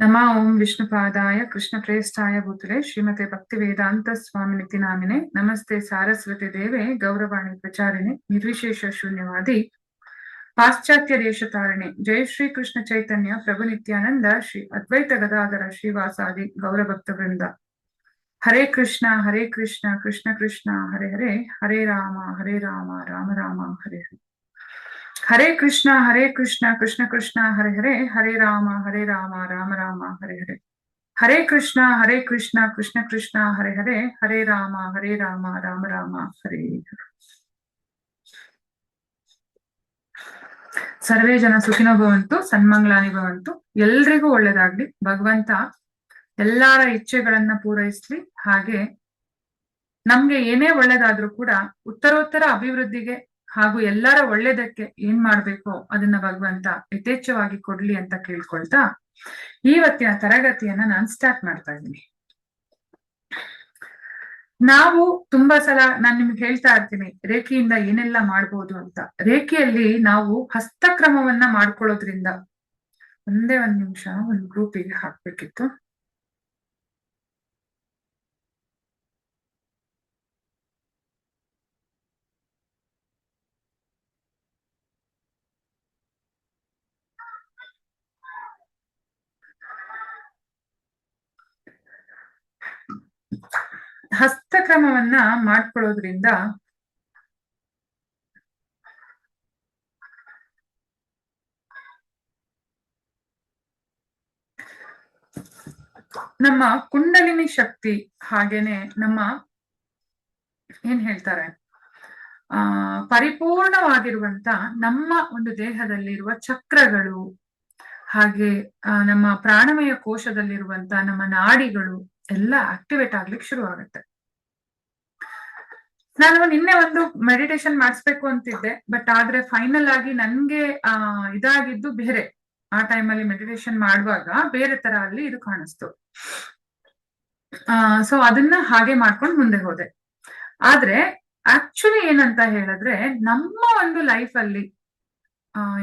ನಮ ಓಂ ವಿಷ್ಣುಪಾದಾಯ ಕೃಷ್ಣಪ್ರೇಷ್ಠಾಯ ಭೂತಲೆ ಶ್ರೀಮತೆ ಭಕ್ತಿವೇದಾಂತ ಸ್ವಾಮಿನಿತಿ ನಾಮಿನೆ ನಮಸ್ತೆ ಸಾರಸ್ವತಿ ದೇವೆ ಗೌರವಾಣಿ ಪ್ರಚಾರಿಣೆ ನಿರ್ವಿಶೇಷ ಶೂನ್ಯವಾದಿ ಪಾಶ್ಚಾತ್ಯ ದೇಶ ತಾರಿಣೆ ಜೈ ಶ್ರೀ ಕೃಷ್ಣ ಚೈತನ್ಯ ಪ್ರಭು ನಿತ್ಯಾನಂದ ಶ್ರೀ ಅದ್ವೈತ ಗದಾಧರ ಶ್ರೀವಾಸಾದಿ ಗೌರಭಕ್ತ ವೃಂದ. ಹರೇ ಕೃಷ್ಣ ಕೃಷ್ಣ ಕೃಷ್ಣ ಹರೇ ಹರೇ, ಹರೇ ರಾಮ ರಾಮ ರಾಮ ಹರೇ ಹರೇ. ಹರೇ ಕೃಷ್ಣ ಕೃಷ್ಣ ಕೃಷ್ಣ ಹರೇ ಹರೇ, ಹರೇ ರಾಮ ರಾಮ ರಾಮ ಹರೇ ಹರೇ. ಹರೇ ಕೃಷ್ಣ ಕೃಷ್ಣ ಕೃಷ್ಣ ಹರೇ ಹರೇ, ಹರೇ ರಾಮ ರಾಮ ರಾಮ ಹರೇ ಹರೇ. ಸರ್ವೇ ಜನ ಸುಖಿನೋ ಭವಂತು, ಸನ್ಮಂಗಳಾನಿ ಭವಂತು. ಎಲ್ರಿಗೂ ಒಳ್ಳೇದಾಗ್ಲಿ. ಭಗವಂತ ಎಲ್ಲಾರ ಇಚ್ಛೆಗಳನ್ನ ಪೂರೈಸ್ಲಿ. ಹಾಗೆ ನಮ್ಗೆ ಏನೇ ಒಳ್ಳೇದಾದ್ರೂ ಕೂಡ ಉತ್ತರೋತ್ತರ ಅಭಿವೃದ್ಧಿಗೆ ಹಾಗೂ ಎಲ್ಲರ ಒಳ್ಳೇದಕ್ಕೆ ಏನ್ ಮಾಡ್ಬೇಕೋ ಅದನ್ನ ಭಗವಂತ ಯಥೇಚ್ಛವಾಗಿ ಕೊಡ್ಲಿ ಅಂತ ಕೇಳ್ಕೊಳ್ತಾ ಇವತ್ತಿನ ತರಗತಿಯನ್ನ ನಾನು ಸ್ಟಾರ್ಟ್ ಮಾಡ್ತಾ ಇದ್ದೀನಿ. ನಾವು ತುಂಬಾ ಸಲ ನಾನು ನಿಮ್ಗೆ ಹೇಳ್ತಾ ಇರ್ತೀನಿ ರೇಖೆಯಿಂದ ಏನೆಲ್ಲ ಮಾಡ್ಬೋದು ಅಂತ. ರೇಖೆಯಲ್ಲಿ ನಾವು ಹಸ್ತಕ್ರಮವನ್ನ ಮಾಡ್ಕೊಳ್ಳೋದ್ರಿಂದ, ಒಂದೇ ಒಂದ್ ನಿಮಿಷ, ಒಂದು ಗ್ರೂಪಿಗೆ ಹಾಕ್ಬೇಕಿತ್ತು. ಹಸ್ತಕ್ರಮವನ್ನ ಮಾಡ್ಕೊಳ್ಳೋದ್ರಿಂದ ನಮ್ಮ ಕುಂಡಲಿನಿ ಶಕ್ತಿ, ಹಾಗೇನೆ ನಮ್ಮ ಏನ್ ಹೇಳ್ತಾರೆ ಪರಿಪೂರ್ಣವಾಗಿರುವಂತ ನಮ್ಮ ಒಂದು ದೇಹದಲ್ಲಿರುವ ಚಕ್ರಗಳು, ಹಾಗೆ ನಮ್ಮ ಪ್ರಾಣಮಯ ಕೋಶದಲ್ಲಿರುವಂತ ನಮ್ಮ ನಾಡಿಗಳು ಎಲ್ಲ ಆಕ್ಟಿವೇಟ್ ಆಗ್ಲಿಕ್ಕೆ ಶುರು ಆಗುತ್ತೆ. ನಾನು ನಿನ್ನೆ ಒಂದು ಮೆಡಿಟೇಷನ್ ಮಾಡಿಸ್ಬೇಕು ಅಂತಿದ್ದೆ, ಬಟ್ ಆದ್ರೆ ಫೈನಲ್ ಆಗಿ ನನ್ಗೆ ಇದಾಗಿದ್ದು ಬೇರೆ. ಆ ಟೈಮಲ್ಲಿ ಮೆಡಿಟೇಷನ್ ಮಾಡುವಾಗ ಬೇರೆ ತರ ಅಲ್ಲಿ ಇದು ಕಾಣಿಸ್ತು. ಸೊ ಅದನ್ನ ಹಾಗೆ ಮಾಡ್ಕೊಂಡು ಮುಂದೆ ಹೋದೆ. ಆದ್ರೆ ಆಕ್ಚುಲಿ ಏನಂತ ಹೇಳಿದ್ರೆ, ನಮ್ಮ ಒಂದು ಲೈಫ್ ಅಲ್ಲಿ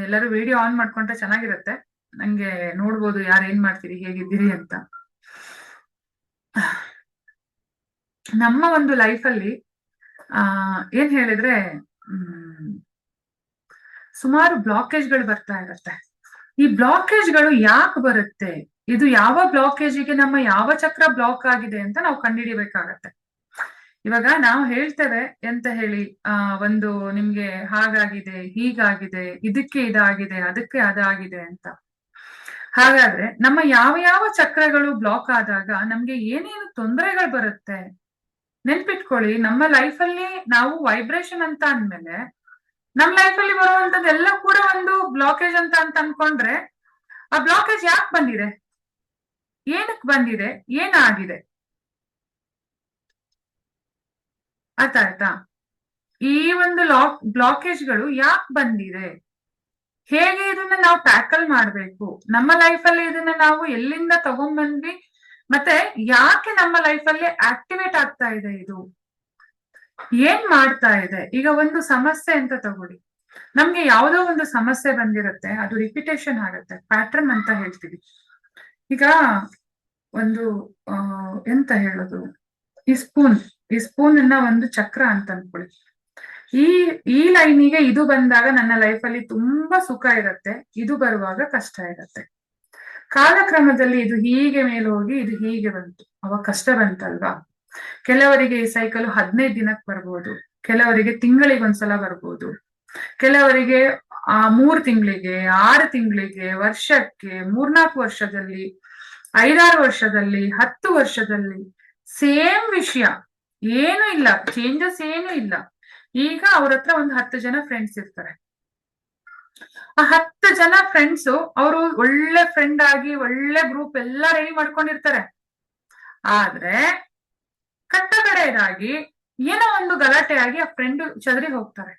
ಎಲ್ಲರೂ ವಿಡಿಯೋ ಆನ್ ಮಾಡ್ಕೊಂಡ್ರೆ ಚೆನ್ನಾಗಿರುತ್ತೆ, ನಂಗೆ ನೋಡ್ಬೋದು ಯಾರು ಏನ್ ಮಾಡ್ತೀರಿ, ಹೇಗಿದ್ದೀರಿ ಅಂತ. ನಮ್ಮ ಒಂದು ಲೈಫಲ್ಲಿ ಏನ್ ಹೇಳಿದ್ರೆ ಸುಮಾರು ಬ್ಲಾಕೇಜ್ಗಳು ಬರ್ತಾ ಇರತ್ತೆ. ಈ ಬ್ಲಾಕೇಜ್ಗಳು ಯಾಕೆ ಬರುತ್ತೆ, ಇದು ಯಾವ ಬ್ಲಾಕೇಜಿಗೆ ನಮ್ಮ ಯಾವ ಚಕ್ರ ಬ್ಲಾಕ್ ಆಗಿದೆ ಅಂತ ನಾವು ಕಂಡುಹಿಡಿಬೇಕಾಗತ್ತೆ. ಇವಾಗ ನಾವು ಹೇಳ್ತೇವೆ ಎಂತ ಹೇಳಿ, ಒಂದು ನಿಮ್ಗೆ ಹಾಗಾಗಿದೆ, ಹೀಗಾಗಿದೆ, ಇದಕ್ಕೆ ಇದಾಗಿದೆ, ಅದಕ್ಕೆ ಅದಾಗಿದೆ ಅಂತ. ಹಾಗಾದ್ರೆ ನಮ್ಮ ಯಾವ ಯಾವ ಚಕ್ರಗಳು ಬ್ಲಾಕ್ ಆದಾಗ ನಮ್ಗೆ ಏನೇನು ತೊಂದರೆಗಳು ಬರುತ್ತೆ ನೆನ್ಪಿಟ್ಕೊಳ್ಳಿ. ನಮ್ಮ ಲೈಫಲ್ಲಿ ನಾವು ವೈಬ್ರೇಷನ್ ಅಂತ ಅಂದ್ಮೇಲೆ ನಮ್ ಲೈಫಲ್ಲಿ ಬರುವಂತದ್ದೆಲ್ಲ ಕೂಡ ಒಂದು ಬ್ಲಾಕೇಜ್ ಅಂತ ಅನ್ಕೊಂಡ್ರೆ, ಆ ಬ್ಲಾಕೇಜ್ ಯಾಕೆ ಬಂದಿದೆ, ಏನಕ್ ಬಂದಿದೆ, ಏನಾಗಿದೆ, ಅರ್ಥ ಆಯ್ತಾ? ಈ ಒಂದು ಬ್ಲಾಕೇಜ್ಗಳು ಯಾಕೆ ಬಂದಿದೆ, ಹೇಗೆ ಇದನ್ನ ನಾವು ಟ್ಯಾಕಲ್ ಮಾಡ್ಬೇಕು, ನಮ್ಮ ಲೈಫಲ್ಲಿ ಇದನ್ನ ನಾವು ಎಲ್ಲಿಂದ ತಗೊಂಡ್ಬಂದ್ವಿ, ಮತ್ತೆ ಯಾಕೆ ನಮ್ಮ ಲೈಫಲ್ಲಿ ಆಕ್ಟಿವೇಟ್ ಆಗ್ತಾ ಇದೆ, ಇದು ಏನ್ ಮಾಡ್ತಾ ಇದೆ. ಈಗ ಒಂದು ಸಮಸ್ಯೆ ಅಂತ ತಗೊಳ್ಳಿ, ನಮ್ಗೆ ಯಾವುದೋ ಒಂದು ಸಮಸ್ಯೆ ಬಂದಿರುತ್ತೆ, ಅದು ರಿಪಿಟೇಷನ್ ಆಗುತ್ತೆ, ಪ್ಯಾಟರ್ನ್ ಅಂತ ಹೇಳ್ತೀವಿ. ಈಗ ಒಂದು ಎಂತ ಹೇಳೋದು, ಈ ಸ್ಪೂನ್ ಅನ್ನ ಒಂದು ಚಕ್ರ ಅಂತ ಅನ್ಕೊಳ್ಳಿ. ಈ ಲೈನಿಗೆ ಇದು ಬಂದಾಗ ನನ್ನ ಲೈಫಲ್ಲಿ ತುಂಬಾ ಸುಖ ಇರುತ್ತೆ, ಇದು ಬರುವಾಗ ಕಷ್ಟ ಇರುತ್ತೆ. ಕಾಲಕ್ರಮದಲ್ಲಿ ಇದು ಹೀಗೆ ಮೇಲೆ ಹೋಗಿ ಇದು ಹೀಗೆ ಬಂತು, ಅವಾಗ ಕಷ್ಟ ಬಂತಲ್ವಾ. ಕೆಲವರಿಗೆ ಈ ಸೈಕಲ್ 15 ದಿನಕ್ಕೆ ಬರ್ಬೋದು, ಕೆಲವರಿಗೆ ತಿಂಗಳಿಗೊಂದ್ಸಲ ಬರ್ಬೋದು, ಕೆಲವರಿಗೆ 3 ತಿಂಗಳಿಗೆ, 6 ತಿಂಗಳಿಗೆ, ವರ್ಷಕ್ಕೆ, 3-4 ವರ್ಷದಲ್ಲಿ, 5-6 ವರ್ಷದಲ್ಲಿ, 10 ವರ್ಷದಲ್ಲಿ ಸೇಮ್ ವಿಷಯ, ಏನು ಇಲ್ಲ, ಚೇಂಜಸ್ ಏನು ಇಲ್ಲ. ಈಗ ಅವ್ರ ಹತ್ರ ಒಂದು 10 ಜನ ಫ್ರೆಂಡ್ಸ್ ಇರ್ತಾರೆ. ಆ 10 ಜನ ಫ್ರೆಂಡ್ಸ್ ಅವರು ಒಳ್ಳೆ ಫ್ರೆಂಡ್ ಆಗಿ ಒಳ್ಳೆ ಗ್ರೂಪ್ ಎಲ್ಲ ರೆಡಿ ಮಾಡ್ಕೊಂಡಿರ್ತಾರೆ. ಆದ್ರೆ ಕಟ್ಟ ಕಡೆಯದಾಗಿ ಏನೋ ಒಂದು ಗಲಾಟೆ ಆಗಿ ಆ ಫ್ರೆಂಡ್ ಚದರಿ ಹೋಗ್ತಾರೆ,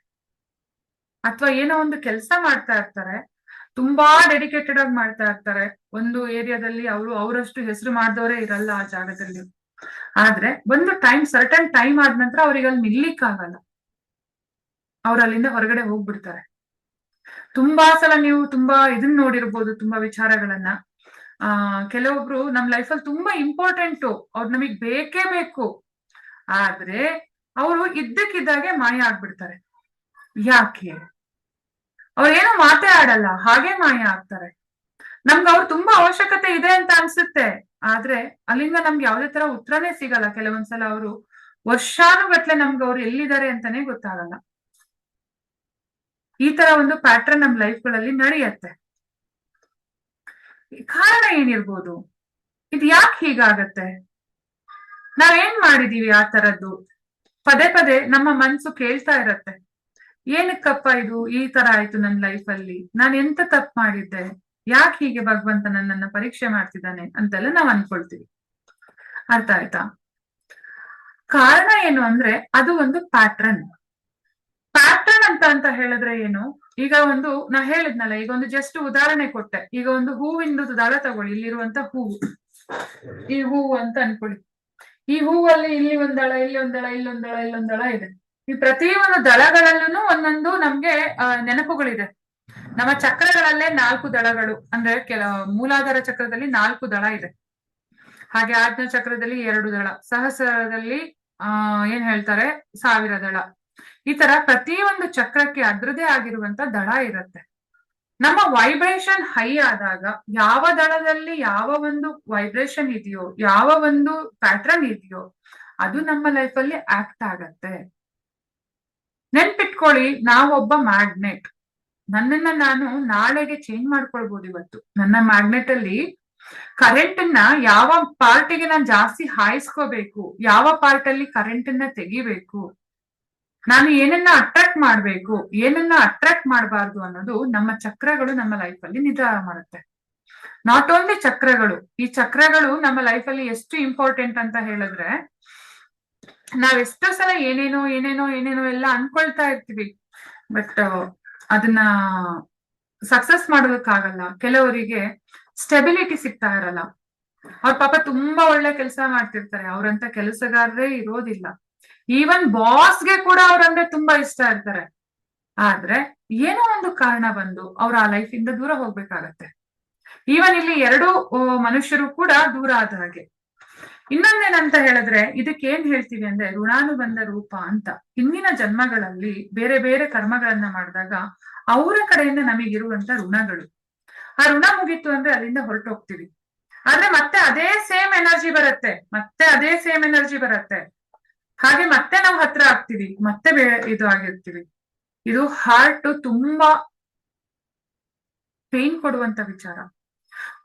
ಅಥವಾ ಏನೋ ಒಂದು ಕೆಲಸ ಮಾಡ್ತಾ ಇರ್ತಾರೆ, ತುಂಬಾ ಡೆಡಿಕೇಟೆಡ್ ಆಗಿ ಮಾಡ್ತಾ ಇರ್ತಾರೆ. ಒಂದು ಏರಿಯಾದಲ್ಲಿ ಅವರಷ್ಟು ಹೆಸರು ಮಾಡಿದವರೇ ಇರಲ್ಲ ಆ ಜಾಗದಲ್ಲಿ. ಆದ್ರೆ ಒಂದು ಸರ್ಟನ್ ಟೈಮ್ ಆದ ನಂತರ ಅವ್ರಿಗೆ ಅಲ್ಲಿ ನಿಲ್ಲಿಕ್ಕಾಗಲ್ಲ, ಅವ್ರು ಅಲ್ಲಿಂದ ಹೊರಗಡೆ ಹೋಗ್ಬಿಡ್ತಾರೆ. ತುಂಬಾ ಸಲ ನೀವು ತುಂಬಾ ಇದನ್ನ ನೋಡಿರ್ಬೋದು, ತುಂಬಾ ವಿಚಾರಗಳನ್ನ. ಕೆಲವೊಬ್ರು ನಮ್ ಲೈಫಲ್ಲಿ ತುಂಬಾ ಇಂಪಾರ್ಟೆಂಟು, ಅವ್ರು ನಮಗ್ ಬೇಕೇ ಬೇಕು. ಆದ್ರೆ ಅವರು ಇದ್ದಕ್ಕಿದ್ದಾಗೆ ಮಾಯ ಆಗ್ಬಿಡ್ತಾರೆ. ಯಾಕೆ? ಅವ್ರೇನು ಮಾತೇ ಆಡಲ್ಲ, ಹಾಗೆ ಮಾಯ ಆಗ್ತಾರೆ. ನಮ್ಗೆ ಅವ್ರು ತುಂಬಾ ಅವಶ್ಯಕತೆ ಇದೆ ಅಂತ ಅನ್ಸುತ್ತೆ, ಆದ್ರೆ ಅಲ್ಲಿಂದ ನಮ್ಗೆ ಯಾವ್ದೇ ತರ ಉತ್ತರನೇ ಸಿಗಲ್ಲ. ಕೆಲವೊಂದ್ಸಲ ಅವರು ವರ್ಷಾನುಗಟ್ಲೆ ನಮ್ಗೆ ಅವ್ರು ಎಲ್ಲಿದ್ದಾರೆ ಅಂತಾನೆ ಗೊತ್ತಾಗಲ್ಲ. ಈ ತರ ಒಂದು ಪ್ಯಾಟ್ರನ್ ನಮ್ ಲೈಫ್ಗಳಲ್ಲಿ ನಡೆಯತ್ತೆ. ಕಾರಣ ಏನಿರ್ಬೋದು? ಇದು ಯಾಕೆ ಹೀಗಾಗತ್ತೆ? ನಾವೇನ್ ಮಾಡಿದೀವಿ ಆ ತರದ್ದು? ಪದೇ ಪದೇ ನಮ್ಮ ಮನ್ಸು ಕೇಳ್ತಾ ಇರತ್ತೆ, ಏನಕ್ಕಪ್ಪ ಇದು ಈ ತರ ಆಯ್ತು ನನ್ ಲೈಫಲ್ಲಿ, ನಾನ್ ಎಂತ ತಪ್ಪು ಮಾಡಿದ್ದೆ, ಯಾಕೆ ಹೀಗೆ ಭಗವಂತ ನನ್ನನ್ನ ಪರೀಕ್ಷೆ ಮಾಡ್ತಿದ್ದಾನೆ ಅಂತೆಲ್ಲ ನಾವ್ ಅನ್ಕೊಳ್ತೀವಿ. ಅರ್ಥ ಆಯ್ತಾ? ಕಾರಣ ಏನು ಅಂದ್ರೆ ಅದು ಒಂದು ಪ್ಯಾಟ್ರನ್. ಪ್ಯಾಟ್ರನ್ ಅಂತ ಹೇಳಿದ್ರೆ ಏನು? ಈಗ ಒಂದು ನಾ ಹೇಳಿದ್ನಲ್ಲ, ಈಗ ಒಂದು ಜಸ್ಟ್ ಉದಾಹರಣೆ ಕೊಟ್ಟೆ. ಈಗ ಒಂದು ಹೂವಿಂದು ದಳ ತಗೊಳ್ಳಿ, ಇಲ್ಲಿರುವಂತ ಹೂವು, ಈ ಹೂವು ಅಂತ ಅನ್ಕೊಳ್ಳಿ. ಈ ಹೂವಲ್ಲಿ ಇಲ್ಲಿ ಒಂದಳ, ಇಲ್ಲಿ ಒಂದಳ, ಇಲ್ಲೊಂದಳ, ಇಲ್ಲೊಂದಳ ಇದೆ. ಈ ಪ್ರತಿ ಒಂದು ದಳಗಳಲ್ಲೂ ಒಂದೊಂದು ನಮ್ಗೆ ನೆನಪುಗಳಿದೆ. ನಮ್ಮ ಚಕ್ರಗಳಲ್ಲೇ 4 ದಳಗಳು, ಅಂದ್ರೆ ಮೂಲಾಧಾರ ಚಕ್ರದಲ್ಲಿ 4 ದಳ ಇದೆ. ಹಾಗೆ ಆಜ್ಞಾ ಚಕ್ರದಲ್ಲಿ 2 ದಳ, ಸಹಸ್ರದಲ್ಲಿ ಏನ್ ಹೇಳ್ತಾರೆ 1000 ದಳ. ಈ ತರ ಪ್ರತಿಯೊಂದು ಚಕ್ರಕ್ಕೆ ಅದ್ರದೇ ಆಗಿರುವಂತ ದಳ ಇರುತ್ತೆ. ನಮ್ಮ ವೈಬ್ರೇಷನ್ ಹೈ ಆದಾಗ ಯಾವ ದಳದಲ್ಲಿ ಯಾವ ಒಂದು ವೈಬ್ರೇಷನ್ ಇದೆಯೋ, ಯಾವ ಒಂದು ಪ್ಯಾಟ್ರನ್ ಇದೆಯೋ, ಅದು ನಮ್ಮ ಲೈಫಲ್ಲಿ ಆಕ್ಟ್ ಆಗತ್ತೆ. ನೆನ್ಪಿಟ್ಕೊಳ್ಳಿ, ನಾವೊಬ್ಬ ಮ್ಯಾಗ್ನೆಟ್. ನನ್ನನ್ನ ನಾನು ನಾಳೆಗೆ ಚೇಂಜ್ ಮಾಡ್ಕೊಳ್ಬಹುದು. ಇವತ್ತು ನನ್ನ ಮ್ಯಾಗ್ನೆಟ್ ಅಲ್ಲಿ ಕರೆಂಟ್ ಅನ್ನ ಯಾವ ಪಾರ್ಟಿಗೆ ನಾನು ಜಾಸ್ತಿ ಹಾಯಿಸ್ಕೋಬೇಕು, ಯಾವ ಪಾರ್ಟ್ ಅಲ್ಲಿ ಕರೆಂಟ್ ಅನ್ನ ತೆಗಿಬೇಕು, ನಾನು ಏನನ್ನ ಅಟ್ರಾಕ್ಟ್ ಮಾಡ್ಬೇಕು, ಏನನ್ನ ಅಟ್ರಾಕ್ಟ್ ಮಾಡಬಾರ್ದು ಅನ್ನೋದು ನಮ್ಮ ಚಕ್ರಗಳು ನಮ್ಮ ಲೈಫ್ ಅಲ್ಲಿ ನಿರ್ಧಾರ ಮಾಡುತ್ತೆ. ನಾಟ್ ಓನ್ಲಿ ಚಕ್ರಗಳು, ಈ ಚಕ್ರಗಳು ನಮ್ಮ ಲೈಫ್ ಅಲ್ಲಿ ಎಷ್ಟು ಇಂಪಾರ್ಟೆಂಟ್ ಅಂತ ಹೇಳಿದ್ರೆ, ನಾವೆಷ್ಟೋ ಸಲ ಏನೇನೋ ಏನೇನೋ ಏನೇನೋ ಎಲ್ಲ ಅನ್ಕೊಳ್ತಾ ಇರ್ತೀವಿ, ಬಟ್ ಅದನ್ನ ಸಕ್ಸಸ್ ಮಾಡೋದಕ್ಕಾಗಲ್ಲ. ಕೆಲವರಿಗೆ ಸ್ಟೆಬಿಲಿಟಿ ಸಿಗ್ತಾ ಇರಲ್ಲ. ಅವ್ರ ಪಾಪ ತುಂಬಾ ಒಳ್ಳೆ ಕೆಲಸ ಮಾಡ್ತಿರ್ತಾರೆ, ಅವ್ರಂತ ಕೆಲಸಗಾರರೇ ಇರೋದಿಲ್ಲ. ಈವನ್ ಬಾಸ್ಗೆ ಕೂಡ ಅವ್ರಂದ್ರೆ ತುಂಬಾ ಇಷ್ಟ ಇರ್ತಾರೆ. ಆದ್ರೆ ಏನೋ ಒಂದು ಕಾರಣ ಬಂದು ಅವ್ರ ಆ ಲೈಫ್ ಇಂದ ದೂರ ಹೋಗ್ಬೇಕಾಗತ್ತೆ. ಈವನ್ ಇಲ್ಲಿ 2 ಮನುಷ್ಯರು ಕೂಡ ದೂರ ಆದ ಹಾಗೆ. ಇನ್ನೊಂದೇನಂತ ಹೇಳಿದ್ರೆ, ಇದಕ್ಕೆ ಏನ್ ಹೇಳ್ತೀವಿ ಅಂದ್ರೆ ಋಣಾನುಬಂಧ ರೂಪ ಅಂತ. ಹಿಂದಿನ ಜನ್ಮಗಳಲ್ಲಿ ಬೇರೆ ಬೇರೆ ಕರ್ಮಗಳನ್ನ ಮಾಡಿದಾಗ ಅವರ ಕಡೆಯಿಂದ ನಮಗಿರುವಂತ ಋಣಗಳು, ಆ ಋಣ ಮುಗೀತು ಅಂದ್ರೆ ಅಲ್ಲಿಂದ ಹೊರಟೋಗ್ತೀವಿ. ಆದ್ರೆ ಮತ್ತೆ ಅದೇ ಸೇಮ್ ಎನರ್ಜಿ ಬರುತ್ತೆ, ಮತ್ತೆ ಅದೇ ಸೇಮ್ ಎನರ್ಜಿ ಬರುತ್ತೆ. ಹಾಗೆ ಮತ್ತೆ ನಾವು ಹತ್ರ ಆಗ್ತೀವಿ, ಮತ್ತೆ ಇದು ಆಗಿರ್ತೀವಿ. ಇದು ಹಾರ್ಟ್ ತುಂಬಾ ಪೇನ್ ಕೊಡುವಂತ ವಿಚಾರ.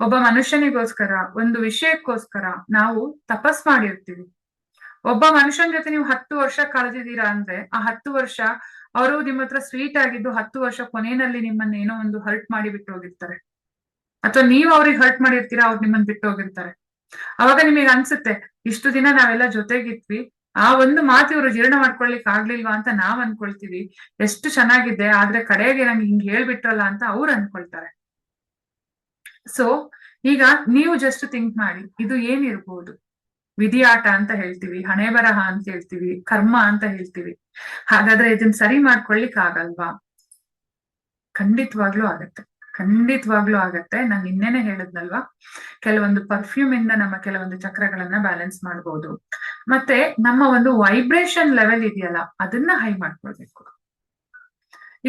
ಒಬ್ಬ ಮನುಷ್ಯನಿಗೋಸ್ಕರ, ಒಂದು ವಿಷಯಕ್ಕೋಸ್ಕರ ನಾವು ತಪಸ್ ಮಾಡಿರ್ತೀವಿ. ಒಬ್ಬ ಮನುಷ್ಯನ ಜೊತೆ ನೀವು 10 ವರ್ಷ ಕಳೆದಿದ್ದೀರಾ ಅಂದ್ರೆ ಆ 10 ವರ್ಷ ಅವರು ನಿಮ್ಮ ಹತ್ರ ಸ್ವೀಟ್ ಆಗಿದ್ದು 10 ವರ್ಷ ಕೊನೆಯಲ್ಲಿ ನಿಮ್ಮನ್ನ ಏನೋ ಒಂದು ಹರ್ಟ್ ಮಾಡಿ ಬಿಟ್ಟು ಹೋಗಿರ್ತಾರೆ, ಅಥವಾ ನೀವು ಅವ್ರಿಗೆ ಹರ್ಟ್ ಮಾಡಿರ್ತೀರಾ, ಅವ್ರು ನಿಮ್ಮನ್ನ ಬಿಟ್ಟು ಹೋಗಿರ್ತಾರೆ. ಅವಾಗ ನಿಮಗೆ ಅನ್ಸುತ್ತೆ, ಇಷ್ಟು ದಿನ ನಾವೆಲ್ಲ ಜೊತೆಗಿದ್ವಿ, ಆ ಒಂದು ಮಾತು ಇವ್ರು ಜೀರ್ಣ ಮಾಡ್ಕೊಳ್ಲಿಕ್ಕೆ ಆಗ್ಲಿಲ್ವಾ ಅಂತ ನಾವ್ ಅನ್ಕೊಳ್ತೀವಿ. ಎಷ್ಟು ಚೆನ್ನಾಗಿದೆ, ಆದ್ರೆ ಕಡೆಗೆ ನಂಗೆ ಹಿಂಗ್ ಹೇಳ್ಬಿಟ್ರಲ್ಲ ಅಂತ ಅವ್ರು ಅನ್ಕೊಳ್ತಾರೆ. ಸೊ ಈಗ ನೀವು ಜಸ್ಟ್ ಥಿಂಕ್ ಮಾಡಿ, ಇದು ಏನಿರ್ಬೋದು? ವಿಧಿ ಆಟ ಅಂತ ಹೇಳ್ತೀವಿ, ಹಣೆ ಬರಹ ಅಂತ ಹೇಳ್ತೀವಿ, ಕರ್ಮ ಅಂತ ಹೇಳ್ತೀವಿ. ಹಾಗಾದ್ರೆ ಇದನ್ನ ಸರಿ ಮಾಡ್ಕೊಳ್ಲಿಕ್ ಆಗಲ್ವಾ? ಖಂಡಿತವಾಗ್ಲೂ ಆಗತ್ತೆ, ಖಂಡಿತವಾಗ್ಲೂ ಆಗತ್ತೆ. ನಾನು ನಿನ್ನೆನೆ ಹೇಳಿದ್ನಲ್ವಾ, ಕೆಲವೊಂದು ಪರ್ಫ್ಯೂಮ್ ಇಂದ ನಮ್ಮ ಕೆಲವೊಂದು ಚಕ್ರಗಳನ್ನ ಬ್ಯಾಲೆನ್ಸ್ ಮಾಡ್ಬೋದು. ಮತ್ತೆ ನಮ್ಮ ಒಂದು ವೈಬ್ರೇಷನ್ ಲೆವೆಲ್ ಇದೆಯಲ್ಲ, ಅದನ್ನ ಹೈ ಮಾಡ್ಕೊಳ್ಬೇಕು.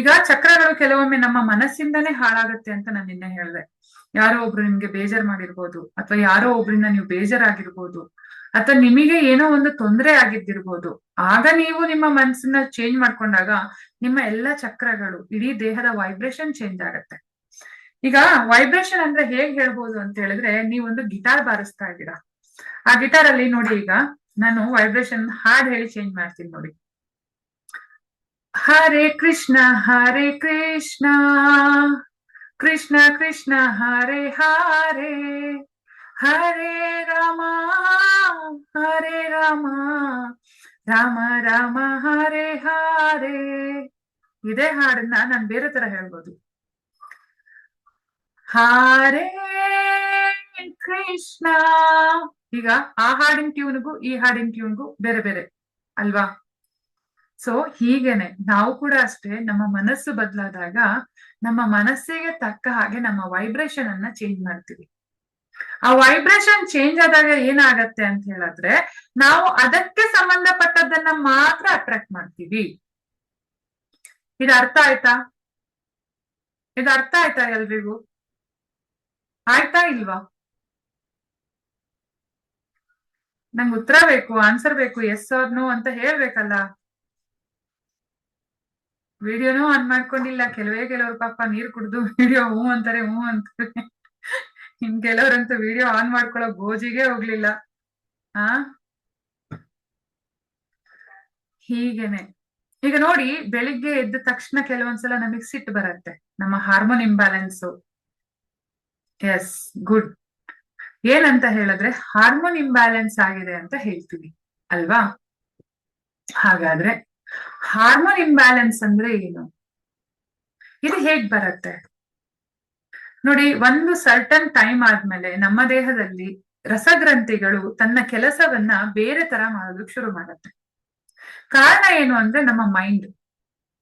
ಈಗ ಚಕ್ರಗಳು ಕೆಲವೊಮ್ಮೆ ನಮ್ಮ ಮನಸ್ಸಿಂದನೇ ಹಾಳಾಗತ್ತೆ ಅಂತ ನಾನು ನಿನ್ನೆ ಹೇಳಿದೆ. ಯಾರೋ ಒಬ್ರು ನಿಮ್ಗೆ ಬೇಜಾರ್ ಮಾಡಿರ್ಬೋದು, ಅಥವಾ ಯಾರೋ ಒಬ್ರಿಂದ ನೀವು ಬೇಜಾರಾಗಿರ್ಬೋದು, ಅಥವಾ ನಿಮಗೆ ಏನೋ ಒಂದು ತೊಂದರೆ ಆಗಿದ್ದಿರ್ಬೋದು. ಆಗ ನೀವು ನಿಮ್ಮ ಮನಸ್ಸನ್ನ ಚೇಂಜ್ ಮಾಡ್ಕೊಂಡಾಗ ನಿಮ್ಮ ಎಲ್ಲ ಚಕ್ರಗಳು, ಇಡೀ ದೇಹದ ವೈಬ್ರೇಷನ್ ಚೇಂಜ್ ಆಗತ್ತೆ. ಈಗ ವೈಬ್ರೇಷನ್ ಅಂದ್ರೆ ಹೇಗ್ ಹೇಳ್ಬೋದು ಅಂತ ಹೇಳಿದ್ರೆ, ನೀವೊಂದು ಗಿಟಾರ್ ಬಾರಿಸ್ತಾ ಇದ್ದೀರಾ. ಆ ಗಿಟಾರ್ ಅಲ್ಲಿ ನೋಡಿ, ಈಗ ನಾನು ವೈಬ್ರೇಷನ್ ಹಾಡ್ ಹೇಳಿ ಚೇಂಜ್ ಮಾಡ್ತೀನಿ ನೋಡಿ. ಹರೇ ಕೃಷ್ಣ ಕೃಷ್ಣ ಕೃಷ್ಣ ಹರೇ ಹರೇ, ಹರೇ ರಾಮ ರಾಮ ರಾಮ ಹರೇ ಹರೇ. ಇದೇ ಹಾಡನ್ನ ನಾನು ಬೇರೆ ತರ ಹೇಳ್ಬೋದು. ಹರೇ ಕೃಷ್ಣ. ಈಗ ಆ ಹಾಡಿನ ಟ್ಯೂನ್ಗೂ ಈ ಹಾಡಿನ ಟ್ಯೂನ್ಗೂ ಬೇರೆ ಬೇರೆ ಅಲ್ವಾ? ಸೊ ಹೀಗೇನೆ ನಾವು ಕೂಡ ಅಷ್ಟೇ, ನಮ್ಮ ಮನಸ್ಸು ಬದಲಾದಾಗ ನಮ್ಮ ಮನಸ್ಸಿಗೆ ತಕ್ಕ ಹಾಗೆ ನಮ್ಮ ವೈಬ್ರೇಷನ್ ಅನ್ನ ಚೇಂಜ್ ಮಾಡ್ತೀವಿ. ಆ ವೈಬ್ರೇಷನ್ ಚೇಂಜ್ ಆದಾಗ ಏನಾಗತ್ತೆ ಅಂತ ಹೇಳಿದ್ರೆ ನಾವು ಅದಕ್ಕೆ ಸಂಬಂಧಪಟ್ಟದನ್ನ ಮಾತ್ರ ಅಟ್ರಾಕ್ಟ್ ಮಾಡ್ತೀವಿ. ಇದು ಅರ್ಥ ಆಯ್ತಾ? ಇದು ಅರ್ಥ ಆಯ್ತಾ ಎಲ್ರಿಗೂ? ಆಯ್ತಾ ಇಲ್ವಾ? ನಂಗೆ ಉತ್ತರ ಬೇಕು, ಆನ್ಸರ್ ಬೇಕು, ಎಸ್ ಆರ್ ನೋ ಅಂತ ಹೇಳ್ಬೇಕಲ್ಲ. ವಿಡಿಯೋನೂ ಆನ್ ಮಾಡ್ಕೊಂಡಿಲ್ಲ. ಕೆಲವರು ಪಾಪ ನೀರ್ ಕುಡ್ದು ವಿಡಿಯೋ ಹೂ ಅಂತಾರೆ. ಇನ್ ಕೆಲವರಂತೂ ವಿಡಿಯೋ ಆನ್ ಮಾಡ್ಕೊಳ್ಳೋ ಗೋಜಿಗೆ ಹೋಗ್ಲಿಲ್ಲ. ಆ ಹೀಗೇನೆ. ಈಗ ನೋಡಿ, ಬೆಳಿಗ್ಗೆ ಎದ್ದ ತಕ್ಷಣ ಕೆಲವೊಂದ್ಸಲ ನಮಗ್ ಸಿಟ್ಟು ಬರತ್ತೆ, ನಮ್ಮ ಹಾರ್ಮೋನ್ ಇಂಬ್ಯಾಲೆನ್ಸ್. S, good. ಏನಂತ ಹೇಳಿದ್ರೆ ಹಾರ್ಮೋನ್ ಇಂಬ್ಯಾಲೆನ್ಸ್ ಆಗಿದೆ ಅಂತ ಹೇಳ್ತೀವಿ ಅಲ್ವಾ? ಹಾಗಾದ್ರೆ ಹಾರ್ಮೋನ್ ಇಂಬ್ಯಾಲೆನ್ಸ್ ಅಂದ್ರೆ ಏನು? ಇದು ಹೇಗ್ ಬರತ್ತೆ ನೋಡಿ. ಒಂದು ಸರ್ಟನ್ ಟೈಮ್ ಆದ್ಮೇಲೆ ನಮ್ಮ ದೇಹದಲ್ಲಿ ರಸಗ್ರಂಥಿಗಳು ತನ್ನ ಕೆಲಸವನ್ನ ಬೇರೆ ತರ ಮಾಡೋದಕ್ಕೆ ಶುರು ಮಾಡತ್ತೆ. ಕಾರಣ ಏನು ಅಂದ್ರೆ ನಮ್ಮ ಮೈಂಡ್.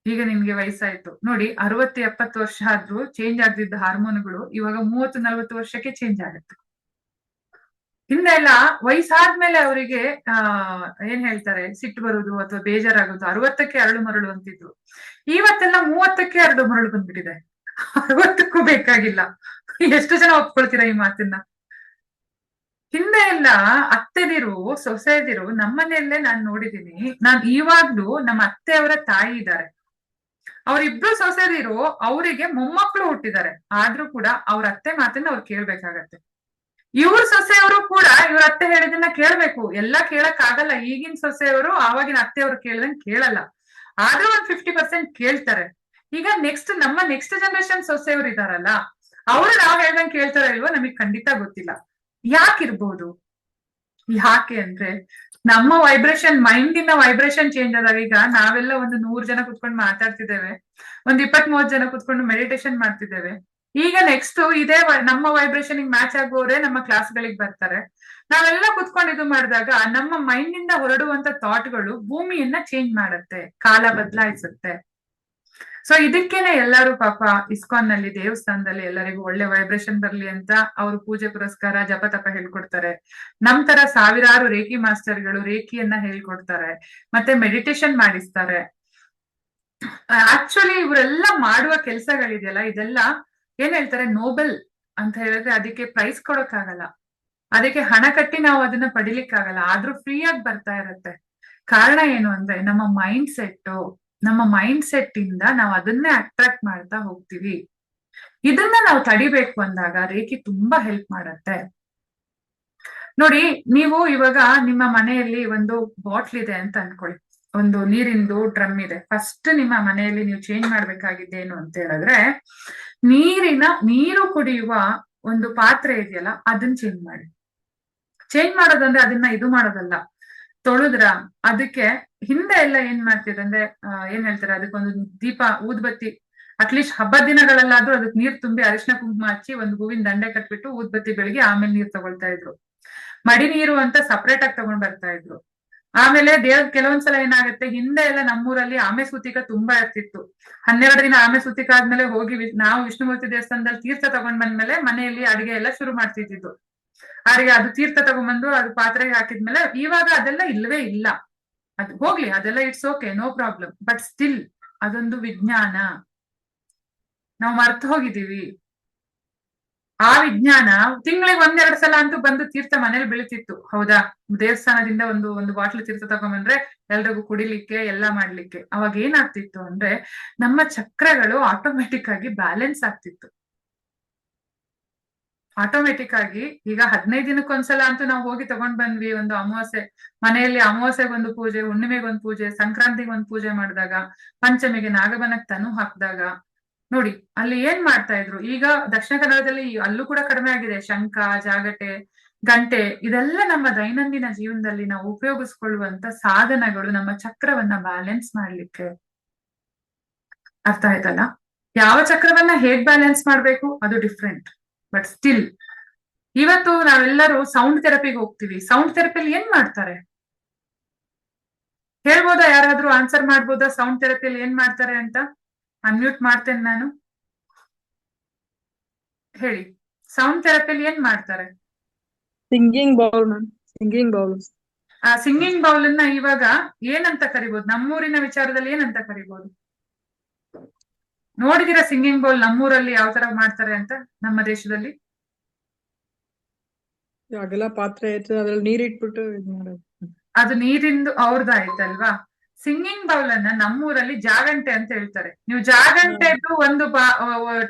ಈಗ ನಿಮ್ಗೆ ವಯಸ್ಸಾಯ್ತು ನೋಡಿ, 60-70 ವರ್ಷ ಆದ್ರೂ ಚೇಂಜ್ ಆಗ್ತಿದ್ದ ಹಾರ್ಮೋನ್ಗಳು ಇವಾಗ 30-40 ವರ್ಷಕ್ಕೆ ಚೇಂಜ್ ಆಗುತ್ತೆ. ಹಿಂದೆಲ್ಲ ವಯಸ್ಸಾದ್ಮೇಲೆ ಅವರಿಗೆ ಏನ್ ಹೇಳ್ತಾರೆ, ಸಿಟ್ಟು ಬರುದು ಅಥವಾ ಬೇಜಾರಾಗೋದು 60ಕ್ಕೆ ಅರಳು ಮರಳು ಅಂತಿದ್ರು. ಇವತ್ತೆಲ್ಲ 30ಕ್ಕೆ ಅರಳು ಮರಳು ಬಂದ್ಬಿಟ್ಟಿದೆ. 60ಕ್ಕೂ ಬೇಕಾಗಿಲ್ಲ. ಎಷ್ಟು ಜನ ಒಪ್ಕೊಳ್ತೀರಾ ಈ ಮಾತನ್ನ? ಹಿಂದೆ ಎಲ್ಲ ಅತ್ತೆದಿರು ಸೊಸೆದಿರು ನಮ್ಮನೆಯಲ್ಲೇ ನಾನ್ ನೋಡಿದೀನಿ. ನಾನ್ ಇವಾಗ್ಲೂ ನಮ್ಮ ಅತ್ತೆಯವರ ತಾಯಿ ಇದ್ದಾರೆ, ಅವರಿಬ್ರು ಸೊಸೆದಿರು, ಅವರಿಗೆ ಮೊಮ್ಮಕ್ಕಳು ಹುಟ್ಟಿದ್ದಾರೆ. ಆದ್ರೂ ಕೂಡ ಅವ್ರ ಅತ್ತೆ ಮಾತನ್ನ ಅವ್ರು ಕೇಳ್ಬೇಕಾಗತ್ತೆ. ಇವ್ರ ಸೊಸೆಯವರು ಕೂಡ ಇವ್ರ ಅತ್ತೆ ಹೇಳಿದನ್ನ ಕೇಳ್ಬೇಕು. ಎಲ್ಲಾ ಕೇಳಕ್ ಆಗಲ್ಲ. ಈಗಿನ ಸೊಸೆಯವರು ಆವಾಗಿನ ಅತ್ತೆಯವರು ಕೇಳ್ದಂಗ್ ಕೇಳಲ್ಲ. ಆದ್ರೂ ಒಂದ್ 50% ಕೇಳ್ತಾರೆ. ಈಗ ನಮ್ಮ ನೆಕ್ಸ್ಟ್ ಜನರೇಷನ್ ಸೊಸೆಯವರು ಇದಾರಲ್ಲ, ಅವ್ರು ನಾವ್ ಹೇಳ್ದಂಗ್ ಕೇಳ್ತಾರ ಇಲ್ವೋ ನಮಗ್ ಖಂಡಿತ ಗೊತ್ತಿಲ್ಲ. ಯಾಕಿರ್ಬೋದು? ಯಾಕೆ ಅಂದ್ರೆ ನಮ್ಮ ವೈಬ್ರೇಷನ್, ಮೈಂಡಿನ ವೈಬ್ರೇಷನ್ ಚೇಂಜ್ ಆದಾಗ, ಈಗ ನಾವೆಲ್ಲ ಒಂದು 100 ಜನ ಕುತ್ಕೊಂಡು ಮಾತಾಡ್ತಿದ್ದೇವೆ, ಒಂದ್ 20-30 ಜನ ಕುತ್ಕೊಂಡು ಮೆಡಿಟೇಷನ್ ಮಾಡ್ತಿದ್ದೇವೆ. ಈಗ ನೆಕ್ಸ್ಟ್ ಇದೇ ನಮ್ಮ ವೈಬ್ರೇಷನ್ ಮ್ಯಾಚ್ ಆಗುವವರೇ ನಮ್ಮ ಕ್ಲಾಸ್ಗಳಿಗೆ ಬರ್ತಾರೆ. ನಾವೆಲ್ಲ ಕುತ್ಕೊಂಡು ಇದು ಮಾಡಿದಾಗ ನಮ್ಮ ಮೈಂಡ್ ಇಂದ ಹೊರಡುವಂತ ಥಾಟ್ಗಳು ಭೂಮಿಯನ್ನ ಚೇಂಜ್ ಮಾಡುತ್ತೆ, ಕಾಲ ಬದಲಾಯಿಸುತ್ತೆ. ಸೊ ಇದಕ್ಕೇನೆ ಎಲ್ಲರೂ ಪಾಪ ಇಸ್ಕಾನ್ ನಲ್ಲಿ, ದೇವಸ್ಥಾನದಲ್ಲಿ ಎಲ್ಲರಿಗೂ ಒಳ್ಳೆ ವೈಬ್ರೇಷನ್ ಬರ್ಲಿ ಅಂತ ಅವರು ಪೂಜೆ ಪುರಸ್ಕಾರ ಜಪ ತಪ ಹೇಳ್ಕೊಡ್ತಾರೆ. ನಮ್ ತರ ಸಾವಿರಾರು ರೇಖಿ ಮಾಸ್ಟರ್ಗಳು ರೇಖಿಯನ್ನ ಹೇಳ್ಕೊಡ್ತಾರೆ, ಮತ್ತೆ ಮೆಡಿಟೇಷನ್ ಮಾಡಿಸ್ತಾರೆ. ಆಕ್ಚುಲಿ ಇವರೆಲ್ಲ ಮಾಡುವ ಕೆಲ್ಸಗಳಿದೆಯಲ್ಲ, ಇದೆಲ್ಲ ಏನ್ ಹೇಳ್ತಾರೆ, ನೋಬೆಲ್ ಅಂತ ಹೇಳಿದ್ರೆ ಅದಕ್ಕೆ ಪ್ರೈಸ್ ಕೊಡಕ್ಕಾಗಲ್ಲ, ಅದಕ್ಕೆ ಹಣ ಕಟ್ಟಿ ನಾವು ಅದನ್ನ ಪಡಿಲಿಕ್ಕಾಗಲ್ಲ. ಆದ್ರೂ ಫ್ರೀ ಆಗಿ ಬರ್ತಾ ಇರತ್ತೆ. ಕಾರಣ ಏನು ಅಂದ್ರೆ ನಮ್ಮ ಮೈಂಡ್ ಸೆಟ್ ಇಂದ ನಾವು ಅದನ್ನೇ ಅಟ್ರಾಕ್ಟ್ ಮಾಡ್ತಾ ಹೋಗ್ತೀವಿ. ಇದನ್ನ ನಾವು ತಡಿಬೇಕು ಅಂದಾಗ ರೇಖಿ ತುಂಬಾ ಹೆಲ್ಪ್ ಮಾಡತ್ತೆ. ನೋಡಿ, ನೀವು ಇವಾಗ ನಿಮ್ಮ ಮನೆಯಲ್ಲಿ ಒಂದು ಬಾಟ್ಲ್ ಇದೆ ಅಂತ ಅನ್ಕೊಳ್ಳಿ, ಒಂದು ನೀರಿಂದು ಡ್ರಮ್ ಇದೆ. ಫಸ್ಟ್ ನಿಮ್ಮ ಮನೆಯಲ್ಲಿ ನೀವು ಚೇಂಜ್ ಮಾಡ್ಬೇಕಾಗಿದ್ದೇನು ಅಂತ ಹೇಳಿದ್ರೆ, ನೀರು ಕುಡಿಯುವ ಒಂದು ಪಾತ್ರೆ ಇದೆಯಲ್ಲ ಅದನ್ನ ಚೇಂಜ್ ಮಾಡಿ. ಚೇಂಜ್ ಮಾಡೋದಂದ್ರೆ ಅದನ್ನ ಇದು ಮಾಡೋದಲ್ಲ, ತೊಳೆದ್ರ ಅದಕ್ಕೆ ಹಿಂದೆ ಎಲ್ಲ ಏನ್ ಮಾಡ್ತಿದ್ರೆ ಏನ್ ಹೇಳ್ತಾರೆ, ಅದಕ್ಕೊಂದು ದೀಪ ಊದ್ಬತ್ತಿ, ಅಟ್ಲೀಸ್ಟ್ ಹಬ್ಬದ ದಿನಗಳಲ್ಲಾದ್ರೂ ಅದಕ್ಕೆ ನೀರ್ ತುಂಬಿ ಅರಿಶಿನ ಕುಂಕುಮ ಹಚ್ಚಿ ಒಂದು ಹೂವಿನ ದಂಡೆ ಕಟ್ಬಿಟ್ಟು ಊದ್ಬತ್ತಿ ಬೆಳಗ್ಗೆ ಆಮೇಲೆ ನೀರ್ ತಗೊಳ್ತಾ ಇದ್ರು. ಮಡಿ ನೀರು ಅಂತ ಸಪ್ರೇಟ್ ಆಗಿ ತಗೊಂಡ್ ಬರ್ತಾ ಇದ್ರು. ಆಮೇಲೆ ಕೆಲವೊಂದ್ಸಲ ಏನಾಗುತ್ತೆ, ಹಿಂದೆ ಎಲ್ಲ ನಮ್ಮೂರಲ್ಲಿ ಆಮೆ ಸೂತಿಕ ತುಂಬಾ ಇರ್ತಿತ್ತು. 12 ದಿನ ಆಮೆ ಸೂತಿಕ ಆದ್ಮೇಲೆ ಹೋಗಿ ನಾವು ವಿಷ್ಣುಮೂರ್ತಿ ದೇವಸ್ಥಾನದಲ್ಲಿ ತೀರ್ಥ ತಗೊಂಡ್ ಬಂದ್ಮೇಲೆ ಮನೆಯಲ್ಲಿ ಅಡಿಗೆ ಎಲ್ಲ ಶುರು ಮಾಡ್ತಿದ್ದು. ಅಡಿಗೆ ಅದು ತೀರ್ಥ ತಗೊಂಡ್ಬಂದು ಅದು ಪಾತ್ರೆಗೆ ಹಾಕಿದ್ಮೇಲೆ, ಇವಾಗ ಅದೆಲ್ಲ ಇಲ್ವೇ ಇಲ್ಲ. ಅದು ಹೋಗ್ಲಿ, ಅದೆಲ್ಲ it's okay, no problem. But still ಅದೊಂದು ವಿಜ್ಞಾನ, ನಾವು ಮರ್ತು ಹೋಗಿದೀವಿ. ಆ ವಿಜ್ಞಾನ ತಿಂಗಳಿಗೆ 1-2 ಸಲ ಅಂತೂ ಬಂದು ತೀರ್ಥ ಮನೇಲಿ ಬೀಳ್ತಿತ್ತು, ಹೌದಾ? ದೇವಸ್ಥಾನದಿಂದ ಒಂದು ಬಾಟ್ಲು ತೀರ್ಥ ತಗೊಂಡ್ಬಂದ್ರೆ ಎಲ್ರಿಗೂ ಕುಡಿಲಿಕ್ಕೆ ಎಲ್ಲ ಮಾಡ್ಲಿಕ್ಕೆ. ಅವಾಗ ಏನಾಗ್ತಿತ್ತು ಅಂದ್ರೆ ನಮ್ಮ ಚಕ್ರಗಳು ಆಟೋಮೆಟಿಕ್ ಆಗಿ ಬ್ಯಾಲೆನ್ಸ್ ಆಗ್ತಿತ್ತು. ಆಟೋಮೆಟಿಕ್ ಆಗಿ ಈಗ 15 ದಿನಕ್ಕೊಂದ್ಸಲ ಅಂತೂ ನಾವು ಹೋಗಿ ತಗೊಂಡ್ ಬಂದ್ವಿ. ಒಂದು ಅಮಾವಾಸ್ಯೆ ಮನೆಯಲ್ಲಿ, ಅಮಾವಾಸ್ಯೆಗೊಂದು ಪೂಜೆ, ಹುಣ್ಣಿಮೆಗೊಂದು ಪೂಜೆ, ಸಂಕ್ರಾಂತಿಗೊಂದು ಪೂಜೆ ಮಾಡಿದಾಗ, ಪಂಚಮಿಗೆ ನಾಗಬನಕ್ ತನು ಹಾಕಿದಾಗ ನೋಡಿ ಅಲ್ಲಿ ಏನ್ ಮಾಡ್ತಾ ಇದ್ರು. ಈಗ ದಕ್ಷಿಣ ಕನ್ನಡದಲ್ಲಿ ಅಲ್ಲೂ ಕೂಡ ಕಡಿಮೆ ಆಗಿದೆ. ಶಂಖ, ಜಾಗಟೆ, ಗಂಟೆ, ಇದೆಲ್ಲ ನಮ್ಮ ದೈನಂದಿನ ಜೀವನದಲ್ಲಿ ನಾವು ಉಪಯೋಗಿಸ್ಕೊಳ್ಳುವಂತ ಸಾಧನಗಳು, ನಮ್ಮ ಚಕ್ರವನ್ನ ಬ್ಯಾಲೆನ್ಸ್ ಮಾಡ್ಲಿಕ್ಕೆ. ಅರ್ಥ ಆಯ್ತಲ್ಲ? ಯಾವ ಚಕ್ರವನ್ನ ಹೇಗ್ ಬ್ಯಾಲೆನ್ಸ್ ಮಾಡ್ಬೇಕು ಅದು ಡಿಫ್ರೆಂಟ್. ಬಟ್ ಸ್ಟಿಲ್ ಇವತ್ತು ನಾವೆಲ್ಲರೂ ಸೌಂಡ್ ಥೆರಪಿಗೆ ಹೋಗ್ತೀವಿ. ಸೌಂಡ್ ಥೆರಪಿಲಿ ಏನ್ ಮಾಡ್ತಾರೆ ಹೇಳ್ಬೋದಾ? ಯಾರಾದ್ರೂ ಆನ್ಸರ್ ಮಾಡ್ಬೋದಾ? ಸೌಂಡ್ ಥೆರಪಿಲಿ ಏನ್ ಮಾಡ್ತಾರೆ ಅಂತ ಅನ್ಮ್ಯೂಟ್ ಮಾಡ್ತೇನೆ ನಾನು. ಹೇಳಿ, ಸೌಂಡ್ ಥೆರಪಿಲಿ ಏನ್ ಮಾಡ್ತಾರೆ? Singing bowl ma'am, singing bowl. ಆ ಸಿಂಗಿಂಗ್ ಬೌಲ್ ಅನ್ನ ಇವಾಗ ಏನಂತ ಕರಿಬಹುದು? ನಮ್ಮೂರಿನ ವಿಚಾರದಲ್ಲಿ ಏನಂತ ಕರಿಬಹುದು? ನೋಡಿದಿರಾ ಸಿಂಗಿಂಗ್ ಬೌಲ್ ನಮ್ಮೂರಲ್ಲಿ ಯಾವ ತರ ಮಾಡ್ತಾರೆ ಅಂತ ನಮ್ಮ ದೇಶದಲ್ಲಿ? ಅಗಲ ಪಾತ್ರೆ ಇರ್ತದೆ, ಅದ್ರಲ್ಲಿ ನೀರ್ ಇಟ್ಬಿಟ್ಟು ಇದ್ ಮಾಡೋದು. ಅದು ನೀರಿಂದು ಅವ್ರದ್ದಾಯ್ತಲ್ವಾ? ಸಿಂಗಿಂಗ್ ಬೌಲ್ ಅನ್ನ ನಮ್ಮೂರಲ್ಲಿ ಜಾಗಂಟೆ ಅಂತ ಹೇಳ್ತಾರೆ. ನೀವು ಜಾಗಂಟೆದು ಒಂದು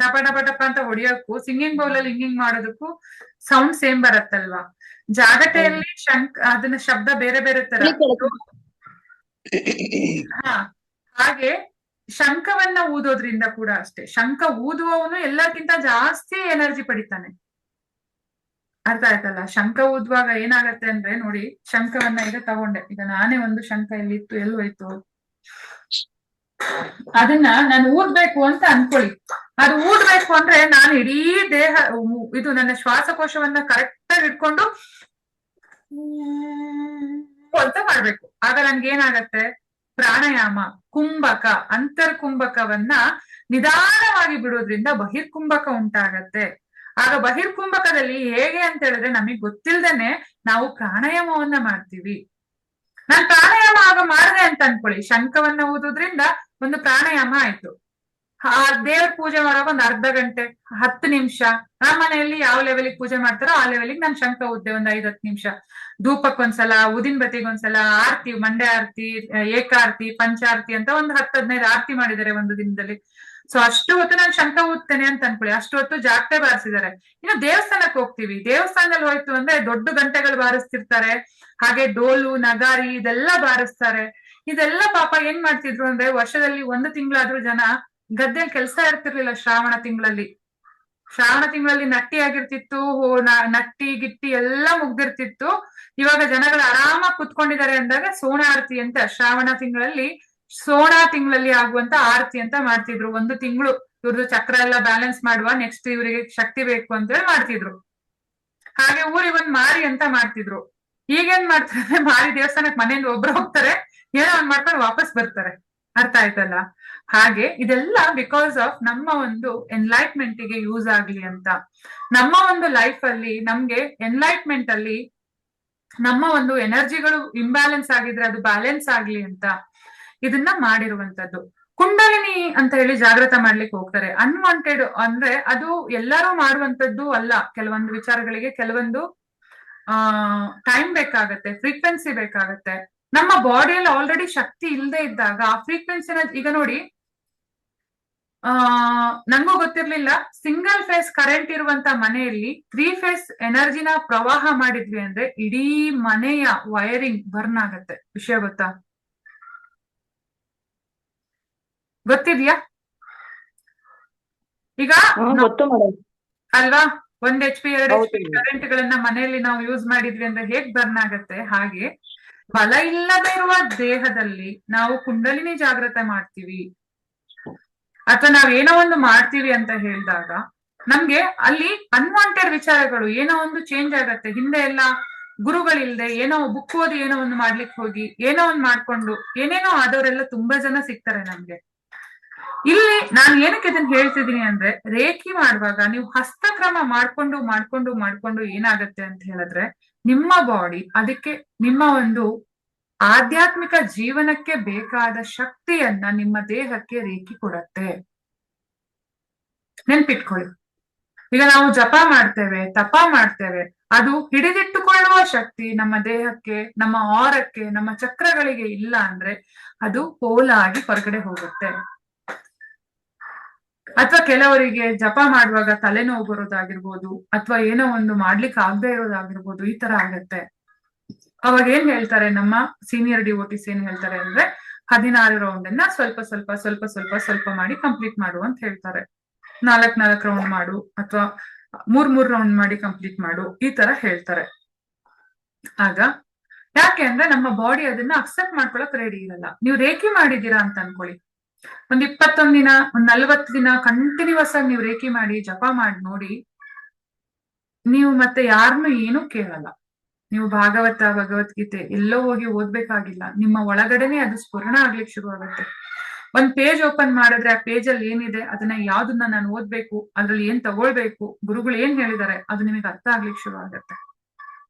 ಟಪ ಟಪ ಟಪ ಅಂತ ಹೊಡಿಯೋಕ್ಕೂ ಸಿಂಗಿಂಗ್ ಬೌಲ್ ಅಲ್ಲಿ ಹಿಂಗಿಂಗ್ ಮಾಡೋದಕ್ಕೂ ಸೌಂಡ್ ಸೇಮ್ ಬರತ್ತಲ್ವಾ? ಜಾಗಟೆಯಲ್ಲಿ ಅದನ್ನ ಶಬ್ದ ಬೇರೆ ಬೇರೆ ತರ. ಹಾ, ಹಾಗೆ ಶಂಖವನ್ನ ಊದೋದ್ರಿಂದ ಕೂಡ ಅಷ್ಟೇ. ಶಂಖ ಊದುವವನು ಎಲ್ಲರಿಗಿಂತ ಜಾಸ್ತಿ ಎನರ್ಜಿ ಪಡಿತಾನೆ. ಅರ್ಥ ಆಯ್ತಲ್ಲ? ಶಂಖ ಊದುವಾಗ ಏನಾಗತ್ತೆ ಅಂದ್ರೆ, ನೋಡಿ, ಶಂಖವನ್ನ ಈಗ ತಗೊಂಡೆ, ಈಗ ನಾನೇ ಒಂದು ಶಂಖ ಇಲ್ಲಿ ಇತ್ತು, ಎಲ್ಲಿ ಹೋಯ್ತು? ಅದನ್ನ ನಾನು ಊದ್ಬೇಕು ಅಂತ ಅನ್ಕೊಳ್ಳಿ. ಅದು ಊದ್ಬೇಕು ಅಂದ್ರೆ ನಾನು ಇಡೀ ದೇಹ, ಇದು ನನ್ನ ಶ್ವಾಸಕೋಶವನ್ನ ಕರೆಕ್ಟ್ ಆಗಿ ಇಟ್ಕೊಂಡು ಅಂತ ಮಾಡ್ಬೇಕು. ಆಗ ನನ್ಗೆ ಏನಾಗತ್ತೆ? ಪ್ರಾಣಾಯಾಮ, ಕುಂಭಕ, ಅಂತರ್ಕುಂಭಕವನ್ನ ನಿಧಾನವಾಗಿ ಬಿಡೋದ್ರಿಂದ ಬಹಿರ್ಕುಂಭಕ ಉಂಟಾಗತ್ತೆ. ಆಗ ಬಹಿರ್ಕುಂಭಕದಲ್ಲಿ ಹೇಗೆ ಅಂತ ಹೇಳಿದ್ರೆ, ನಮಗ್ ಗೊತ್ತಿಲ್ದೇನೆ ನಾವು ಪ್ರಾಣಾಯಾಮವನ್ನ ಮಾಡ್ತೀವಿ. ನಾನ್ ಪ್ರಾಣಾಯಾಮ ಆಗ ಮಾಡಿದೆ ಅಂತ ಅನ್ಕೊಳ್ಳಿ, ಶಂಖವನ್ನ ಊದೋದ್ರಿಂದ ಒಂದು ಪ್ರಾಣಾಯಾಮ ಆಯ್ತು. ಆ ದೇವ್ರ ಪೂಜೆ ಮಾಡುವಾಗ ಒಂದ್ ಅರ್ಧ ಗಂಟೆ, 10 ನಿಮಿಷ, ನಮ್ಮ ಮನೆಯಲ್ಲಿ ಯಾವ ಲೆವೆಲಿಗೆ ಪೂಜೆ ಮಾಡ್ತಾರೋ ಆ ಲೆವೆಲಿಗೆ ನಾನು ಶಂಖ ಊದ್ದೆ ಒಂದ್ 5-10 ನಿಮಿಷ. ಧೂಪಕ್ಕೊಂದ್ಸಲ, ಉದಿನ ಬತ್ತಿಗೊಂದ್ಸಲ, ಆರ್ತಿ, ಮಂಡೆ ಆರ್ತಿ, ಏಕಾರ್ತಿ, ಪಂಚಾರ್ತಿ ಅಂತ ಒಂದು 10-15 ಆರ್ತಿ ಮಾಡಿದ್ದಾರೆ ಒಂದು ದಿನದಲ್ಲಿ. ಸೊ ಅಷ್ಟು ಹೊತ್ತು ನಾನು ಶಂಖ ಊದ್ತೇನೆ ಅಂತ ಅನ್ಕೊಳ್ಳಿ. ಅಷ್ಟು ಹೊತ್ತು ಜಾಗಟೆ ಬಾರಿಸಿದ್ದಾರೆ. ಇನ್ನು ದೇವಸ್ಥಾನಕ್ಕೆ ಹೋಗ್ತೀವಿ, ದೇವಸ್ಥಾನದಲ್ಲಿ ಹೋಯ್ತು ಅಂದ್ರೆ ದೊಡ್ಡ ಗಂಟೆಗಳು ಬಾರಿಸ್ತಿರ್ತಾರೆ, ಹಾಗೆ ಡೋಲು, ನಗಾರಿ ಇದೆಲ್ಲ ಬಾರಿಸ್ತಾರೆ. ಇದೆಲ್ಲ ಪಾಪ ಏನ್ ಮಾಡ್ತಿದ್ರು ಅಂದ್ರೆ, ವರ್ಷದಲ್ಲಿ 1 ತಿಂಗಳಾದ್ರೂ ಜನ ಗದ್ದೆಯಲ್ಲಿ ಕೆಲಸ ಇರ್ತಿರ್ಲಿಲ್ಲ. ಶ್ರಾವಣ ತಿಂಗಳಲ್ಲಿ ನಟ್ಟಿ ಆಗಿರ್ತಿತ್ತು, ನಟ್ಟಿ ಗಿಟ್ಟಿ ಎಲ್ಲ ಮುಗ್ದಿರ್ತಿತ್ತು. ಇವಾಗ ಜನಗಳು ಆರಾಮಾಗಿ ಕುತ್ಕೊಂಡಿದ್ದಾರೆ ಅಂದಾಗ ಸೋಣ ಆರತಿ ಅಂತ ಶ್ರಾವಣ ತಿಂಗಳಲ್ಲಿ ಆಗುವಂತ ಆರತಿ ಅಂತ ಮಾಡ್ತಿದ್ರು. 1 ತಿಂಗಳು ಇವ್ರದ್ದು ಚಕ್ರ ಎಲ್ಲ ಬ್ಯಾಲೆನ್ಸ್ ಮಾಡುವ, ನೆಕ್ಸ್ಟ್ ಇವರಿಗೆ ಶಕ್ತಿ ಬೇಕು ಅಂತ ಹೇಳಿ ಮಾಡ್ತಿದ್ರು. ಹಾಗೆ ಊರಿಗೆ ಒಂದ್ ಮಾರಿ ಅಂತ ಮಾಡ್ತಿದ್ರು. ಈಗೇನ್ ಮಾಡ್ತಾರೆ? ಮಾರಿ ದೇವಸ್ಥಾನಕ್ ಮನೆಯಿಂದ ಒಬ್ರು ಹೋಗ್ತಾರೆ, ಏನೋ ಒಂದ್ ಮಾಡ್ಕೊಂಡು ವಾಪಸ್ ಬರ್ತಾರೆ. ಅರ್ಥ ಆಯ್ತಲ್ಲ? ಹಾಗೆ ಇದೆಲ್ಲ ಬಿಕಾಸ್ ಆಫ್ ನಮ್ಮ ಒಂದು ಎನ್ಲೈಟ್ಮೆಂಟ್ ಗೆ ಯೂಸ್ ಆಗ್ಲಿ ಅಂತ. ನಮ್ಮ ಒಂದು ಲೈಫ್ ಅಲ್ಲಿ ನಮ್ಗೆ ಎನ್ಲೈಟ್ಮೆಂಟ್ ಅಲ್ಲಿ ನಮ್ಮ ಒಂದು ಎನರ್ಜಿಗಳು ಇಂಬ್ಯಾಲೆನ್ಸ್ ಆಗಿದ್ರೆ ಅದು ಬ್ಯಾಲೆನ್ಸ್ ಆಗ್ಲಿ ಅಂತ ಇದನ್ನ ಮಾಡಿರುವಂತದ್ದು. ಕುಂಡಲಿನಿ ಅಂತ ಹೇಳಿ ಜಾಗೃತ ಮಾಡ್ಲಿಕ್ಕೆ ಹೋಗ್ತಾರೆ. ಅನ್ವಾಂಟೆಡ್ ಅಂದ್ರೆ ಅದು ಎಲ್ಲರೂ ಮಾಡುವಂತದ್ದು ಅಲ್ಲ. ಕೆಲವೊಂದು ವಿಚಾರಗಳಿಗೆ ಕೆಲವೊಂದು ಟೈಮ್ ಬೇಕಾಗತ್ತೆ, ಫ್ರೀಕ್ವೆನ್ಸಿ ಬೇಕಾಗತ್ತೆ. ನಮ್ಮ ಬಾಡಿಯಲ್ಲಿ ಆಲ್ರೆಡಿ ಶಕ್ತಿ ಇಲ್ಲದೆ ಇದ್ದಾಗ ಆ ಫ್ರೀಕ್ವೆನ್ಸಿನ, ಈಗ ನೋಡಿ, ನಂಗೂ ಗೊತ್ತಿರ್ಲಿಲ್ಲ, ಸಿಂಗಲ್ ಫೇಸ್ ಕರೆಂಟ್ ಇರುವಂತ ಮನೆಯಲ್ಲಿ 3 ಫೇಸ್ ಎನರ್ಜಿನ ಪ್ರವಾಹ ಮಾಡಿದ್ವಿ ಅಂದ್ರೆ ಇಡೀ ಮನೆಯ ವೈರಿಂಗ್ ಬರ್ನ್ ಆಗತ್ತೆ. ವಿಷಯ ಗೊತ್ತಿದ್ಯಾ? ಈಗ ಅಲ್ವಾ, 1 HP 2 HP ಕರೆಂಟ್ ಗಳನ್ನ ಮನೆಯಲ್ಲಿ ನಾವು ಯೂಸ್ ಮಾಡಿದ್ವಿ ಅಂದ್ರೆ ಹೇಗ್ ಬರ್ನ್ ಆಗತ್ತೆ, ಹಾಗೆ ಬಲ ಇಲ್ಲದೆ ಇರುವ ದೇಹದಲ್ಲಿ ನಾವು ಕುಂಡಲಿನಿ ಜಾಗೃತ ಮಾಡ್ತೀವಿ ಅಥವಾ ನಾವ್ ಏನೋ ಒಂದು ಮಾಡ್ತೀವಿ ಅಂತ ಹೇಳಿದಾಗ ನಮ್ಗೆ ಅಲ್ಲಿ ಅನ್ವಾಂಟೆಡ್ ವಿಚಾರಗಳು ಏನೋ ಒಂದು ಚೇಂಜ್ ಆಗತ್ತೆ. ಹಿಂದೆ ಎಲ್ಲ ಗುರುಗಳಿಲ್ದೆ ಏನೋ ಬುಕ್ ಓದಿ ಏನೋ ಒಂದು ಮಾಡ್ಲಿಕ್ಕೆ ಹೋಗಿ ಏನೋ ಒಂದು ಮಾಡ್ಕೊಂಡು ಏನೇನೋ ಆದವರೆಲ್ಲ ತುಂಬಾ ಜನ ಸಿಗ್ತಾರೆ ನಮ್ಗೆ. ಇಲ್ಲಿ ನಾನು ಏನಕ್ಕೆ ಇದನ್ನ ಹೇಳ್ತಿದೀನಿ ಅಂದ್ರೆ, ರೇಖಿ ಮಾಡುವಾಗ ನೀವು ಹಸ್ತಕ್ರಮ ಮಾಡ್ಕೊಂಡು ಏನಾಗತ್ತೆ ಅಂತ ಹೇಳಿದ್ರೆ, ನಿಮ್ಮ ಬಾಡಿ ಅದಕ್ಕೆ ನಿಮ್ಮ ಒಂದು ಆಧ್ಯಾತ್ಮಿಕ ಜೀವನಕ್ಕೆ ಬೇಕಾದ ಶಕ್ತಿಯನ್ನ ನಿಮ್ಮ ದೇಹಕ್ಕೆ ರೇಖಿ ಕೊಡತ್ತೆ. ನೆನ್ಪಿಟ್ಕೊಳ್ಳಿ. ಈಗ ನಾವು ಜಪ ಮಾಡ್ತೇವೆ, ತಪ ಮಾಡ್ತೇವೆ, ಅದು ಹಿಡಿದಿಟ್ಟುಕೊಳ್ಳುವ ಶಕ್ತಿ ನಮ್ಮ ದೇಹಕ್ಕೆ, ನಮ್ಮ ಆರಕ್ಕೆ, ನಮ್ಮ ಚಕ್ರಗಳಿಗೆ ಇಲ್ಲ ಅಂದ್ರೆ ಅದು ಪೋಲಾಗಿ ಹೊರಗಡೆ ಹೋಗುತ್ತೆ. ಅಥವಾ ಕೆಲವರಿಗೆ ಜಪ ಮಾಡುವಾಗ ತಲೆನೋವು ಬರೋದಾಗಿರ್ಬೋದು, ಅಥವಾ ಏನೋ ಒಂದು ಮಾಡ್ಲಿಕ್ಕೆ ಆಗದೆ ಇರೋದಾಗಿರ್ಬೋದು, ಈ ತರ ಆಗತ್ತೆ. ಅವಾಗ ಏನ್ ಹೇಳ್ತಾರೆ ನಮ್ಮ ಸೀನಿಯರ್ ಡಿವೋಟಿಸ್, ಏನ್ ಹೇಳ್ತಾರೆ ಅಂದ್ರೆ 16 ರೌಂಡ್ ಅನ್ನ ಸ್ವಲ್ಪ ಮಾಡಿ ಕಂಪ್ಲೀಟ್ ಮಾಡು ಅಂತ ಹೇಳ್ತಾರೆ. 4 ರೌಂಡ್ ಮಾಡು ಅಥವಾ 3 ರೌಂಡ್ ಮಾಡಿ ಕಂಪ್ಲೀಟ್ ಮಾಡು, ಈ ತರ ಹೇಳ್ತಾರೆ. ಆಗ ಯಾಕೆ ಅಂದ್ರೆ ನಮ್ಮ ಬಾಡಿ ಅದನ್ನ ಅಕ್ಸೆಪ್ಟ್ ಮಾಡ್ಕೊಳಕ್ ರೆಡಿ ಇರಲ್ಲ. ನೀವು ರೇಖಿ ಮಾಡಿದೀರಾ ಅಂತ ಅನ್ಕೊಳ್ಳಿ, ಒಂದ್ 21 ದಿನ, ಒಂದ್ 40 ದಿನ ಕಂಟಿನ್ಯೂಸ್ ಆಗಿ ನೀವು ರೇಖಿ ಮಾಡಿ ಜಪ ಮಾಡಿ ನೋಡಿ, ನೀವು ಮತ್ತೆ ಯಾರನ್ನು ಏನೂ ಕೇಳಲ್ಲ. ನೀವು ಭಗವದ್ಗೀತೆ ಎಲ್ಲೋ ಹೋಗಿ ಓದ್ಬೇಕಾಗಿಲ್ಲ, ನಿಮ್ಮ ಒಳಗಡೆನೆ ಅದು ಸ್ಫುರಣ ಆಗ್ಲಿಕ್ಕೆ ಶುರು ಆಗುತ್ತೆ. ಒಂದ್ ಪೇಜ್ ಓಪನ್ ಮಾಡಿದ್ರೆ ಆ ಪೇಜ್ ಅಲ್ಲಿ ಏನಿದೆ, ಅದನ್ನ ಯಾವ್ದನ್ನ ನಾನು ಓದ್ಬೇಕು, ಅದ್ರಲ್ಲಿ ಏನ್ ತಗೊಳ್ಬೇಕು, ಗುರುಗಳು ಏನ್ ಹೇಳಿದ್ದಾರೆ, ಅದು ನಿಮಗೆ ಅರ್ಥ ಆಗ್ಲಿಕ್ಕೆ ಶುರು ಆಗತ್ತೆ.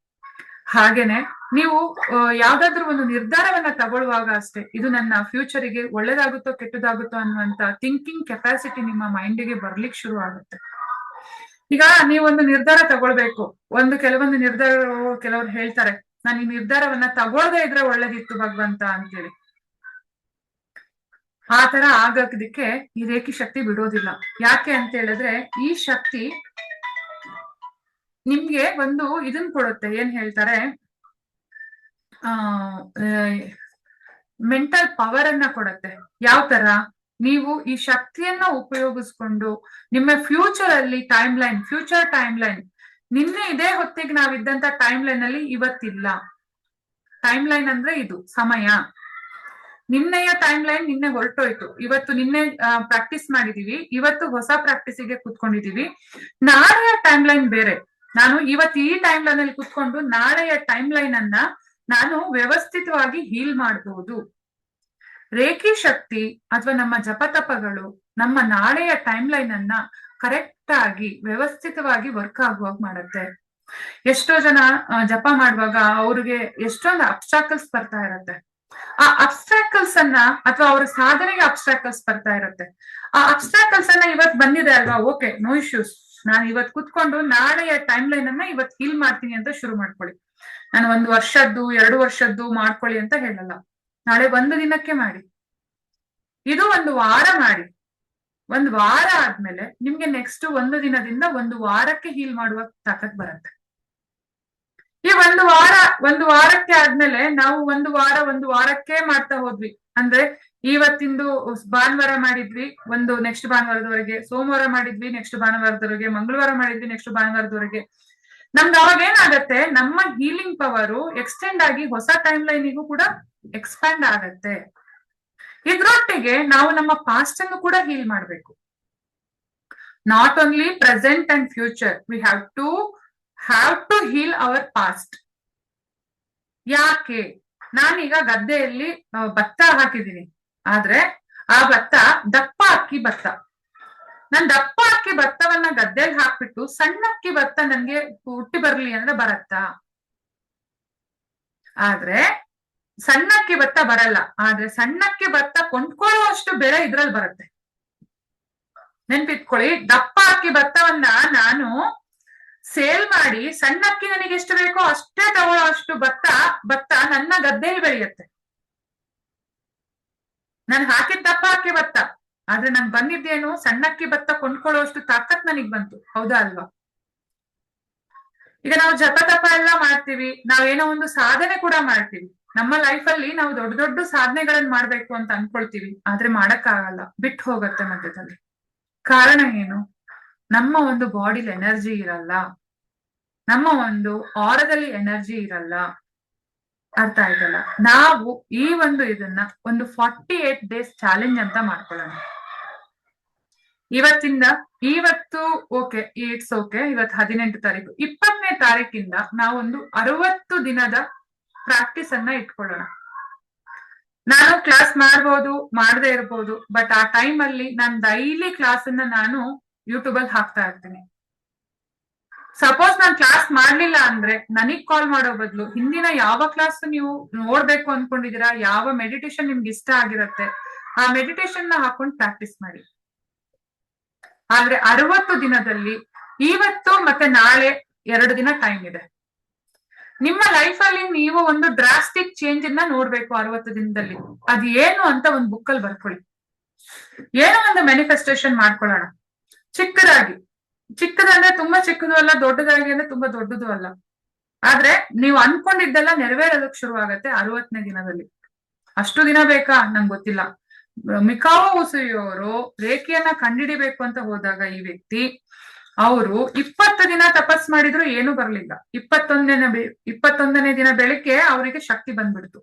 ಹಾಗೇನೆ ನೀವು ಯಾವ್ದಾದ್ರು ಒಂದು ನಿರ್ಧಾರವನ್ನ ತಗೊಳ್ಳುವಾಗ ಅಷ್ಟೇ, ಇದು ನನ್ನ ಫ್ಯೂಚರಿಗೆ ಒಳ್ಳೇದಾಗುತ್ತೋ ಕೆಟ್ಟದಾಗುತ್ತೋ ಅನ್ನುವಂತ ಥಿಂಕಿಂಗ್ ಕೆಪಾಸಿಟಿ ನಿಮ್ಮ ಮೈಂಡಿಗೆ ಬರ್ಲಿಕ್ಕೆ ಶುರು ಆಗುತ್ತೆ. ಈಗ ನೀವೊಂದು ನಿರ್ಧಾರ ತಗೊಳ್ಬೇಕು, ಕೆಲವೊಂದು ನಿರ್ಧಾರಗಳು ಕೆಲವ್ರು ಹೇಳ್ತಾರೆ, ನಾನು ಈ ನಿರ್ಧಾರವನ್ನ ತಗೊಳ್ದೇ ಇದ್ರೆ ಒಳ್ಳೇದಿತ್ತು ಭಗವಂತ ಅಂತೇಳಿ. ಆ ತರ ಆಗೋದಕ್ಕೆ ಈ ರೇಖಿ ಶಕ್ತಿ ಬಿಡೋದಿಲ್ಲ. ಯಾಕೆ ಅಂತ ಹೇಳಿದ್ರೆ ಈ ಶಕ್ತಿ ನಿಮ್ಗೆ ಒಂದು ಇದನ್ ಕೊಡುತ್ತೆ, ಏನ್ ಹೇಳ್ತಾರೆ, ಮೆಂಟಲ್ ಪವರ್ ಅನ್ನ ಕೊಡುತ್ತೆ. ಯಾವ ತರ ನೀವು ಈ ಶಕ್ತಿಯನ್ನ ಉಪಯೋಗಿಸ್ಕೊಂಡು ನಿಮ್ಮ ಫ್ಯೂಚರ್ ಅಲ್ಲಿ ಫ್ಯೂಚರ್ ಟೈಮ್ ಲೈನ್, ನಿನ್ನೆ ಇದೇ ಹೊತ್ತಿಗೆ ನಾವಿದ್ದಂತ ಟೈಮ್ ಲೈನ್ ಅಲ್ಲಿ ಇವತ್ತಿಲ್ಲ. ಟೈಮ್ ಲೈನ್ ಅಂದ್ರೆ ಇದು ಸಮಯ. ನಿನ್ನೆಯ ಟೈಮ್ ಲೈನ್ ನಿನ್ನೆ ಹೊರಟೋಯ್ತು. ನಿನ್ನೆ ಪ್ರಾಕ್ಟೀಸ್ ಮಾಡಿದೀವಿ, ಇವತ್ತು ಹೊಸ ಪ್ರಾಕ್ಟೀಸಿಗೆ ಕುತ್ಕೊಂಡಿದೀವಿ. ನಾಳೆಯ ಟೈಮ್ ಲೈನ್ ಬೇರೆ. ನಾನು ಇವತ್ತು ಈ ಟೈಮ್ ಲೈನ್ ಅಲ್ಲಿ ಕುತ್ಕೊಂಡು ನಾಳೆಯ ಟೈಮ್ ಲೈನ್ ಅನ್ನ ನಾನು ವ್ಯವಸ್ಥಿತವಾಗಿ ಹೀಲ್ ಮಾಡಬಹುದು. ರೇಖಿ ಶಕ್ತಿ ಅಥವಾ ನಮ್ಮ ಜಪತಪಗಳು ನಮ್ಮ ನಾಳೆಯ ಟೈಮ್ ಲೈನ್ ಅನ್ನ ಕರೆಕ್ಟ್ ಆಗಿ ವ್ಯವಸ್ಥಿತವಾಗಿ ವರ್ಕ್ ಆಗುವಾಗ ಮಾಡುತ್ತೆ. ಎಷ್ಟೋ ಜನ ಜಪ ಮಾಡುವಾಗ ಅವ್ರಿಗೆ ಎಷ್ಟೊಂದು ಅಬ್ಸ್ಟ್ರಾಕಲ್ಸ್ ಬರ್ತಾ ಇರತ್ತೆ. ಆ ಅಬ್ಸ್ಟ್ರಾಕಲ್ಸ್ ಅನ್ನ ಅಥವಾ ಅವ್ರ ಸಾಧನೆಗೆ ಅಬ್ಸ್ಟ್ರಾಕಲ್ಸ್ ಬರ್ತಾ ಇರತ್ತೆ. ಆ ಅಬ್ಸ್ಟ್ರಾಕಲ್ಸ್ ಅನ್ನ ಇವತ್ ಬಂದಿದೆ ಅಲ್ವಾ, ಓಕೆ, ನೋ ಇಶ್ಯೂಸ್. ನಾನು ಇವತ್ ಕುತ್ಕೊಂಡು ನಾಳೆಯ ಟೈಮ್ ಲೈನ್ ಅನ್ನ ಇವತ್ ಹೀಲ್ ಮಾಡ್ತೀನಿ ಅಂತ ಶುರು ಮಾಡ್ಕೊಳ್ಳಿ. ನಾನು 1 ವರ್ಷದ್ದು 2 ವರ್ಷದ್ದು ಮಾಡ್ಕೊಳ್ಳಿ ಅಂತ ಹೇಳಲ್ಲ. ನಾಳೆ 1 ದಿನಕ್ಕೆ ಮಾಡಿ, ಇದು 1 ವಾರ ಮಾಡಿ. 1 ವಾರ ಆದ್ಮೇಲೆ ನಿಮ್ಗೆ ನೆಕ್ಸ್ಟ್ 1 ದಿನದಿಂದ 1 ವಾರಕ್ಕೆ ಹೀಲ್ ಮಾಡುವ ತಾಕತ್ ಬರುತ್ತೆ. ಈ 1 ವಾರಕ್ಕೆ ಆದ್ಮೇಲೆ ನಾವು 1 ವಾರಕ್ಕೆ ಮಾಡ್ತಾ ಹೋದ್ವಿ ಅಂದ್ರೆ, ಇವತ್ತಿಂದು ಭಾನುವಾರ ಮಾಡಿದ್ವಿ, ನೆಕ್ಸ್ಟ್ ಭಾನುವಾರದವರೆಗೆ, ಸೋಮವಾರ ಮಾಡಿದ್ವಿ, ನೆಕ್ಸ್ಟ್ ಭಾನುವಾರದವರೆಗೆ, ಮಂಗಳವಾರ ಮಾಡಿದ್ವಿ, ನೆಕ್ಸ್ಟ್ ಭಾನುವಾರದವರೆಗೆ. ನಮ್ಗೆ ಅವಾಗ ಏನಾಗತ್ತೆ, ನಮ್ಮ ಹೀಲಿಂಗ್ ಪವರು ಎಕ್ಸ್ಟೆಂಡ್ ಆಗಿ ಹೊಸ ಟೈಮ್ ಲೈನಿಗೂ ಕೂಡ ಎಕ್ಸ್ಪ್ಯಾಂಡ್ ಆಗತ್ತೆ. ಇದ್ರೊಟ್ಟಿಗೆ ನಾವು ನಮ್ಮ ಪಾಸ್ಟ್ ಅನ್ನು ಕೂಡ ಹೀಲ್ ಮಾಡ್ಬೇಕು. Not only present and future, we have to heal our past. ಯಾಕೆ? ನಾನೀಗ ಗದ್ದೆಯಲ್ಲಿ ಭತ್ತ ಹಾಕಿದ್ದೀನಿ, ಆದ್ರೆ ಆ ಭತ್ತ ದಪ್ಪ ಅಕ್ಕಿ ಭತ್ತ. ನಾನ್ ದಪ್ಪ ಅಕ್ಕಿ ಭತ್ತವನ್ನ ಗದ್ದೆಯಲ್ಲಿ ಹಾಕ್ಬಿಟ್ಟು ಸಣ್ಣ ಅಕ್ಕಿ ಭತ್ತ ನನ್ಗೆ ಹುಟ್ಟಿ ಬರ್ಲಿ ಅಂದ್ರೆ ಬರತ್ತಾ? ಆದ್ರೆ ಸಣ್ಣಕ್ಕಿ ಭತ್ತ ಬರಲ್ಲ. ಆದ್ರೆ ಸಣ್ಣಕ್ಕಿ ಭತ್ತ ಕೊಂಡ್ಕೊಳ್ಳುವಷ್ಟು ಬೆಲೆ ಇದ್ರಲ್ಲಿ ಬರುತ್ತೆ. ನೆನ್ಪಿಟ್ಕೊಳ್ಳಿ, ದಪ್ಪ ಅಕ್ಕಿ ಭತ್ತವನ್ನ ನಾನು ಸೇಲ್ ಮಾಡಿ ಸಣ್ಣಕ್ಕಿ ನನಗೆ ಎಷ್ಟು ಬೇಕೋ ಅಷ್ಟೇ ತಗೊಳ್ಳೋ ಅಷ್ಟು ಭತ್ತ ನನ್ನ ಗದ್ದೆಯಲ್ಲಿ ಬೆಳೆಯುತ್ತೆ. ನಾನು ಹಾಕಿದ ದಪ್ಪ ಅಕ್ಕಿ ಭತ್ತ, ಆದ್ರೆ ನನ್ ಬಂದಿದ್ದೇನು ಸಣ್ಣಕ್ಕಿ ಭತ್ತ ಕೊಂಡ್ಕೊಳ್ಳುವಷ್ಟು ತಾಕತ್ ನನಗ್ ಬಂತು. ಹೌದಾ ಅಲ್ವಾ? ಈಗ ನಾವು ಜಪ ತಪ ಎಲ್ಲ ಮಾಡ್ತೀವಿ, ನಾವೇನೋ ಒಂದು ಸಾಧನೆ ಕೂಡ ಮಾಡ್ತೀವಿ. ನಮ್ಮ ಲೈಫ್ ಅಲ್ಲಿ ನಾವು ದೊಡ್ಡ ದೊಡ್ಡ ಸಾಧನೆಗಳನ್ನ ಮಾಡ್ಬೇಕು ಅಂತ ಅನ್ಕೊಳ್ತೀವಿ, ಆದ್ರೆ ಮಾಡಕ್ಕಾಗಲ್ಲ, ಬಿಟ್ಟು ಹೋಗತ್ತೆ ಮಧ್ಯದಲ್ಲಿ. ಕಾರಣ ಏನು? ನಮ್ಮ ಒಂದು ಬಾಡಿಲಿ ಎನರ್ಜಿ ಇರಲ್ಲ, ನಮ್ಮ ಒಂದು ಆರದಲ್ಲಿ ಎನರ್ಜಿ ಇರಲ್ಲ. ಅರ್ಥ ಆಯ್ತಲ್ಲ? ನಾವು ಈ ಇದನ್ನ 48 ಡೇಸ್ ಚಾಲೆಂಜ್ ಅಂತ ಮಾಡ್ಕೊಳ್ಳೋಣ. ಇವತ್ತು ಓಕೆ, ಇಟ್ಸ್ ಓಕೆ. ಇವತ್ತು 18 ತಾರೀಕು, 20ನೇ ತಾರೀಕಿಂದ ನಾವೊಂದು 60 ದಿನದ ಪ್ರಾಕ್ಟೀಸ್ ಅನ್ನ ಇಟ್ಕೊಳ್ಳೋಣ. ನಾನು ಕ್ಲಾಸ್ ಮಾಡ್ಬೋದು, ಮಾಡದೇ ಇರ್ಬೋದು, ಬಟ್ ಆ ಟೈಮ್ ಅಲ್ಲಿ ನಾನು ಡೈಲಿ ಕ್ಲಾಸ್ ಅನ್ನ ನಾನು ಯೂಟ್ಯೂಬ್ ಅಲ್ಲಿ ಹಾಕ್ತಾ ಇರ್ತೀನಿ. ಸಪೋಸ್ ನಾನ್ ಕ್ಲಾಸ್ ಮಾಡ್ಲಿಲ್ಲ ಅಂದ್ರೆ ನನಗ್ ಕಾಲ್ ಮಾಡೋ ಬದಲು ಹಿಂದಿನ ಯಾವ ಕ್ಲಾಸ್ ನೀವು ನೋಡ್ಬೇಕು ಅನ್ಕೊಂಡಿದೀರಾ, ಯಾವ ಮೆಡಿಟೇಷನ್ ನಿಮ್ಗೆ ಇಷ್ಟ ಆಗಿರತ್ತೆ, ಆ ಮೆಡಿಟೇಷನ್ ನ ಹಾಕೊಂಡು ಪ್ರಾಕ್ಟೀಸ್ ಮಾಡಿ. ಆದ್ರೆ 60 ದಿನದಲ್ಲಿ ಇವತ್ತು ಮತ್ತೆ ನಾಳೆ 2 ದಿನ ಟೈಮ್ ಇದೆ. ನಿಮ್ಮ ಲೈಫ್ ಅಲ್ಲಿ ನೀವು ಒಂದು ಡ್ರಾಸ್ಟಿಕ್ ಚೇಂಜ್ ಅನ್ನ ನೋಡ್ಬೇಕು 60 ದಿನದಲ್ಲಿ. ಅದ್ ಏನು ಅಂತ ಒಂದು ಬುಕ್ ಅಲ್ಲಿ ಬರ್ಕೊಳ್ಳಿ. ಏನೋ ಒಂದು ಮ್ಯಾನಿಫೆಸ್ಟೇಷನ್ ಮಾಡ್ಕೊಳ್ಳೋಣ. ಚಿಕ್ಕದಂದ್ರೆ ತುಂಬಾ ಚಿಕ್ಕದು ಅಲ್ಲ, ದೊಡ್ಡದಾಗಿ ಅಂದ್ರೆ ತುಂಬಾ ದೊಡ್ಡದು ಅಲ್ಲ. ಆದ್ರೆ ನೀವು ಅನ್ಕೊಂಡಿದ್ದೆಲ್ಲ ನೆರವೇರೋದಕ್ಕೆ ಶುರು ಆಗತ್ತೆ 60ನೇ ದಿನದಲ್ಲಿ. ಅಷ್ಟು ದಿನ ಬೇಕಾ ನಂಗೆ ಗೊತ್ತಿಲ್ಲ. ಮಿಕಾವೋ ಉಸುಯಿಯವರು ರೇಖೆಯನ್ನ ಕಂಡಿಡಿಬೇಕು ಅಂತ ಹೋದಾಗ ಈ ವ್ಯಕ್ತಿ, ಅವರು 20 ದಿನ ತಪಸ್ ಮಾಡಿದ್ರು ಏನು ಬರ್ಲಿಲ್ಲ. 21ನೇ ದಿನ ಬೆಳಿಗ್ಗೆ ಅವರಿಗೆ ಶಕ್ತಿ ಬಂದ್ಬಿಡ್ತು.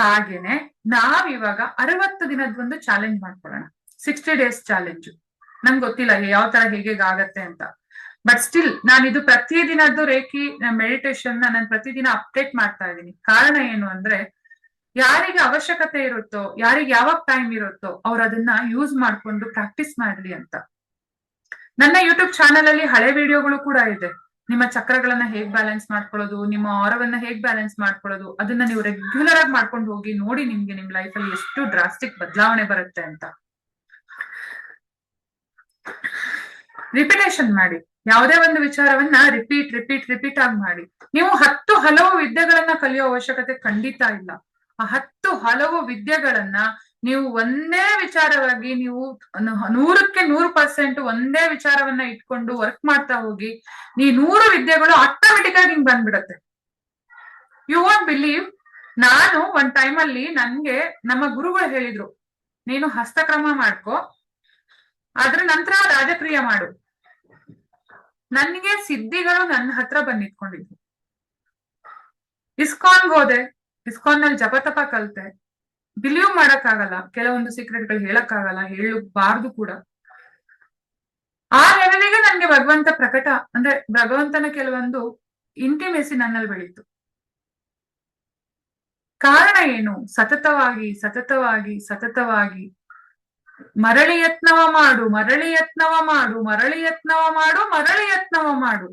ಹಾಗೇನೆ ನಾವಿವಾಗ 60 ದಿನದ ಒಂದು ಚಾಲೆಂಜ್ ಮಾಡ್ಕೊಳ್ಳೋಣ. 60 ಡೇಸ್ ಚಾಲೆಂಜ್. ನಂಗೆ ಗೊತ್ತಿಲ್ಲ ಯಾವ ತರ ಹೇಗೆ ಆಗತ್ತೆ ಅಂತ, ಬಟ್ ಸ್ಟಿಲ್ ನಾನು ಇದು ಪ್ರತಿದಿನದ್ದು ರೇಖಿ ಮೆಡಿಟೇಷನ್ ನಾನು ಪ್ರತಿದಿನ ಅಪ್ಡೇಟ್ ಮಾಡ್ತಾ ಇದ್ದೀನಿ. ಕಾರಣ ಏನು ಅಂದ್ರೆ, ಯಾರಿಗೆ ಅವಶ್ಯಕತೆ ಇರುತ್ತೋ, ಯಾರಿಗೆ ಯಾವಾಗ ಟೈಮ್ ಇರುತ್ತೋ ಅವ್ರು ಅದನ್ನ ಯೂಸ್ ಮಾಡ್ಕೊಂಡು ಪ್ರಾಕ್ಟೀಸ್ ಮಾಡ್ಲಿ ಅಂತ. ನನ್ನ ಯೂಟ್ಯೂಬ್ ಚಾನೆಲ್ ಅಲ್ಲಿ ಹಳೆ ವಿಡಿಯೋಗಳು ಕೂಡ ಇದೆ. ನಿಮ್ಮ ಚಕ್ರಗಳನ್ನ ಹೇಗ್ ಬ್ಯಾಲೆನ್ಸ್ ಮಾಡ್ಕೊಳ್ಳೋದು, ನಿಮ್ಮ ಆರವನ್ನ ಹೇಗ್ ಬ್ಯಾಲೆನ್ಸ್ ಮಾಡ್ಕೊಳ್ಳೋದು, ಅದನ್ನ ನೀವು ರೆಗ್ಯುಲರ್ ಆಗಿ ಮಾಡ್ಕೊಂಡು ಹೋಗಿ ನೋಡಿ, ನಿಮ್ಗೆ ನಿಮ್ ಲೈಫ್ ಅಲ್ಲಿ ಎಷ್ಟು ಡ್ರಾಸ್ಟಿಕ್ ಬದಲಾವಣೆ ಬರುತ್ತೆ ಅಂತ. ರಿಪಿಟೇಷನ್ ಮಾಡಿ, ಯಾವುದೇ ಒಂದು ವಿಚಾರವನ್ನ ರಿಪೀಟ್ ರಿಪೀಟ್ ರಿಪೀಟ್ ಆಗಿ ಮಾಡಿ. ನೀವು 10 ಹಲವು ವಿದ್ಯೆಗಳನ್ನ ಕಲಿಯೋ ಅವಶ್ಯಕತೆ ಖಂಡಿತ ಇಲ್ಲ. ಆ 10 ಹಲವು ವಿದ್ಯೆಗಳನ್ನ ನೀವು ಒಂದೇ ವಿಚಾರವಾಗಿ, ನೀವು 100ಕ್ಕೆ 100% ಒಂದೇ ವಿಚಾರವನ್ನ ಇಟ್ಕೊಂಡು ವರ್ಕ್ ಮಾಡ್ತಾ ಹೋಗಿ, ಈ 100 ವಿದ್ಯೆಗಳು ಆಟೋಮೆಟಿಕ್ ಆಗಿ ನಿಮ್ಗೆ ಬಂದ್ಬಿಡತ್ತೆ. ಯು ವಾಂಟ್ ಬಿಲೀವ್, ನಾನು ಒಂದ್ ಟೈಮ್ ಅಲ್ಲಿ ನನ್ಗೆ ನಮ್ಮ ಗುರುಗಳು ಹೇಳಿದ್ರು, ನೀನು ಹಸ್ತಕ್ರಮ ಮಾಡ್ಕೋ, ಅದ್ರ ನಂತರ ರಾಜಕ್ರಿಯೆ ಮಾಡು. ನನ್ಗೆ ಸಿದ್ಧಿಗಳು ನನ್ನ ಹತ್ರ ಬಂದ್ ನಿಂತ್ಕೊಂಡಿದ್ವು. ಇಸ್ಕಾನ್ಗೆ ಹೋದೆ, ಇಸ್ಕಾನ್ ನಲ್ಲಿ ಜಪತಪ ಕಲ್ತೆ. ಬಿಲೀವ್ ಮಾಡಕ್ಕಾಗಲ್ಲ, ಕೆಲವೊಂದು ಸೀಕ್ರೆಟ್ಗಳು ಹೇಳಕ್ಕಾಗಲ್ಲ, ಹೇಳಬಾರ್ದು ಕೂಡ. ಆ ಲೆವೆಲಿಗೆ ನನ್ಗೆ ಭಗವಂತ ಪ್ರಕಟ, ಅಂದ್ರೆ ಭಗವಂತನ ಕೆಲವೊಂದು ಇಂಟಿಮೆಸಿ ನನ್ನಲ್ಲಿ ಬೆಳೀತು. ಕಾರಣ ಏನು? ಸತತವಾಗಿ ಸತತವಾಗಿ ಸತತವಾಗಿ ಮರಳಿ ಯತ್ನವ ಮಾಡು, ಮರಳಿ ಯತ್ನವ ಮಾಡು, ಮರಳಿ ಯತ್ನವ ಮಾಡು, ಮರಳಿ ಯತ್ನವ ಮಾಡು.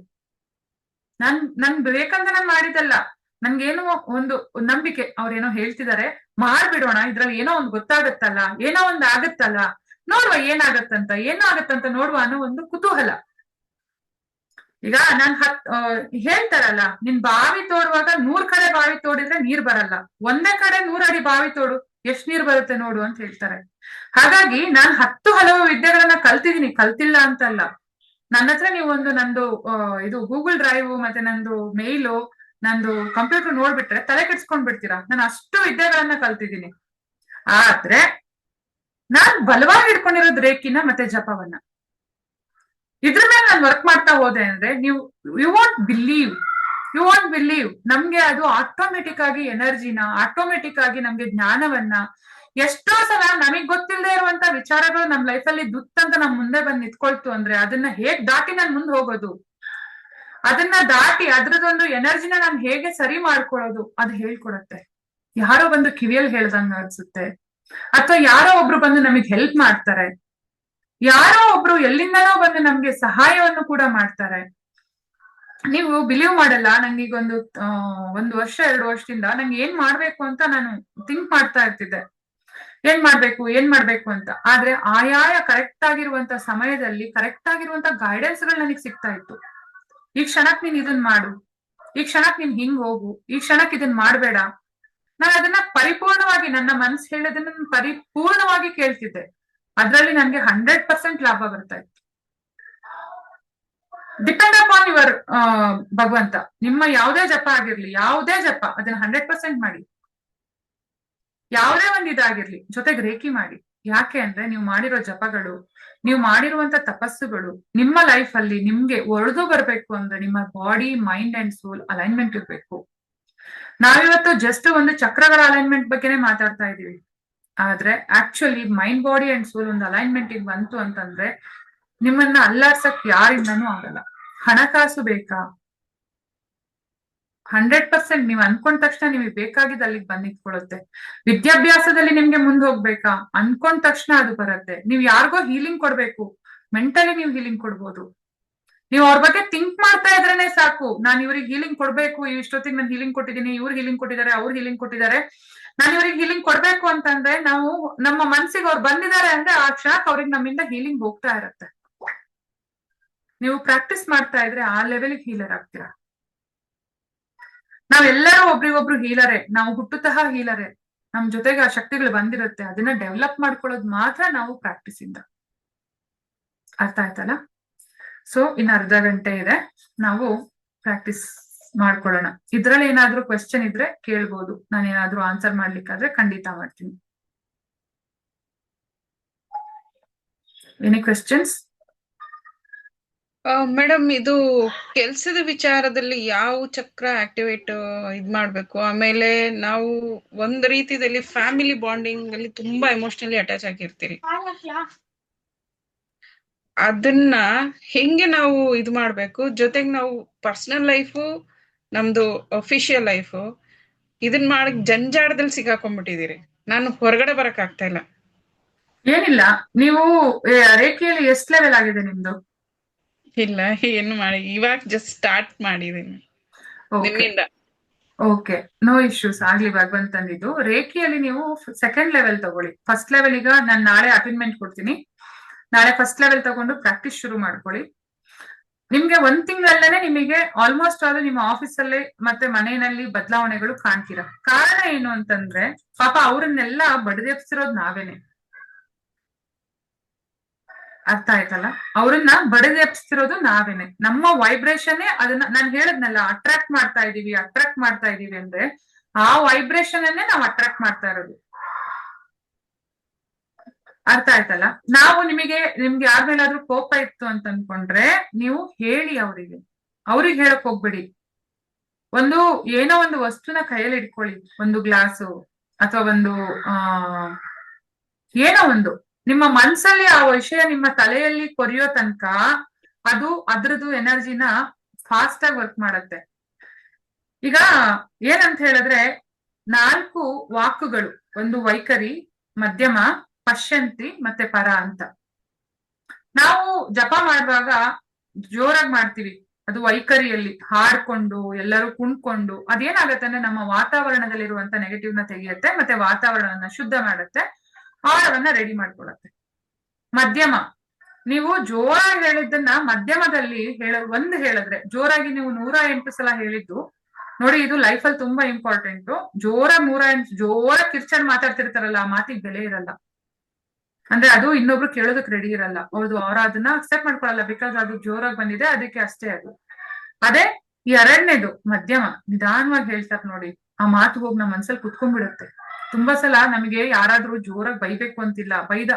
ನನ್ ವಿವೇಕಾನಂದನ ಮಾಡಿದಲ್ಲ, ನನ್ಗೇನೋ ಒಂದು ನಂಬಿಕೆ, ಅವ್ರೇನೋ ಹೇಳ್ತಿದ್ದಾರೆ, ಮಾಡ್ಬಿಡೋಣ, ಇದ್ರಲ್ಲಿ ಏನೋ ಒಂದು ಗೊತ್ತಾಗತ್ತಲ್ಲ, ಏನೋ ಒಂದು ಆಗತ್ತಲ್ಲ, ನೋಡುವ ಏನಾಗತ್ತಂತ, ಏನೋ ಆಗತ್ತಂತ ನೋಡುವ ಅನ್ನೋ ಒಂದು ಕುತೂಹಲ. ಈಗ ನಾನ್ ಹೇಳ್ತಾರಲ್ಲ, ನಿನ್ ಬಾವಿ ತೋಡುವಾಗ 100 ಕಡೆ ಬಾವಿ ತೋಡಿದ್ರೆ ನೀರ್ ಬರಲ್ಲ, ಒಂದೇ ಕಡೆ 100 ಅಡಿ ಬಾವಿ ತೋಡು, ಎಷ್ಟ್ ನೀರ್ ಬರುತ್ತೆ ನೋಡು ಅಂತ ಹೇಳ್ತಾರೆ. ಹಾಗಾಗಿ ನಾನ್ 10 ಹಲವು ವಿದ್ಯೆಗಳನ್ನ ಕಲ್ತಿದೀನಿ, ಕಲ್ತಿಲ್ಲ ಅಂತಲ್ಲ. ನನ್ನ ಹತ್ರ ನೀವು ನಂದು ಇದು ಗೂಗಲ್ ಡ್ರೈವ್ ಮತ್ತೆ ನಂದು ಮೇಲು, ನಂದು ಕಂಪ್ಯೂಟರ್ ನೋಡ್ಬಿಟ್ರೆ ತಲೆ ಕೆಡ್ಸ್ಕೊಂಡ್ ಬಿಡ್ತೀರಾ. ನಾನು ಅಷ್ಟು ವಿದ್ಯೆಗಳನ್ನ ಕಲ್ತಿದ್ದೀನಿ. ಆದ್ರೆ ನಾನ್ ಬಲವಾಗಿ ಹಿಡ್ಕೊಂಡಿರೋದು ರೇಖಿನ ಮತ್ತೆ ಜಪವನ್ನ. ಇದ್ರ ಮೇಲೆ ನಾನು ವರ್ಕ್ ಮಾಡ್ತಾ ಹೋದೆ ಅಂದ್ರೆ, ಯು ವಾಂಟ್ ಬಿಲೀವ್, ನಮ್ಗೆ ಅದು ಆಟೋಮೆಟಿಕ್ ಆಗಿ ಎನರ್ಜಿನ, ಆಟೋಮೆಟಿಕ್ ಆಗಿ ನಮ್ಗೆ ಜ್ಞಾನವನ್ನ, ಎಷ್ಟೋ ಸಲ ನಮಗ್ ಗೊತ್ತಿಲ್ಲದೆ ಇರುವಂತ ವಿಚಾರಗಳು ನಮ್ ಲೈಫಲ್ಲಿ ದುತ್ತಂತ ನಮ್ ಮುಂದೆ ಬಂದ್ ನಿಂತ್ಕೊಳ್ತು ಅಂದ್ರೆ, ಅದನ್ನ ಹೇಗ್ ದಾಟಿ ನಾನ್ ಮುಂದೆ ಹೋಗೋದು, ಅದನ್ನ ದಾಟಿ ಅದ್ರದೊಂದು ಎನರ್ಜಿನ ನಾನ್ ಹೇಗೆ ಸರಿ ಮಾಡ್ಕೊಳ್ಳೋದು, ಅದು ಹೇಳ್ಕೊಡತ್ತೆ. ಯಾರೋ ಬಂದು ಕಿವಿಯಲ್ಲಿ ಹೇಳ್ದಂಗ ಅನ್ಸುತ್ತೆ, ಅಥವಾ ಯಾರೋ ಒಬ್ರು ಬಂದು ನಮಗ್ ಹೆಲ್ಪ್ ಮಾಡ್ತಾರೆ, ಯಾರೋ ಒಬ್ರು ಎಲ್ಲಿಂದನೋ ಬಂದು ನಮ್ಗೆ ಸಹಾಯವನ್ನು ಕೂಡ ಮಾಡ್ತಾರೆ. ನೀವು ಬಿಲೀವ್ ಮಾಡಲ್ಲ, ನಂಗೆ ಈಗ ಒಂದು ವರ್ಷ 2 ವರ್ಷದಿಂದ ನಂಗೆ ಏನ್ ಮಾಡ್ಬೇಕು ಅಂತ ನಾನು ಥಿಂಕ್ ಮಾಡ್ತಾ ಇರ್ತಿದ್ದೆ, ಏನ್ ಮಾಡ್ಬೇಕು ಅಂತ. ಆದ್ರೆ ಆಯಾಯ ಕರೆಕ್ಟ್ ಆಗಿರುವಂತ ಸಮಯದಲ್ಲಿ ಕರೆಕ್ಟ್ ಆಗಿರುವಂತ ಗೈಡೆನ್ಸ್ ಗಳು ನನಗೆ ಸಿಗ್ತಾ ಇತ್ತು. ಈ ಕ್ಷಣಕ್ ನೀನ್ ಇದನ್ ಮಾಡು, ಈ ಕ್ಷಣಕ್ ನೀನ್ ಹಿಂಗ್ ಹೋಗು, ಈ ಕ್ಷಣಕ್ ಇದನ್ ಮಾಡ್ಬೇಡ. ನಾನು ಅದನ್ನ ಪರಿಪೂರ್ಣವಾಗಿ, ನನ್ನ ಮನ್ಸು ಹೇಳೋದನ್ನ ಪರಿಪೂರ್ಣವಾಗಿ ಕೇಳ್ತಿದ್ದೆ. ಅದ್ರಲ್ಲಿ ನನ್ಗೆ 100% ಲಾಭ ಬರ್ತಾ ಇತ್ತು. ಡಿಪೆಂಡ್ ಅಪಾನ್ ಯುವರ್ ಭಗವಂತ. ನಿಮ್ಮ ಯಾವುದೇ ಜಪ ಆಗಿರ್ಲಿ, ಯಾವುದೇ ಜಪ, ಅದನ್ನ 100% ಮಾಡಿ. ಯಾವುದೇ ಒಂದು ಇದಾಗಿರ್ಲಿ, ಜೊತೆಗೆ ರೇಖಿ ಮಾಡಿ. ಯಾಕೆ ಅಂದ್ರೆ, ನೀವು ಮಾಡಿರೋ ಜಪಗಳು, ನೀವು ಮಾಡಿರುವಂತ ತಪಸ್ಸುಗಳು ನಿಮ್ಮ ಲೈಫ್ ಅಲ್ಲಿ ನಿಮ್ಗೆ ಒಡೆದು ಬರ್ಬೇಕು ಅಂದ್ರೆ, ನಿಮ್ಮ body, mind and soul alignment ಇರ್ಬೇಕು. ನಾವಿವತ್ತು ಜಸ್ಟ್ ಒಂದು ಚಕ್ರಗಳ ಅಲೈನ್ಮೆಂಟ್ ಬಗ್ಗೆನೇ ಮಾತಾಡ್ತಾ ಇದೀವಿ. ಆದ್ರೆ actually mind, body and soul ಒಂದು ಅಲೈನ್ಮೆಂಟ್ ಗೆ ಬಂತು ಅಂತಂದ್ರೆ, ನಿಮ್ಮನ್ನ ಅಲ್ಲಾಡ್ಸಕ್ ಯಾರಿಂದನೂ ಆಗಲ್ಲ. ಹಣಕಾಸು ಬೇಕಾ? 100% ನೀವ್ ಅನ್ಕೊಂಡ ತಕ್ಷಣ ನಿಮಗೆ ಬೇಕಾಗಿದ್ದು ಅಲ್ಲಿಗೆ ಬಂದ್ ನಿಂತ್ಕೊಳ್ಳುತ್ತೆ. ವಿದ್ಯಾಭ್ಯಾಸದಲ್ಲಿ ನಿಮ್ಗೆ ಮುಂದೆ ಹೋಗ್ಬೇಕಾ? ಅನ್ಕೊಂಡ ತಕ್ಷಣ ಅದು ಬರುತ್ತೆ. ನೀವ್ ಯಾರಿಗೋ ಹೀಲಿಂಗ್ ಕೊಡ್ಬೇಕು, ಮೆಂಟಲಿ ನೀವು ಹೀಲಿಂಗ್ ಕೊಡ್ಬೋದು. ನೀವು ಅವ್ರ ಬಗ್ಗೆ ಥಿಂಕ್ ಮಾಡ್ತಾ ಇದ್ರೇನೆ ಸಾಕು, ನಾನು ಇವ್ರಿಗೆ ಹೀಲಿಂಗ್ ಕೊಡ್ಬೇಕು, ಇಷ್ಟೊತ್ತಿಗೆ ನಾನು ಹೀಲಿಂಗ್ ಕೊಟ್ಟಿದ್ದೀನಿ, ಇವ್ರು ಹೀಲಿಂಗ್ ಕೊಟ್ಟಿದ್ದಾರೆ, ಅವ್ರು ಹೀಲಿಂಗ್ ಕೊಟ್ಟಿದ್ದಾರೆ, ನಾನು ಇವ್ರಿಗೆ ಹೀಲಿಂಗ್ ಕೊಡ್ಬೇಕು ಅಂತಂದ್ರೆ, ನಾವು ನಮ್ಮ ಮನ್ಸಿಗೆ ಅವ್ರು ಬಂದಿದ್ದಾರೆ ಅಂದ್ರೆ ಆ ಕ್ಷಣಕ್ಕೆ ಅವ್ರಿಗೆ ನಮ್ಮಿಂದ ಹೀಲಿಂಗ್ ಹೋಗ್ತಾ ಇರತ್ತೆ. ನೀವು ಪ್ರಾಕ್ಟೀಸ್ ಮಾಡ್ತಾ ಇದ್ರೆ ಆ ಲೆವೆಲ್ಗೆ ಹೀಲರ್ ಆಗ್ತೀರಾ. ನಾವೆಲ್ಲರೂ ಒಬ್ರಿಗೊಬ್ರು ಹೀಲರೇ, ನಾವು ಹುಟ್ಟುತಹ ಹೀಲರೇ. ನಮ್ ಜೊತೆಗೆ ಆ ಶಕ್ತಿಗಳು ಬಂದಿರುತ್ತೆ, ಅದನ್ನ ಡೆವಲಪ್ ಮಾಡ್ಕೊಳ್ಳೋದು ಮಾತ್ರ ನಾವು ಪ್ರಾಕ್ಟೀಸ್ ಇಂದ. ಅರ್ಥ ಆಯ್ತಲ್ಲ? ಸೊ ಇನ್ನು ಅರ್ಧ ಗಂಟೆ ಇದೆ, ನಾವು ಪ್ರಾಕ್ಟೀಸ್ ಮಾಡ್ಕೊಳ್ಳೋಣ. ಇದ್ರಲ್ಲಿ ಏನಾದ್ರೂ ಕ್ವೆಶ್ಚನ್ ಇದ್ರೆ ಕೇಳ್ಬೋದು, ನಾನು ಏನಾದ್ರೂ ಆನ್ಸರ್ ಮಾಡ್ಲಿಕ್ಕಾದ್ರೆ ಖಂಡಿತ ಮಾಡ್ತೀನಿ. Any questions? ಮೇಡಮ್, ಇದು ಕೆಲ್ಸದ ವಿಚಾರದಲ್ಲಿ ಯಾವ ಚಕ್ರ ಆಕ್ಟಿವೇಟ್ ಇದ್ ಮಾಡ್ಬೇಕು? ಆಮೇಲೆ ನಾವು ಒಂದ್ ರೀತಿಯಲ್ಲಿ ಫ್ಯಾಮಿಲಿ ಬಾಂಡಿಂಗ್ ಅಲ್ಲಿ ತುಂಬಾ ಎಮೋಷನಲಿ ಅಟ್ಯಾಚ್ ಆಗಿರ್ತೀರಿ, ಅದನ್ನ ಹೆಂಗೆ ನಾವು ಇದು ಮಾಡ್ಬೇಕು? ಜೊತೆಗೆ ನಾವು ಪರ್ಸನಲ್ ಲೈಫು, ನಮ್ದು ಅಫಿಷಿಯಲ್ ಲೈಫು, ಇದನ್ ಮಾಡಕ್ ಜಂಜಾಟದಲ್ಲಿ ಸಿಗಾಕೊಂಡ್ಬಿಟ್ಟಿದೀರಿ. ನಾನು ಹೊರಗಡೆ ಬರಕ್ ಆಗ್ತಾ ಇಲ್ಲ. ಏನಿಲ್ಲ, ನೀವು ರೇಖೆಯಲ್ಲಿ ಎಷ್ಟು ಲೆವೆಲ್ ಆಗಿದೆ ನಿಮ್ದು? ಇಲ್ಲ, ಏನು ಮಾಡಿ ಇವಾಗ ಜಸ್ಟ್ ಸ್ಟಾರ್ಟ್ ಮಾಡಿದೀನಿ ಓಕೆ ನಿನ್ನಿಂದ. Okay, no issues. ಆಗ್ಲಿ ಭಗವಂತಂದಿದ್ದು. ರೇಖಿಯಲ್ಲಿ ನೀವು ಸೆಕೆಂಡ್ ಲೆವೆಲ್ ತಗೊಳ್ಳಿ. ಫಸ್ಟ್ ಲೆವೆಲ್ ಈಗ ನಾನು ನಾಳೆ ಅಟೈನ್ಮೆಂಟ್ ಕೊಡ್ತೀನಿ. ನಾಳೆ ಫಸ್ಟ್ ಲೆವೆಲ್ ತಗೊಂಡು ಪ್ರಾಕ್ಟೀಸ್ ಶುರು ಮಾಡ್ಕೊಳ್ಳಿ. ನಿಮ್ಗೆ ಒಂದ್ ತಿಂಗಳಲ್ಲೇ ನಿಮಗೆ ಆಲ್ಮೋಸ್ಟ್ ಆಲ್ ನಿಮ್ಮ ಆಫೀಸಲ್ಲಿ ಮತ್ತೆ ಮನೆಯಲ್ಲಿ ಬದಲಾವಣೆಗಳು ಕಾಣ್ತೀರಾ. ಕಾರಣ ಏನು ಅಂತಂದ್ರೆ ಪಾಪ ಅವ್ರನ್ನೆಲ್ಲ ಬಡಿದೆಬ್ಸಿರೋದು ನಾವೇನೆ. ಅರ್ಥ ಆಯ್ತಲ್ಲ? ಅವ್ರನ್ನ ಬಡಿದೆಬ್ಸ್ತಿರೋದು ನಾವೇನೆ. ನಮ್ಮ ವೈಬ್ರೇಷನ್ ಅದನ್ನ ನಾನು ಹೇಳದ್ನಲ್ಲ, ಅಟ್ರಾಕ್ಟ್ ಮಾಡ್ತಾ ಇದೀವಿ ಅಂದ್ರೆ ಆ ವೈಬ್ರೇಷನ್ ಅನ್ನೇ ನಾವು ಅಟ್ರಾಕ್ಟ್ ಮಾಡ್ತಾ ಇರೋದು. ಅರ್ಥ ಆಯ್ತಲ್ಲ? ನಾವು ನಿಮ್ಗೆ ಯಾರ ಮೇಲಾದ್ರೂ ಕೋಪ ಇತ್ತು ಅಂತ ಅನ್ಕೊಂಡ್ರೆ ನೀವು ಹೇಳಿ ಅವ್ರಿಗೆ ಹೇಳಕ್ ಹೋಗ್ಬೇಡಿ. ಏನೋ ಒಂದು ವಸ್ತುನ ಕೈಯಲ್ಲಿ ಇಟ್ಕೊಳ್ಳಿ, ಒಂದು ಗ್ಲಾಸು ಅಥವಾ ಒಂದು ಏನೋ ಒಂದು ನಿಮ್ಮ ಮನ್ಸಲ್ಲಿ ಆ ವಿಷಯ ನಿಮ್ಮ ತಲೆಯಲ್ಲಿ ಕೊರಿಯೋ ತನಕ ಅದು ಅದ್ರದ್ದು ಎನರ್ಜಿನ ಫಾಸ್ಟ್ ಆಗಿ ವರ್ಕ್ ಮಾಡತ್ತೆ. ಈಗ ಏನಂತ ಹೇಳಿದ್ರೆ 4 ವಾಕುಗಳು, ಒಂದು ವೈಖರಿ, ಮಧ್ಯಮ, ಪಶ್ಯಂತಿ ಮತ್ತೆ ಪರ ಅಂತ. ನಾವು ಜಪ ಮಾಡುವಾಗ ಜೋರಾಗಿ ಮಾಡ್ತೀವಿ, ಅದು ವೈಖರಿಯಲ್ಲಿ ಹಾಡ್ಕೊಂಡು ಎಲ್ಲರೂ ಕುಣ್ಕೊಂಡು. ಅದೇನಾಗತ್ತೆ ಅಂದ್ರೆ ನಮ್ಮ ವಾತಾವರಣದಲ್ಲಿರುವಂತ ನೆಗೆಟಿವ್ ನ ತೆಗೆಯುತ್ತೆ, ಮತ್ತೆ ವಾತಾವರಣನ ಶುದ್ಧ ಮಾಡುತ್ತೆ, ಆಹಾರವನ್ನ ರೆಡಿ ಮಾಡ್ಕೊಳತ್ತೆ. ಮಧ್ಯಮ, ನೀವು ಜೋರಾಗಿ ಹೇಳಿದ್ದನ್ನ ಮಧ್ಯಮದಲ್ಲಿ ಹೇಳಿದ್ರೆ, ಜೋರಾಗಿ ನೀವು 108 ಸಲ ಹೇಳಿದ್ದು ನೋಡಿ, ಇದು ಲೈಫಲ್ಲಿ ತುಂಬಾ ಇಂಪಾರ್ಟೆಂಟ್. ಜೋರಾಗಿ 108 ಜೋರಾಗಿ ಕಿರ್ಚಂಡ್ ಮಾತಾಡ್ತಿರ್ತಾರಲ್ಲ, ಆ ಮಾತಿಗೆ ಬೆಲೆ ಇರಲ್ಲ. ಅಂದ್ರೆ ಅದು ಇನ್ನೊಬ್ರು ಕೇಳೋದಕ್ ರೆಡಿ ಇರಲ್ಲ. ಅವ್ರ ಅದನ್ನ ಅಕ್ಸೆಪ್ಟ್ ಮಾಡ್ಕೊಳಲ್ಲ, ಬಿಕಾಸ್ ಅದು ಜೋರಾಗಿ ಬಂದಿದೆ, ಅದಕ್ಕೆ ಅಷ್ಟೇ ಅದು. ಅದೇ ಈ 2ನೇದು ಮಧ್ಯಮ, ನಿಧಾನವಾಗಿ ಹೇಳ್ತಾರೆ ನೋಡಿ, ಆ ಮಾತು ಹೋಗಿ ನಮ್ಮ ಮನ್ಸಲ್ಲಿ ಕುತ್ಕೊಂಡ್ಬಿಡುತ್ತೆ. ತುಂಬಾ ಸಲ ನಮಗೆ ಯಾರಾದ್ರೂ ಜೋರಾಗಿ ಬೈಬೇಕು ಅಂತಿಲ್ಲ,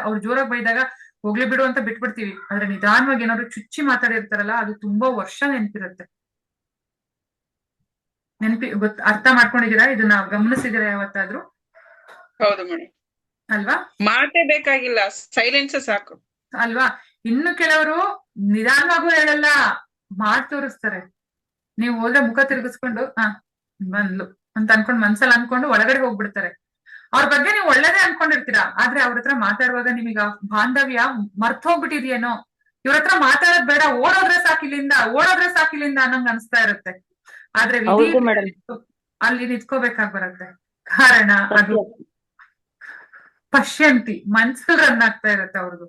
ಅವ್ರು ಜೋರಾಗಿ ಬೈದಾಗ ಹೋಗ್ಲಿ ಬಿಡು ಅಂತ ಬಿಟ್ಬಿಡ್ತೀವಿ. ಆದ್ರೆ ನಿಧಾನವಾಗಿ ಏನಾದ್ರು ಚುಚ್ಚಿ ಮಾತಾಡಿರ್ತಾರಲ್ಲ, ಅದು ತುಂಬಾ ವರ್ಷ ನೆನ್ಪಿರುತ್ತೆ. ಅರ್ಥ ಮಾಡ್ಕೊಂಡಿದೀರಾ? ಇದನ್ನ ಗಮನಿಸಿದಿರಾ ಯಾವತ್ತಾದ್ರೂ? ಹೌದು ಮೇಡಮ್. ಅಲ್ವಾ? ಮಾತೇ ಬೇಕಾಗಿಲ್ಲ, ಸೈಲೆನ್ಸ್ ಸಾಕು ಅಲ್ವಾ? ಇನ್ನು ಕೆಲವರು ನಿಧಾನವಾಗೂ ಹೇಳಲ್ಲ, ಮಾಡ್ ತೋರಿಸ್ತಾರೆ. ನೀವು ಹೋದ್ರೆ ಮುಖ ತಿರುಗಿಸ್ಕೊಂಡು ಬಂದ್ಲು ಅಂತ ಅನ್ಕೊಂಡ್ ಮನ್ಸಲ್ಲಿ ಅನ್ಕೊಂಡು ಒಳಗಡೆ ಹೋಗ್ಬಿಡ್ತಾರೆ. ಅವ್ರ ಬಗ್ಗೆ ನೀವು ಒಳ್ಳೇದೇ ಅನ್ಕೊಂಡಿರ್ತೀರಾ, ಆದ್ರೆ ಅವ್ರ ಹತ್ರ ಮಾತಾಡುವಾಗ ನಿಮಗ ಬಾಂಧವ್ಯ ಮರ್ತೋಗ್ಬಿಟ್ಟಿದ್ಯೇನೋ, ಇವ್ರ ಹತ್ರ ಮಾತಾಡೋದ್ ಬೇಡ, ಓಡೋದ್ರೆ ಸಾಕಿಲಿಂದ ಅನ್ನಂಗ್ ಅನ್ಸ್ತಾ ಇರುತ್ತೆ. ಆದ್ರೆ ಅಲ್ಲಿ ನಿಂತ್ಕೋಬೇಕಾಗ್ ಬರುತ್ತೆ. ಕಾರಣ ಅದು ಪಶ್ಯಂತಿ, ಮನ್ಸಲ್ಲಿ ರನ್ ಆಗ್ತಾ ಇರುತ್ತೆ ಅವ್ರದ್ದು.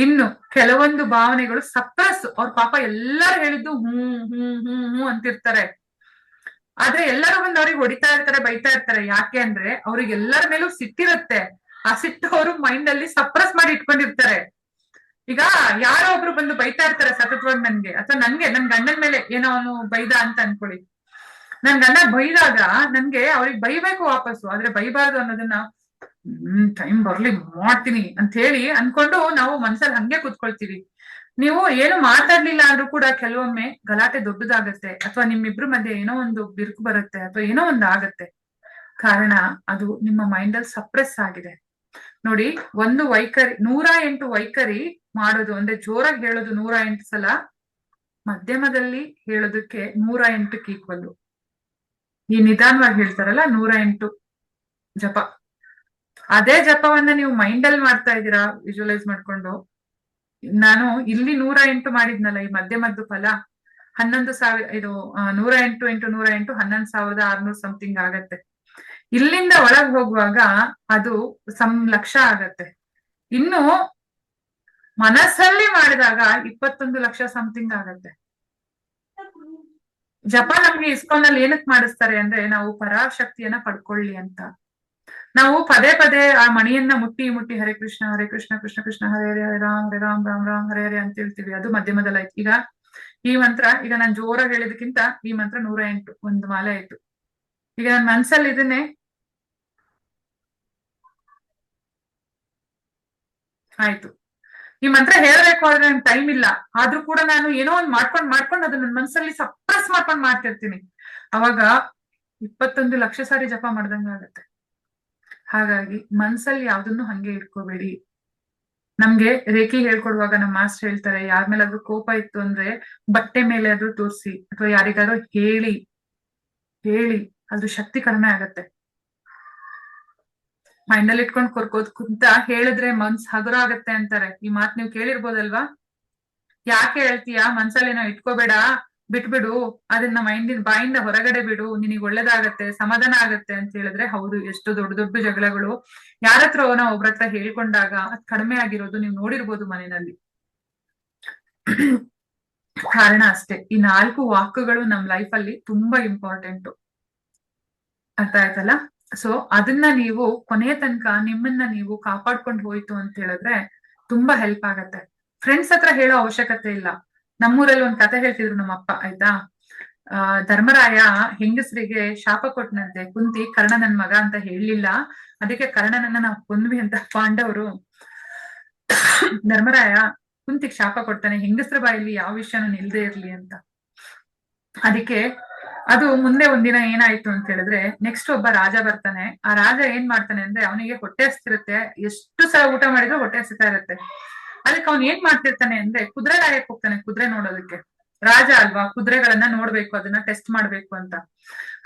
ಇನ್ನು ಕೆಲವೊಂದು ಭಾವನೆಗಳು ಸಪ್ರೆಸ್, ಅವ್ರ ಪಾಪ ಎಲ್ಲರೂ ಹೇಳಿದ್ದು ಹ್ಮ್ ಅಂತಿರ್ತಾರೆ. ಆದ್ರೆ ಎಲ್ಲರೂ ಬಂದು ಅವ್ರಿಗೆ ಹೊಡಿತಾ ಇರ್ತಾರೆ, ಬೈತಾ ಇರ್ತಾರೆ. ಯಾಕೆ ಅಂದ್ರೆ ಅವ್ರಿಗೆ ಎಲ್ಲರ ಮೇಲೂ ಸಿಟ್ಟಿರುತ್ತೆ. ಆ ಸಿಟ್ಟು ಅವರು ಮೈಂಡ್ ಅಲ್ಲಿ ಸಪ್ರೆಸ್ ಮಾಡಿ ಇಟ್ಕೊಂಡಿರ್ತಾರೆ. ಈಗ ಯಾರೋ ಒಬ್ರು ಬಂದು ಬೈತಾ ಇರ್ತಾರೆ ಸತತವಾಗಿ ನನ್ಗೆ, ಅಥವಾ ನನ್ ಗಂಡನ ಮೇಲೆ ಏನೋ ಅವನು ಬೈದ ಅಂತ ಅನ್ಕೊಳ್ಳಿ. ನನ್ ಗಂಡ ಬೈದಾಗ ನನ್ಗೆ ಅವ್ರಿಗೆ ಬೈಬೇಕು ವಾಪಸ್ಸು, ಆದ್ರೆ ಬೈಬಾರ್ದು ಅನ್ನೋದನ್ನ ಟೈಮ್ ಬರ್ಲಿ ಮಾಡ್ತೀನಿ ಅಂತ ಹೇಳಿ ಅನ್ಕೊಂಡು ನಾವು ಮನ್ಸಲ್ಲಿ ಹಂಗೆ ಕುತ್ಕೊಳ್ತೀವಿ. ನೀವು ಏನು ಮಾತಾಡ್ಲಿಲ್ಲ ಅಂದ್ರೂ ಕೂಡ ಕೆಲವೊಮ್ಮೆ ಗಲಾಟೆ ದೊಡ್ಡದಾಗತ್ತೆ, ಅಥವಾ ನಿಮ್ಮಿಬ್ರು ಮಧ್ಯೆ ಏನೋ ಒಂದು ಬಿರುಕು ಬರುತ್ತೆ, ಅಥವಾ ಏನೋ ಒಂದು ಆಗತ್ತೆ. ಕಾರಣ ಅದು ನಿಮ್ಮ ಮೈಂಡಲ್ಲಿ ಸಪ್ರೆಸ್ ಆಗಿದೆ. ನೋಡಿ, ಒಂದು ವೈಖರಿ 108 ವೈಖರಿ ಮಾಡೋದು ಅಂದ್ರೆ ಜೋರಾಗಿ ಹೇಳೋದು 108 ಸಲ, ಮಧ್ಯಮದಲ್ಲಿ ಹೇಳೋದಕ್ಕೆ 108ಕ್ಕೆ ಈಕ್ವಲ್. ಈ ನಿಧಾನವಾಗಿ ಹೇಳ್ತಾರಲ್ಲ 108 ಜಪ, ಅದೇ ಜಪವನ್ನ ನೀವು ಮೈಂಡಲ್ಲಿ ಮಾಡ್ತಾ ಇದ್ದೀರಾ ವಿಜುವಲೈಸ್ ಮಾಡ್ಕೊಂಡು. ನಾನು ಇಲ್ಲಿ 108 ಮಾಡಿದ್ನಲ್ಲ, ಈ ಮಧ್ಯಮದ್ದು ಫಲ 11,000, ಇದು 108 × 108 11,600 ಸಮಥಿಂಗ್ ಆಗತ್ತೆ. ಇಲ್ಲಿಂದ ಒಳಗ್ ಹೋಗುವಾಗ ಅದು ಲಕ್ಷ ಆಗತ್ತೆ. ಇನ್ನು ಮನಸ್ಸಲ್ಲಿ ಮಾಡಿದಾಗ 21 ಲಕ್ಷ ಸಮಥಿಂಗ್ ಆಗತ್ತೆ. ಜಪ ನಮ್ಗೆ ಇಸ್ಕಾನ್ನಲ್ಲಿ ಏನಕ್ ಮಾಡಿಸ್ತಾರೆ ಅಂದ್ರೆ, ನಾವು ಪರಾಶಕ್ತಿಯನ್ನ ಪಡ್ಕೊಳ್ಳಿ ಅಂತ. ನಾವು ಪದೇ ಪದೇ ಆ ಮಣಿಯನ್ನ ಮುಟ್ಟಿ ಹರೇ ಕೃಷ್ಣ ಕೃಷ್ಣ ಕೃಷ್ಣ ಹರೇ ಹರೇ, ಹರೇ ರಾಮ್ ರಾಮ್ ರಾಮ್ ಹರೇ ಹರೇ ಅಂತ ಹೇಳ್ತೀವಿ. ಅದು ಮಧ್ಯಮದಲ್ಲಿ ಆಯ್ತು. ಈಗ ಈ ಮಂತ್ರ, ಈಗ ನಾನು ಜೋರಾಗಿ ಹೇಳಿದಕ್ಕಿಂತ ಈ ಮಂತ್ರ 108 ಒಂದು ಮಾಲೆ ಆಯ್ತು. ಈಗ ನನ್ನ ಮನ್ಸಲ್ಲಿ ಇದನ್ನೇ ಆಯ್ತು. ಈ ಮಂತ್ರ ಹೇಳ್ಬೇಕು ಆದ್ರೆ ನನ್ ಟೈಮ್ ಇಲ್ಲ, ಆದ್ರೂ ಕೂಡ ನಾನು ಏನೋ ಒಂದ್ ಮಾಡ್ಕೊಂಡು ಅದು ನನ್ನ ಮನ್ಸಲ್ಲಿ ಸಪ್ರೆಸ್ ಮಾಡ್ಕೊಂಡು ಮಾಡ್ತಿರ್ತೀನಿ. ಅವಾಗ 21 ಲಕ್ಷ ಸಾರಿ ಜಪ ಮಾಡ್ದಂಗ ಆಗತ್ತೆ. ಹಾಗಾಗಿ ಮನ್ಸಲ್ಲಿ ಯಾವ್ದನ್ನು ಹಂಗೆ ಇಟ್ಕೋಬೇಡಿ. ನಮ್ಗೆ ರೇಖಿ ಹೇಳ್ಕೊಡುವಾಗ ನಮ್ಮ ಮಾಸ್ಟರ್ ಹೇಳ್ತಾರೆ, ಯಾರ ಮೇಲಾದ್ರೂ ಕೋಪ ಇತ್ತು ಅಂದ್ರೆ ಬಟ್ಟೆ ಮೇಲೆ ಆದ್ರೂ ತೋರಿಸಿ, ಅಥವಾ ಯಾರಿಗಾದ್ರೂ ಹೇಳಿ ಅದ್ರ ಶಕ್ತಿ ಕಡಿಮೆ ಆಗತ್ತೆ. ಮೈಂಡಲ್ಲಿ ಇಟ್ಕೊಂಡು ಕುಂತ ಹೇಳಿದ್ರೆ ಮನ್ಸ್ ಹಗುರ ಆಗತ್ತೆ ಅಂತಾರೆ. ಈ ಮಾತ್ ನೀವು ಕೇಳಿರ್ಬೋದಲ್ವಾ? ಯಾಕೆ ಹೇಳ್ತೀಯಾ, ಮನ್ಸಲ್ಲೇನೋ ಇಟ್ಕೋಬೇಡ, ಬಿಟ್ಬಿಡು, ಅದನ್ನ ಬಾಯಿಂದ ಹೊರಗಡೆ ಬಿಡು, ನಿನಗ್ ಒಳ್ಳೇದಾಗತ್ತೆ, ಸಮಾಧಾನ ಆಗತ್ತೆ ಅಂತ ಹೇಳಿದ್ರೆ, ಹೌದು, ಎಷ್ಟು ದೊಡ್ಡ ದೊಡ್ಡ ಜಗಳಗಳು ಯಾರತ್ರ ನಾವು ಒಬ್ರ ಹತ್ರ ಹೇಳ್ಕೊಂಡಾಗ ಅದ್ ಕಡಿಮೆ ಆಗಿರೋದು ನೀವು ನೋಡಿರ್ಬೋದು ಮನೆಯಲ್ಲಿ. ಕಾರಣ ಅಷ್ಟೇ, ಈ 4 ವಾಕ್ಗಳು ನಮ್ ಲೈಫ್ ಅಲ್ಲಿ ತುಂಬಾ ಇಂಪಾರ್ಟೆಂಟ್. ಅರ್ಥ ಆಯ್ತಲ್ಲ? ಸೊ ಅದನ್ನ ನೀವು ಕೊನೆಯ ತನಕ ನಿಮ್ಮನ್ನ ನೀವು ಕಾಪಾಡ್ಕೊಂಡು ಹೋಯ್ತು ಅಂತ ಹೇಳಿದ್ರೆ ತುಂಬಾ ಹೆಲ್ಪ್ ಆಗತ್ತೆ. ಫ್ರೆಂಡ್ಸ್ ಹತ್ರ ಹೇಳೋ ಅವಶ್ಯಕತೆ ಇಲ್ಲ. ನಮ್ಮೂರಲ್ಲಿ ಒಂದ್ ಕತೆ ಹೇಳ್ತಿದ್ರು ನಮ್ಮಪ್ಪ, ಆಯ್ತಾ. ಧರ್ಮರಾಯ ಹೆಂಗಸರಿಗೆ ಶಾಪ ಕೊಟ್ಟನಂತೆ, ಕುಂತಿ ಕರ್ಣ ನನ್ ಮಗ ಅಂತ ಹೇಳಲಿಲ್ಲ, ಅದಕ್ಕೆ ಕರ್ಣನನ್ನ ನಾವು ಕೊಂದ್ವಿ ಅಂತ ಪಾಂಡವರು. ಧರ್ಮರಾಯ ಕುಂತಿಗ್ ಶಾಪ ಕೊಡ್ತಾನೆ, ಹೆಂಗಸ್ರ ಬಾಯಲ್ಲಿ ಯಾವ ವಿಷಯನೂ ನಿಲ್ದೇ ಇರ್ಲಿ ಅಂತ. ಅದಕ್ಕೆ ಅದು ಮುಂದೆ ಒಂದಿನ ಏನಾಯ್ತು ಅಂತ ಹೇಳಿದ್ರೆ, ನೆಕ್ಸ್ಟ್ ಒಬ್ಬ ರಾಜ ಬರ್ತಾನೆ. ಆ ರಾಜ ಏನ್ ಮಾಡ್ತಾನೆ ಅಂದ್ರೆ, ಅವನಿಗೆ ಹೊಟ್ಟೆ ಹಸ್ತಿರುತ್ತೆ, ಎಷ್ಟು ಸಲ ಊಟ ಮಾಡಿದ್ರು ಹೊಟ್ಟೆ ಹಸಿತಾ ಇರುತ್ತೆ. ಅದಕ್ಕೆ ಅವ್ನ್ ಏನ್ ಮಾಡ್ತಿರ್ತಾನೆ ಅಂದ್ರೆ, ಕುದುರೆ ಲಾಯಕ್ ಹೋಗ್ತಾನೆ, ಕುದುರೆ ನೋಡೋದಕ್ಕೆ. ರಾಜ ಅಲ್ವಾ, ಕುದುರೆಗಳನ್ನ ನೋಡ್ಬೇಕು, ಅದನ್ನ ಟೆಸ್ಟ್ ಮಾಡ್ಬೇಕು ಅಂತ.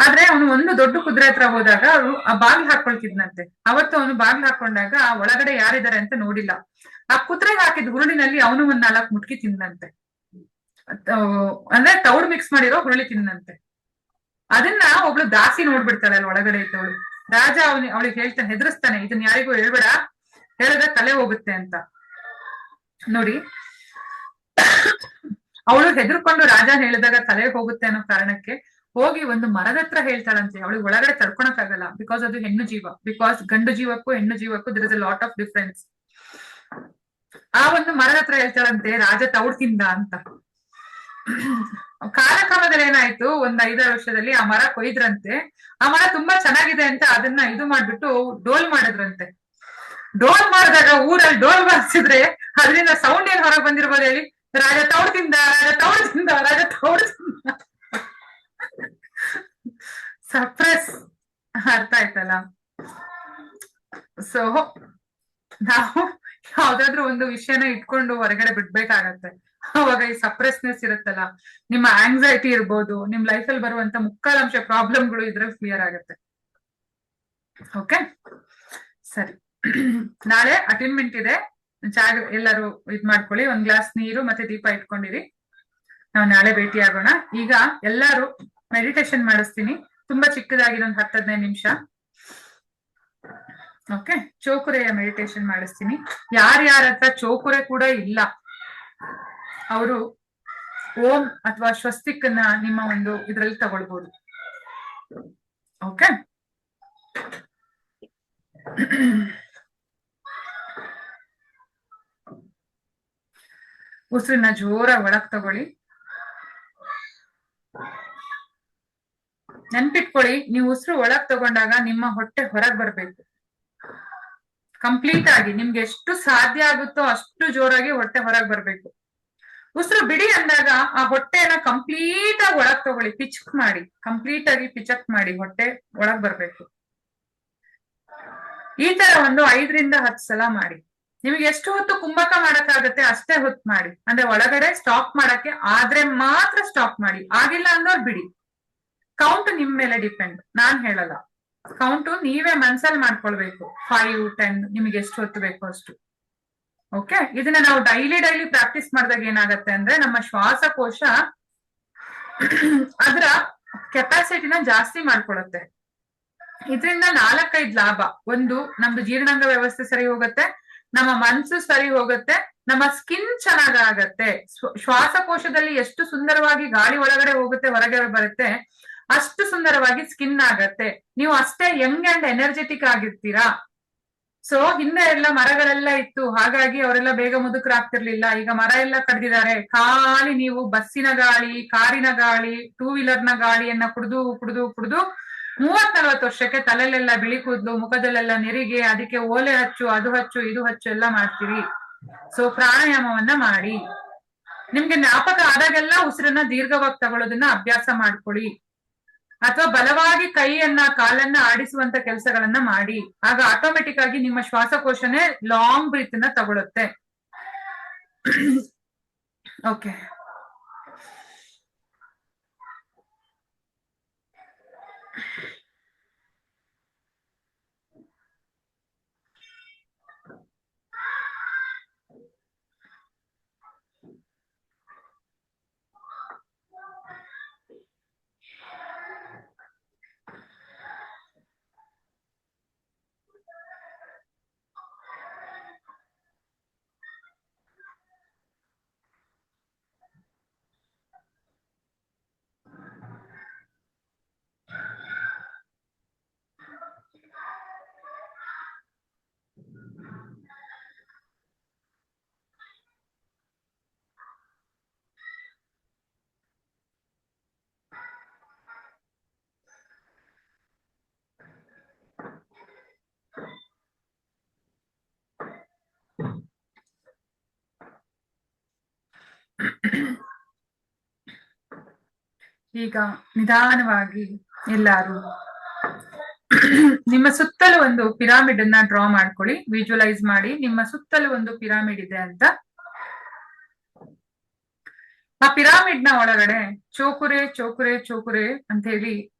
ಆದ್ರೆ ಅವನು ಒಂದು ದೊಡ್ಡ ಕುದುರೆ ಹತ್ರ ಹೋದಾಗ ಅವ್ರು ಆ ಬಾಗ್ಲು ಹಾಕೊಳ್ತಿದ್ನಂತೆ. ಅವತ್ತು ಅವನು ಬಾಗ್ಲು ಹಾಕೊಂಡಾಗ ಒಳಗಡೆ ಯಾರಿದ್ದಾರೆ ಅಂತ ನೋಡಿಲ್ಲ. ಆ ಕುದುರೆಗೆ ಹಾಕಿದ ಹುರುಳಿನಲ್ಲಿ ಅವನು ಒಂದ್ 4 ಮುಟ್ಕಿ ತಿಂದಂತೆ. ಅಂದ್ರೆ ತೌಡ್ ಮಿಕ್ಸ್ ಮಾಡಿರೋ ಹುರುಳಿ ತಿಂದಂತೆ. ಅದನ್ನ ಒಬ್ಳು ದಾಸಿ ನೋಡ್ಬಿಡ್ತಾಳೆ ಅಲ್ಲಿ ಒಳಗಡೆ ಇದ್ದವಳು. ರಾಜ ಅವಳಿಗೆ ಹೇಳ್ತಾನೆ, ಹೆದರ್ಸ್ತಾನೆ, ಇದನ್ನ ಯಾರಿಗೂ ಹೇಳ್ಬೇಡ, ಹೇಳಿದ್ರೆ ತಲೆ ಹೋಗುತ್ತೆ ಅಂತ. ನೋಡಿ, ಅವಳು ಹೆದರ್ಕೊಂಡು ರಾಜ ಹೇಳಿದಾಗ ತಲೆ ಹೋಗುತ್ತೆ ಅನ್ನೋ ಕಾರಣಕ್ಕೆ ಹೋಗಿ ಒಂದು ಮರದ ಹತ್ರ ಹೇಳ್ತಾಳಂತೆ. ಅವಳಿಗೆ ಒಳಗಡೆ ತಡ್ಕೊಳಕ್ಕಾಗಲ್ಲ, ಬಿಕಾಸ್ ಅದು ಹೆಣ್ಣು ಜೀವ. ಬಿಕಾಸ್ ಗಂಡು ಜೀವಕ್ಕೂ ಹೆಣ್ಣು ಜೀವಕ್ಕೂ there is a lot of difference. ಆ ಒಂದು ಮರದ ಹತ್ರ ಹೇಳ್ತಾಳಂತೆ, ರಾಜ ತೌಡ್ ತಿಂದ ಅಂತ. ಕಾಲಕ್ರಮದಲ್ಲಿ ಏನಾಯ್ತು, ಒಂದ್ 5-6 ವರ್ಷದಲ್ಲಿ ಆ ಮರ ಕೊಯ್ದ್ರಂತೆ. ಆ ಮರ ತುಂಬಾ ಚೆನ್ನಾಗಿದೆ ಅಂತ ಅದನ್ನ ಇದು ಮಾಡ್ಬಿಟ್ಟು ಡೋಲ್ ಮಾಡಿದ್ರಂತೆ. ಡೋಲ್ ಮಾಡಿದಾಗ ಊರಲ್ಲಿ ಡೋಲ್ ಬಾರಿಸಿದ್ರೆ ಅದರಿಂದ ಸೌಂಡ್ ಏನ್ ಹೊರಗೆ ಬಂದಿರ್ಬೋದು ಹೇಳಿ? ರಾಜ ತೌಡ್ ತಿಂದ, ರಾಜ ತೌಡ್ ತಿಂದ, ರಾಜ ತೌಡ್ ತಿಂದ. ಸಪ್ರೆಸ್. ಅರ್ಥ ಆಯ್ತಲ್ಲ? ಸೊ ನಾವು ಯಾವ್ದಾದ್ರು ಒಂದು ವಿಷಯನ ಇಟ್ಕೊಂಡು ಹೊರಗಡೆ ಬಿಡ್ಬೇಕಾಗತ್ತೆ. ಅವಾಗ ಈ ಸಪ್ರೆಸ್ನೆಸ್ ಇರುತ್ತಲ್ಲ, ನಿಮ್ಮ ಆಂಗ್ಸೈಟಿ ಇರ್ಬೋದು, ನಿಮ್ ಲೈಫಲ್ಲಿ ಬರುವಂತ ಮುಕ್ಕಾಲಂಶ ಪ್ರಾಬ್ಲಮ್ಗಳು ಇದ್ರಲ್ಲಿ ಕ್ಲಿಯರ್ ಆಗತ್ತೆ. ಓಕೆ, ಸರಿ. ನಾಳೆ ಅಟೈನ್ಮೆಂಟ್ ಇದೆ, ಎಲ್ಲರೂ ಇದ್ ಮಾಡ್ಕೊಳ್ಳಿ. 1 ಗ್ಲಾಸ್ ನೀರು ಮತ್ತೆ ದೀಪ ಇಟ್ಕೊಂಡಿರಿ. ನಾವು ನಾಳೆ ಭೇಟಿ ಆಗೋಣ. ಈಗ ಎಲ್ಲಾರು ಮೆಡಿಟೇಷನ್ ಮಾಡಿಸ್ತೀನಿ, ತುಂಬಾ ಚಿಕ್ಕದಾಗಿ ಒಂದು 10-15 ನಿಮಿಷ. ಓಕೆ, ಚೋಕುರೆಯ ಮೆಡಿಟೇಷನ್ ಮಾಡಿಸ್ತೀನಿ. ಯಾರ್ಯಾರ ಹತ್ರ ಚೋಕುರೆ ಕೂಡ ಇಲ್ಲ ಅವರು ಓಂ ಅಥವಾ ಸ್ವಸ್ತಿಕ್ ಅನ್ನ ನಿಮ್ಮ ಒಂದು ಇದ್ರಲ್ಲಿ ತಗೊಳ್ಬಹುದು. ಓಕೆ, ಉಸಿರನ್ನ ಜೋರ ಒಳಗ್ ತಗೊಳ್ಳಿ. ನೆನ್ಪಿಟ್ಕೊಳ್ಳಿ, ನೀವು ಉಸಿರು ಒಳಗ್ ತಗೊಂಡಾಗ ನಿಮ್ಮ ಹೊಟ್ಟೆ ಹೊರಗ್ ಬರ್ಬೇಕು. ಕಂಪ್ಲೀಟ್ ಆಗಿ ನಿಮ್ಗೆ ಎಷ್ಟು ಸಾಧ್ಯ ಆಗುತ್ತೋ ಅಷ್ಟು ಜೋರಾಗಿ ಹೊಟ್ಟೆ ಹೊರಗ್ ಬರ್ಬೇಕು. ಉಸಿರು ಬಿಡಿ ಅಂದಾಗ ಆ ಹೊಟ್ಟೆನ ಕಂಪ್ಲೀಟ್ ಆಗಿ ಒಳಗ್ ತಗೊಳ್ಳಿ, ಪಿಚಕ್ ಮಾಡಿ, ಕಂಪ್ಲೀಟ್ ಆಗಿ ಪಿಚಕ್ ಮಾಡಿ ಹೊಟ್ಟೆ ಒಳಗ್ ಬರ್ಬೇಕು. ಈ ತರ ಒಂದು 5-10 ಸಲ ಮಾಡಿ. ನಿಮ್ಗೆ ಎಷ್ಟು ಹೊತ್ತು ಕುಂಭಕ ಮಾಡಕ್ಕಾಗತ್ತೆ ಅಷ್ಟೇ ಹೊತ್ತು ಮಾಡಿ. ಅಂದ್ರೆ ಒಳಗಡೆ ಸ್ಟಾಪ್ ಮಾಡಕ್ಕೆ ಆದ್ರೆ ಮಾತ್ರ ಸ್ಟಾಪ್ ಮಾಡಿ, ಆಗಿಲ್ಲ ಅಂದವ್ರು ಬಿಡಿ. ಕೌಂಟ್ ನಿಮ್ ಮೇಲೆ ಡಿಪೆಂಡ್, ನಾನ್ ಹೇಳಲ್ಲ. ಕೌಂಟು ನೀವೇ ಮನ್ಸಲ್ಲಿ ಮಾಡ್ಕೊಳ್ಬೇಕು. 5-10 ನಿಮ್ಗೆ ಎಷ್ಟು ಹೊತ್ತು ಬೇಕೋ ಅಷ್ಟು. ಓಕೆ, ಇದನ್ನ ನಾವು ಡೈಲಿ ಪ್ರಾಕ್ಟೀಸ್ ಮಾಡಿದಾಗ ಏನಾಗತ್ತೆ ಅಂದ್ರೆ, ನಮ್ಮ ಶ್ವಾಸಕೋಶ ಅದರ ಕೆಪಾಸಿಟಿನ ಜಾಸ್ತಿ ಮಾಡ್ಕೊಳತ್ತೆ. ಇದರಿಂದ 4-5 ಲಾಭ. ಒಂದು, ನಮ್ದು ಜೀರ್ಣಾಂಗ ವ್ಯವಸ್ಥೆ ಸರಿ ಹೋಗುತ್ತೆ, ನಮ್ಮ ಮನ್ಸು ಸರಿ ಹೋಗುತ್ತೆ, ನಮ್ಮ ಸ್ಕಿನ್ ಚೆನ್ನಾಗತ್ತೆ. ಶ್ವಾಸಕೋಶದಲ್ಲಿ ಎಷ್ಟು ಸುಂದರವಾಗಿ ಗಾಳಿ ಒಳಗಡೆ ಹೋಗುತ್ತೆ, ಹೊರಗಡೆ ಬರುತ್ತೆ, ಅಷ್ಟು ಸುಂದರವಾಗಿ ಸ್ಕಿನ್ ಆಗತ್ತೆ. ನೀವು ಅಷ್ಟೇ ಯಂಗ್ ಅಂಡ್ ಎನರ್ಜೆಟಿಕ್ ಆಗಿರ್ತೀರಾ. ಸೊ ಹಿಂದೆ ಎಲ್ಲ ಮರಗಳೆಲ್ಲ ಇತ್ತು, ಹಾಗಾಗಿ ಅವರೆಲ್ಲ ಬೇಗ ಮುದುಕರಾಗ್ತಿರ್ಲಿಲ್ಲ. ಈಗ ಮರ ಎಲ್ಲ ಕಡ್ದಿದ್ದಾರೆ, ಖಾಲಿ ನೀವು ಬಸ್ಸಿನ ಗಾಳಿ, ಕಾರಿನ ಗಾಳಿ, 2 ವೀಲರ್ನ ಗಾಳಿಯನ್ನ ಕುಡಿದು 30-40 ವರ್ಷಕ್ಕೆ ತಲೆಲೆಲ್ಲ ಬಿಳಿ ಕೂದ್ಲು, ಮುಖದಲ್ಲೆಲ್ಲ ನೆರಿಗೆ, ಅದಕ್ಕೆ ಓಲೆ ಹಚ್ಚು, ಅದು ಹಚ್ಚು, ಇದು ಹಚ್ಚು ಎಲ್ಲ ಮಾಡ್ತೀರಿ. ಸೊ ಪ್ರಾಣಾಯಾಮವನ್ನ ಮಾಡಿ. ನಿಮ್ಗೆ ಜ್ಞಾಪಕ ಆದಾಗೆಲ್ಲ ಉಸಿರನ್ನ ದೀರ್ಘವಾಗಿ ತಗೊಳ್ಳೋದನ್ನ ಅಭ್ಯಾಸ ಮಾಡ್ಕೊಳ್ಳಿ. ಅಥವಾ ಬಲವಾಗಿ ಕೈಯನ್ನ ಕಾಲನ್ನ ಆಡಿಸುವಂತ ಕೆಲಸಗಳನ್ನ ಮಾಡಿ. ಆಗ ಆಟೋಮೆಟಿಕ್ ಆಗಿ ನಿಮ್ಮ ಶ್ವಾಸಕೋಶನೇ ಲಾಂಗ್ ಬ್ರೀತ್ ನ ತಗೊಳುತ್ತೆ. ಓಕೆ, ಈಗ ನಿಧಾನವಾಗಿ ಎಲ್ಲಾರು ನಿಮ್ಮ ಸುತ್ತಲೂ ಒಂದು ಪಿರಾಮಿಡ್ ಅನ್ನ ಡ್ರಾ ಮಾಡ್ಕೊಳ್ಳಿ. ವಿಜುವಲೈಸ್ ಮಾಡಿ ನಿಮ್ಮ ಸುತ್ತಲೂ ಒಂದು ಪಿರಾಮಿಡ್ ಇದೆ ಅಂತ. ಆ ಪಿರಾಮಿಡ್ ನ ಒಳಗಡೆ ಚೋಕುರೆ ಚೋಕುರೆ ಚೋಕುರೆ ಅಂತ ಹೇಳಿ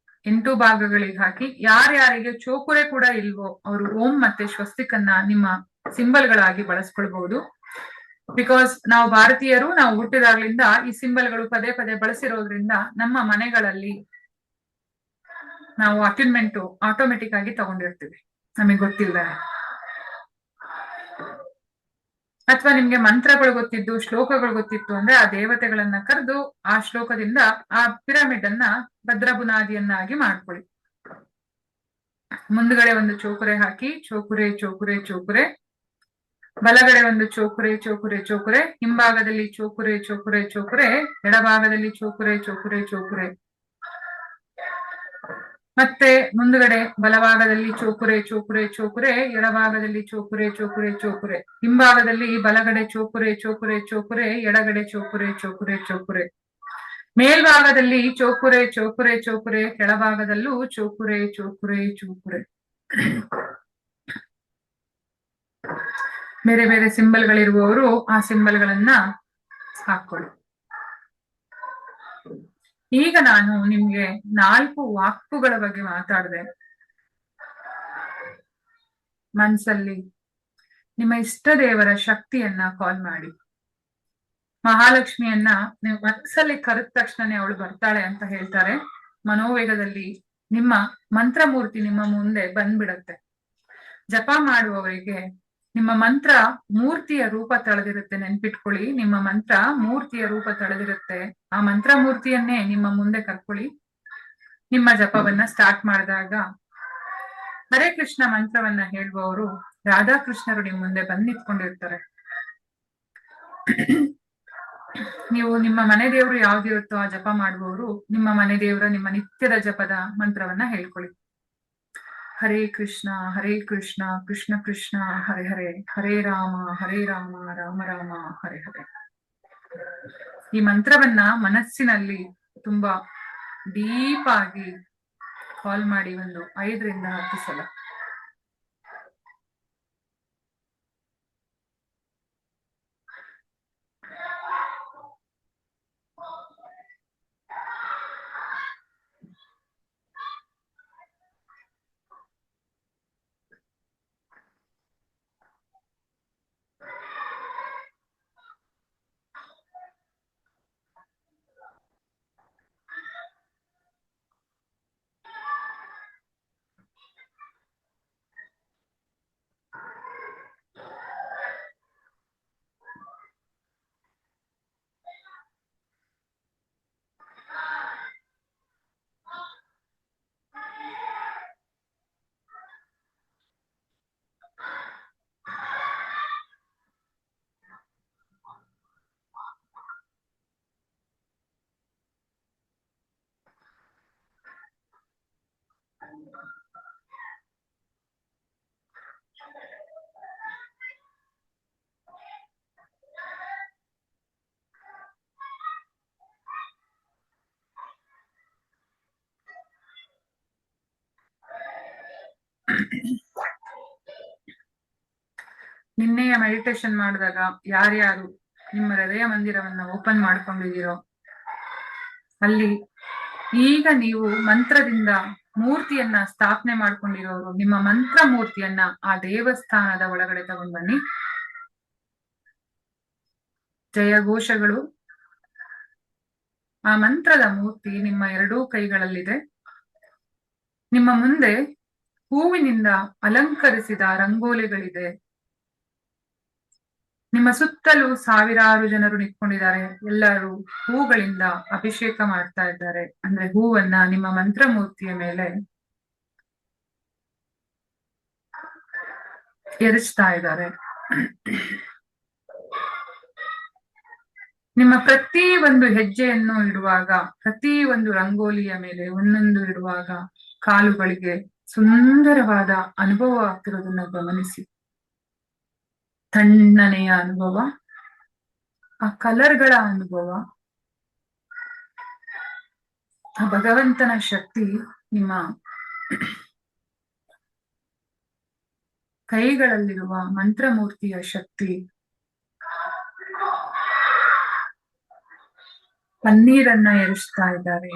8 ಭಾಗಗಳಿಗೆ ಹಾಕಿ, ಯಾರ್ಯಾರಿಗೆ ಚೋಕುರೆ ಕೂಡ ಇಲ್ವೋ ಅವರು ಓಂ ಮತ್ತೆ ಸ್ವಸ್ತಿಕನ್ನ ನಿಮ್ಮ ಸಿಂಬಲ್ ಗಳಾಗಿ ಬಳಸ್ಕೊಳ್ಬಹುದು. ಬಿಕಾಸ್ ನಾವು ಭಾರತೀಯರು, ನಾವು ಹುಟ್ಟಿದಾಗ್ಲಿಂದ ಈ ಸಿಂಬಲ್ ಗಳು ಪದೇ ಪದೇ ಬಳಸಿರೋದ್ರಿಂದ ನಮ್ಮ ಮನೆಗಳಲ್ಲಿ ನಾವು ಅಟ್ಯೂನ್ಮೆಂಟ್ ಆಟೋಮೆಟಿಕ್ ಆಗಿ ತಗೊಂಡಿರ್ತೀವಿ, ನಮಗೆ ಗೊತ್ತಿಲ್ಲದೆ. ಅಥವಾ ನಿಮ್ಗೆ ಮಂತ್ರಗಳು ಗೊತ್ತಿದ್ದು, ಶ್ಲೋಕಗಳು ಗೊತ್ತಿತ್ತು ಅಂದ್ರೆ ಆ ದೇವತೆಗಳನ್ನ ಕರೆದು ಆ ಶ್ಲೋಕದಿಂದ ಆ ಪಿರಮಿಡ್ ಅನ್ನ ಭದ್ರ ಬುನಾದಿಯನ್ನಾಗಿ ಮಾಡ್ಕೊಳ್ಳಿ. ಮುಂದ್ಗಡೆ ಒಂದು ಚೋಕುರೆ ಹಾಕಿ, ಚೋಕುರೆ ಚೋಕುರೆ ಚೋಕುರೆ, ಬಲಗಡೆ ಒಂದು ಚೋಕುರೆ ಚೋಕುರೆ ಚೋಕುರೆ, ಹಿಂಭಾಗದಲ್ಲಿ ಚೋಕುರೆ ಚೋಕುರೆ ಚೋಕುರೆ, ಎಡಭಾಗದಲ್ಲಿ ಚೋಕುರೆ ಚೋಕುರೆ ಚೋಕುರೆ, ಮತ್ತೆ ಮುಂದ್ಗಡೆ ಬಲಭಾಗದಲ್ಲಿ ಚೋಕುರೆ ಚೋಕುರೆ ಚೋಕುರೆ, ಎಡಭಾಗದಲ್ಲಿ ಚೋಕುರೆ ಚೋಕುರೆ ಚೋಕುರೆ, ಹಿಂಭಾಗದಲ್ಲಿ ಬಲಗಡೆ ಚೋಕುರೆ ಚೋಕುರೆ ಚೋಕುರೆ, ಎಡಗಡೆ ಚೋಕುರೆ ಚೋಕುರೆ ಚೋಕುರೆ, ಮೇಲ್ಭಾಗದಲ್ಲಿ ಚೋಕುರೆ ಚೋಕುರೆ ಚೋಕುರೆ, ಕೆಳಭಾಗದಲ್ಲೂ ಚೋಕುರೆ ಚೋಕುರೆ ಚೋಕುರೆ. ಬೇರೆ ಬೇರೆ ಸಿಂಬಲ್ಗಳಿರುವವರು ಆ ಸಿಂಬಲ್ಗಳನ್ನ ಹಾಕೊಳ್ಳಿ. ಈಗ ನಾನು ನಿಮ್ಗೆ 4 ವಾಕ್ಕುಗಳ ಬಗ್ಗೆ ಮಾತಾಡಿದೆ. ಮನ್ಸಲ್ಲಿ ನಿಮ್ಮ ಇಷ್ಟ ದೇವರ ಶಕ್ತಿಯನ್ನ ಕಾಲ್ ಮಾಡಿ. ಮಹಾಲಕ್ಷ್ಮಿಯನ್ನ ನೀವು ಮನಸ್ಸಲ್ಲಿ ಕರೆದ ತಕ್ಷಣನೇ ಅವಳು ಬರ್ತಾಳೆ ಅಂತ ಹೇಳ್ತಾರೆ. ಮನೋವೇಗದಲ್ಲಿ ನಿಮ್ಮ ಮಂತ್ರಮೂರ್ತಿ ನಿಮ್ಮ ಮುಂದೆ ಬಂದ್ಬಿಡತ್ತೆ. ಜಪ ಮಾಡುವವರಿಗೆ ನಿಮ್ಮ ಮಂತ್ರ ಮೂರ್ತಿಯ ರೂಪ ತಳೆದಿರುತ್ತೆ. ನೆನ್ಪಿಟ್ಕೊಳ್ಳಿ, ನಿಮ್ಮ ಮಂತ್ರ ಮೂರ್ತಿಯ ರೂಪ ತಳೆದಿರುತ್ತೆ. ಆ ಮಂತ್ರ ಮೂರ್ತಿಯನ್ನೇ ನಿಮ್ಮ ಮುಂದೆ ಕರ್ಕೊಳ್ಳಿ. ನಿಮ್ಮ ಜಪವನ್ನ ಸ್ಟಾರ್ಟ್ ಮಾಡಿದಾಗ ಹರೇ ಕೃಷ್ಣ ಮಂತ್ರವನ್ನ ಹೇಳುವವರು ರಾಧಾಕೃಷ್ಣರು ನಿಮ್ ಮುಂದೆ ಬಂದ್ ನಿಂತ್ಕೊಂಡಿರ್ತಾರೆ. ನೀವು ನಿಮ್ಮ ಮನೆ ದೇವರು ಯಾವ್ದಿರುತ್ತೋ ಆ ಜಪ ಮಾಡುವವರು ನಿಮ್ಮ ಮನೆ ದೇವರ ನಿಮ್ಮ ನಿತ್ಯದ ಜಪದ ಮಂತ್ರವನ್ನ ಹೇಳ್ಕೊಳ್ಳಿ. ಹರೇ ಕೃಷ್ಣ ಕೃಷ್ಣ ಕೃಷ್ಣ ಹರೇ ಹರೇ, ಹರೇ ರಾಮ ರಾಮ ರಾಮ ಹರೇ ಹರೇ. ಈ ಮಂತ್ರವನ್ನ ಮನಸ್ಸಿನಲ್ಲಿ ತುಂಬಾ ಡೀಪ್ ಆಗಿ ಕಾಲ್ ಮಾಡಿ ಒಂದು 5 ರಿಂದ 10 ಸಲ. ನಿನ್ನೆಯ ಮೆಡಿಟೇಷನ್ ಮಾಡಿದಾಗ ಯಾರ್ಯಾರು ನಿಮ್ಮ ಹೃದಯ ಮಂದಿರವನ್ನ ಓಪನ್ ಮಾಡ್ಕೊಂಡಿದ್ದೀರೋ ಅಲ್ಲಿ ಈಗ ನೀವು ಮಂತ್ರದಿಂದ ಮೂರ್ತಿಯನ್ನ ಸ್ಥಾಪನೆ ಮಾಡ್ಕೊಂಡಿರೋರು ನಿಮ್ಮ ಮಂತ್ರ ಮೂರ್ತಿಯನ್ನ ಆ ದೇವಸ್ಥಾನದ ಒಳಗಡೆ ತಗೊಂಡ್ ಬನ್ನಿ. ಜಯಘೋಷಗಳು. ಆ ಮಂತ್ರದ ಮೂರ್ತಿ ನಿಮ್ಮ 2 ಕೈಗಳಲ್ಲಿದೆ. ನಿಮ್ಮ ಮುಂದೆ ಹೂವಿನಿಂದ ಅಲಂಕರಿಸಿದ ರಂಗೋಲಿಗಳಿದೆ. ನಿಮ್ಮ ಸುತ್ತಲೂ ಸಾವಿರಾರು ಜನರು ನಿಂತ್ಕೊಂಡಿದ್ದಾರೆ. ಎಲ್ಲರೂ ಹೂಗಳಿಂದ ಅಭಿಷೇಕ ಮಾಡ್ತಾ ಇದ್ದಾರೆ. ಅಂದ್ರೆ ಹೂವನ್ನ ನಿಮ್ಮ ಮಂತ್ರಮೂರ್ತಿಯ ಮೇಲೆ ಎರಚ್ತಾ ಇದ್ದಾರೆ. ನಿಮ್ಮ ಪ್ರತಿ ಒಂದು ಹೆಜ್ಜೆಯನ್ನು ಇಡುವಾಗ, ಪ್ರತಿ ಒಂದು ರಂಗೋಲಿಯ ಮೇಲೆ ಒಂದೊಂದು ಇಡುವಾಗ ಕಾಲುಗಳಿಗೆ ಸುಂದರವಾದ ಅನುಭವ ಆಗ್ತಿರೋದನ್ನ ಗಮನಿಸಿ. ತಣ್ಣನೆಯ ಅನುಭವ. ಆ ಕಲರ್ಗಳ ಅನುಭವ, ಆ ಭಗವಂತನ ಶಕ್ತಿ ನಿಮ್ಮ ಕೈಗಳಲ್ಲಿರುವ ಮಂತ್ರಮೂರ್ತಿಯ ಶಕ್ತಿ, ಪನ್ನೀರನ್ನ ಎರಚ್ತಾ ಇದ್ದಾರೆ,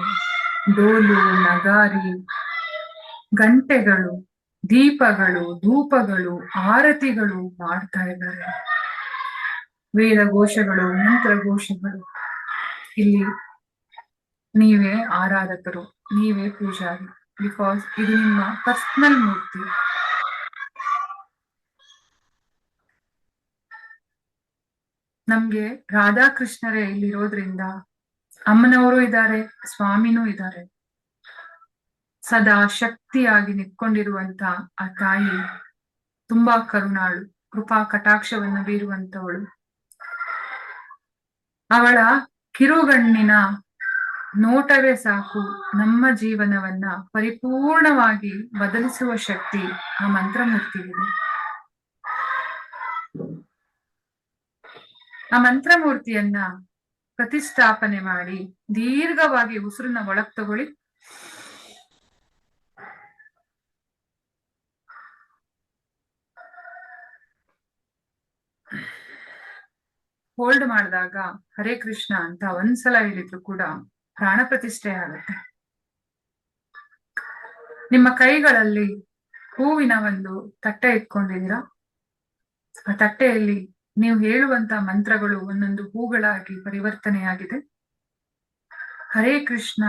ಡೋಲು, ನಗಾರಿ, ಗಂಟೆಗಳು, ದೀಪಗಳು, ಧೂಪಗಳು, ಆರತಿಗಳು ಮಾಡ್ತಾ ಇದ್ದಾರೆ, ವೇದ ಘೋಷಗಳು, ಮಂತ್ರ ಘೋಷಗಳು. ಇಲ್ಲಿ ನೀವೇ ಆರಾಧಕರು, ನೀವೇ ಪೂಜಾರಿ, ಬಿಕಾಸ್ ಇದು ನಿಮ್ಮ ಪರ್ಸನಲ್ ಮೂರ್ತಿ. ನಮ್ಗೆ ರಾಧಾಕೃಷ್ಣರೇ ಇಲ್ಲಿರೋದ್ರಿಂದ ಅಮ್ಮನವರು ಇದ್ದಾರೆ, ಸ್ವಾಮಿನೂ ಇದ್ದಾರೆ. ಸದಾ ಶಕ್ತಿಯಾಗಿ ನಿಂತ್ಕೊಂಡಿರುವಂತ ಆ ತಾಯಿ ತುಂಬಾ ಕರುಣಾಳು, ಕೃಪಾ ಕಟಾಕ್ಷವನ್ನು ಬೀರುವಂತವಳು. ಅವಳ ಕಿರುಗಣ್ಣಿನ ನೋಟವೇ ಸಾಕು ನಮ್ಮ ಜೀವನವನ್ನ ಪರಿಪೂರ್ಣವಾಗಿ ಬದಲಿಸುವ ಶಕ್ತಿ ಆ ಮಂತ್ರಮೂರ್ತಿಗಿದೆ. ಆ ಮಂತ್ರಮೂರ್ತಿಯನ್ನ ಪ್ರತಿಷ್ಠಾಪನೆ ಮಾಡಿ ದೀರ್ಘವಾಗಿ ಉಸಿರನ್ನ ಒಳಗ್ ತಗೊಳ್ಳಿ. ಹೋಲ್ಡ್ ಮಾಡಿದಾಗ ಹರೇ ಕೃಷ್ಣ ಅಂತ ಒಂದ್ಸಲ ಹೇಳಿದ್ರು ಕೂಡ ಪ್ರಾಣ ಪ್ರತಿಷ್ಠೆ ಆಗುತ್ತೆ. ನಿಮ್ಮ ಕೈಗಳಲ್ಲಿ ಹೂವಿನ ಒಂದು ತಟ್ಟೆ ಇಟ್ಕೊಂಡಿದ್ದೀರಾ. ಆ ತಟ್ಟೆಯಲ್ಲಿ ನೀವು ಹೇಳುವಂತ ಮಂತ್ರಗಳು ಒಂದೊಂದು ಹೂಗಳಾಗಿ ಪರಿವರ್ತನೆಯಾಗಿದೆ. ಹರೇ ಕೃಷ್ಣ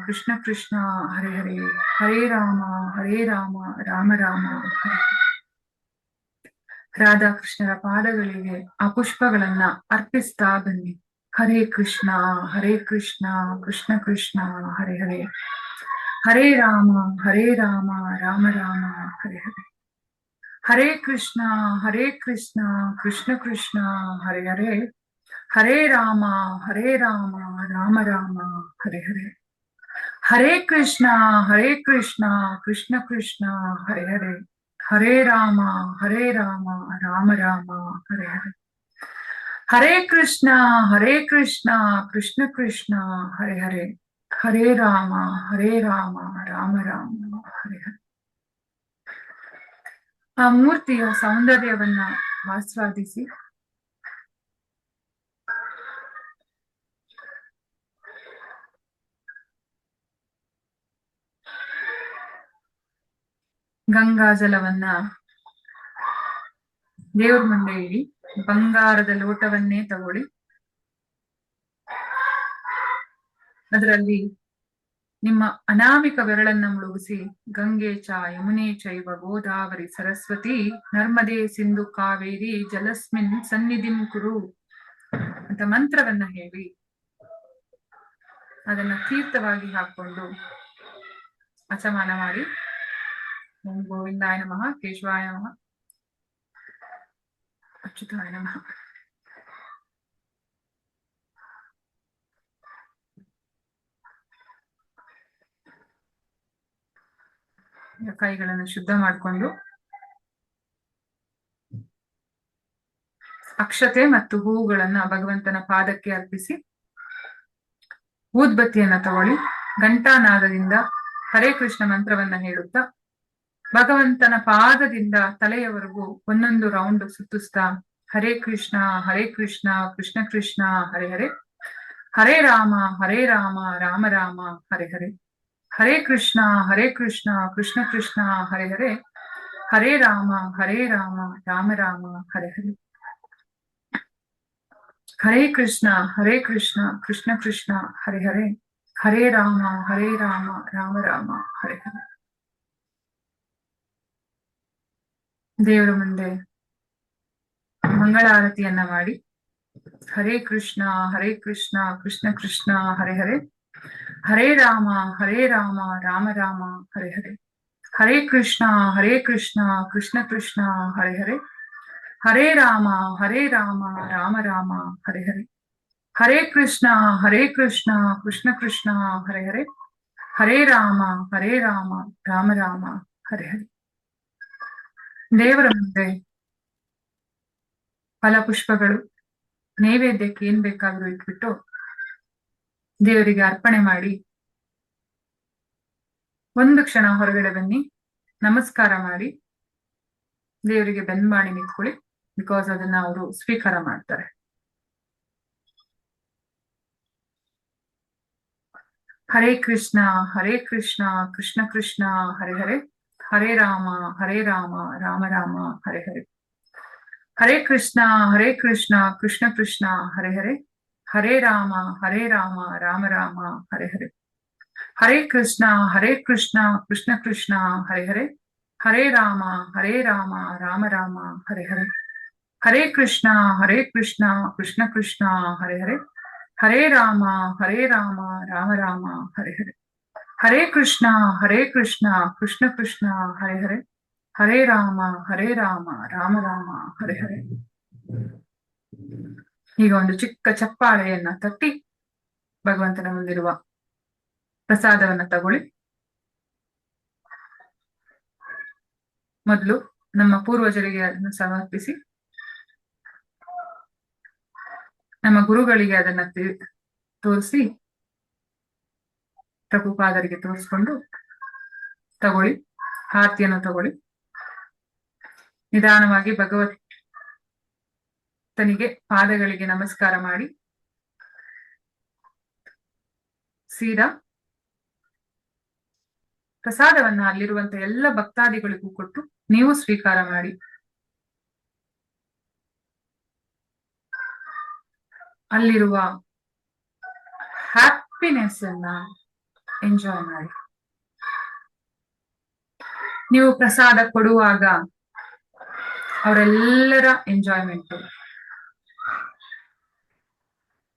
ಕೃಷ್ಣ ಕೃಷ್ಣ ಹರೇ ಹರೇ, ಹರೇ ರಾಮ ರಾಮ ರಾಮ ಹರೇ. ರಾಧಾಕೃಷ್ಣರ ಪಾದಗಳಿಗೆ ಆ ಪುಷ್ಪಗಳನ್ನ ಅರ್ಪಿಸ್ತಾ ಬನ್ನಿ. ಹರೇ ಕೃಷ್ಣ ಕೃಷ್ಣ ಕೃಷ್ಣ ಹರೇ ಹರೇ, ಹರೇ ರಾಮ ರಾಮ ರಾಮ ಹರೇ ಹರೇ. ಹರೇ ಕೃಷ್ಣ ಕೃಷ್ಣ ಕೃಷ್ಣ ಹರೇ ಹರೇ, ಹರೇ ರಾಮ ರಾಮ ರಾಮ ಹರೇ ಹರೇ. ಹರೇ ಕೃಷ್ಣ ಕೃಷ್ಣ ಕೃಷ್ಣ ಹರೇ ಹರೇ, ಹರೇ ರಾಮ ರಾಮ ರಾಮ ಹರೇ ಹರೇ. ಹರೇ ಕೃಷ್ಣ ಕೃಷ್ಣ ಕೃಷ್ಣ ಹರೇ ಹರೇ, ಹರೇ ರಾಮ ರಾಮ ರಾಮ ಹರೇ ಹರೇ. ಆ ಮೂರ್ತಿಯ ಸೌಂದರ್ಯವನ್ನ ಆಸ್ವಾದಿಸಿ. ಗಂಗಾ ಜಲವನ್ನ ದೇವ್ರ ಮುಂದೆ ಇಡಿ. ಬಂಗಾರದ ಲೋಟವನ್ನೇ ತಗೊಳ್ಳಿ. ಅದರಲ್ಲಿ ನಿಮ್ಮ ಅನಾಮಿಕ ಬೆರಳನ್ನ ಮುಳುಗಿಸಿ ಗಂಗೆ ಚ ಯಮುನೆ ಚೈವ ಗೋದಾವರಿ ಸರಸ್ವತಿ ನರ್ಮದೆ ಸಿಂಧು ಕಾವೇರಿ ಜಲಸ್ಮಿನ್ ಸನ್ನಿಧಿಂ ಕುರು ಅಂತ ಮಂತ್ರವನ್ನ ಹೇಳಿ ಅದನ್ನ ತೀರ್ಥವಾಗಿ ಹಾಕೊಂಡು ಅಚಮಾನ ಮಾಡಿ. ಓಂ ಗೋವಿಂದಾಯ ನಮಃ, ಕೇಶವಾಯ ನಮಃ, ಅಚ್ಯುತಾಯ ನಮಃ. ಕೈಗಳನ್ನು ಶುದ್ಧ ಮಾಡಿಕೊಂಡು ಅಕ್ಷತೆ ಮತ್ತು ಹೂವುಗಳನ್ನ ಭಗವಂತನ ಪಾದಕ್ಕೆ ಅರ್ಪಿಸಿ ಊದ್ಬತ್ತಿಯನ್ನ ತಗೊಳ್ಳಿ. ಘಂಟಾನಾದದಿಂದ ಹರೇ ಕೃಷ್ಣ ಮಂತ್ರವನ್ನ ಹೇಳುತ್ತಾ ಭಗವಂತನ ಪಾದದಿಂದ ತಲೆಯವರೆಗೂ ಒಂದೊಂದು ರೌಂಡ್ ಸುತ್ತಿಸ್ತಾ ಹರೇ ಕೃಷ್ಣ ಕೃಷ್ಣ ಕೃಷ್ಣ ಹರೇ ಹರೇ, ಹರೇ ರಾಮ ರಾಮ ರಾಮ ಹರೇ ಹರೇ. ಹರೇ ಕೃಷ್ಣ ಕೃಷ್ಣ ಕೃಷ್ಣ ಹರೇ ಹರೇ, ಹರೇ ರಾಮ ರಾಮ ರಾಮ ಹರೇ ಹರೇ. ಹರೇ ಕೃಷ್ಣ ಕೃಷ್ಣ ಕೃಷ್ಣ ಹರೇ ಹರೇ, ಹರೇ ರಾಮ ರಾಮ ರಾಮ ಹರೇ ಹರೇ. ದೇವರ ಮುಂದೆ ಮಂಗಳಾರತಿಯನ್ನ ಮಾಡಿ. ಹರೇ ಕೃಷ್ಣ ಕೃಷ್ಣ ಕೃಷ್ಣ ಹರೇ ಹರೇ, ಹರೇ ರಾಮ ರಾಮ ರಾಮ ಹರೇ ಹರೇ. ಹರೇ ಕೃಷ್ಣ ಕೃಷ್ಣ ಕೃಷ್ಣ ಹರೇ ಹರೇ, ಹರೇ ರಾಮ ರಾಮ ರಾಮ ಹರೇ ಹರೇ. ಹರೇ ಕೃಷ್ಣ ಕೃಷ್ಣ ಕೃಷ್ಣ ಹರೇ ಹರೇ, ಹರೇ ರಾಮ ರಾಮ ರಾಮ ಹರೇ ಹರೇ. ದೇವರ ಮುಂದೆ ಫಲಪುಷ್ಪಗಳು, ನೈವೇದ್ಯಕ್ಕೆ ಏನ್ ಬೇಕಾದ್ರೂ ಇಟ್ಬಿಟ್ಟು ದೇವರಿಗೆ ಅರ್ಪಣೆ ಮಾಡಿ ಒಂದು ಕ್ಷಣ ಹೊರಗಡೆ ಬನ್ನಿ, ನಮಸ್ಕಾರ ಮಾಡಿ ದೇವರಿಗೆ ಬೆನ್ ಮಾಡಿ ನಿಂತ್ಕೊಳ್ಳಿ. ಬಿಕಾಸ್ ಅದನ್ನ ಅವರು ಸ್ವೀಕಾರ ಮಾಡ್ತಾರೆ. ಹರೇ ಕೃಷ್ಣ ಕೃಷ್ಣ ಕೃಷ್ಣ ಹರೇ ಹರೇ, ಹರೇ ರಾಮ ರಾಮ ರಾಮ ಹರೇ ಹರೇ. ಹರೇ ಕೃಷ್ಣ ಕೃಷ್ಣ ಕೃಷ್ಣ ಹರೇ ಹರೇ, ಹರೇ ರಾಮ ರಾಮ ರಾಮ ಹರೇ ಹರೇ. ಹರೇ ಕೃಷ್ಣ ಕೃಷ್ಣ ಕೃಷ್ಣ ಹರೇ ಹರೇ, ಹರೇ ರಾಮ ರಾಮ ರಾಮ ಹರೇ ಹರೇ. ಹರೇ ಕೃಷ್ಣ ಕೃಷ್ಣ ಕೃಷ್ಣ ಹರೇ ಹರೇ, ಹರೇ ರಾಮ ರಾಮ ರಾಮ ಹರೇ ಹರೇ. ಹರೇ ಕೃಷ್ಣ ಕೃಷ್ಣ ಕೃಷ್ಣ ಹರೇ ಹರೇ, ಹರೇ ರಾಮ ರಾಮ ರಾಮ ಹರೇ ಹರೇ. ಈಗ ಒಂದು ಚಿಕ್ಕ ಚಪ್ಪಾಳೆಯನ್ನ ತಟ್ಟಿ ಭಗವಂತನ ಮುಂದಿರುವ ಪ್ರಸಾದವನ್ನ ತಗೊಳ್ಳಿ. ಮೊದಲು ನಮ್ಮ ಪೂರ್ವಜರಿಗೆ ಅದನ್ನು ಸಮರ್ಪಿಸಿ, ನಮ್ಮ ಗುರುಗಳಿಗೆ ಅದನ್ನ ತೋರಿಸಿ, ಪ್ರಭುಪಾದರಿಗೆ ತೋರಿಸ್ಕೊಂಡು ತಗೊಳ್ಳಿ. ಆರತಿಯನ್ನು ತಗೊಳ್ಳಿ. ನಿಧಾನವಾಗಿ ಭಗವಂತನಿಗೆ ಪಾದಗಳಿಗೆ ನಮಸ್ಕಾರ ಮಾಡಿ ಸೀದಾ ಪ್ರಸಾದವನ್ನ ಅಲ್ಲಿರುವಂತ ಎಲ್ಲ ಭಕ್ತಾದಿಗಳಿಗೂ ಕೊಟ್ಟು ನೀವು ಸ್ವೀಕಾರ ಮಾಡಿ. ಅಲ್ಲಿರುವ ಹ್ಯಾಪಿನೆಸ್ ಅನ್ನ ಎಂಜಾಯ್ ಮಾಡಿ. ನೀವು ಪ್ರಸಾದ ಕೊಡುವಾಗ ಅವರೆಲ್ಲರ ಎಂಜಾಯ್ಮೆಂಟ್,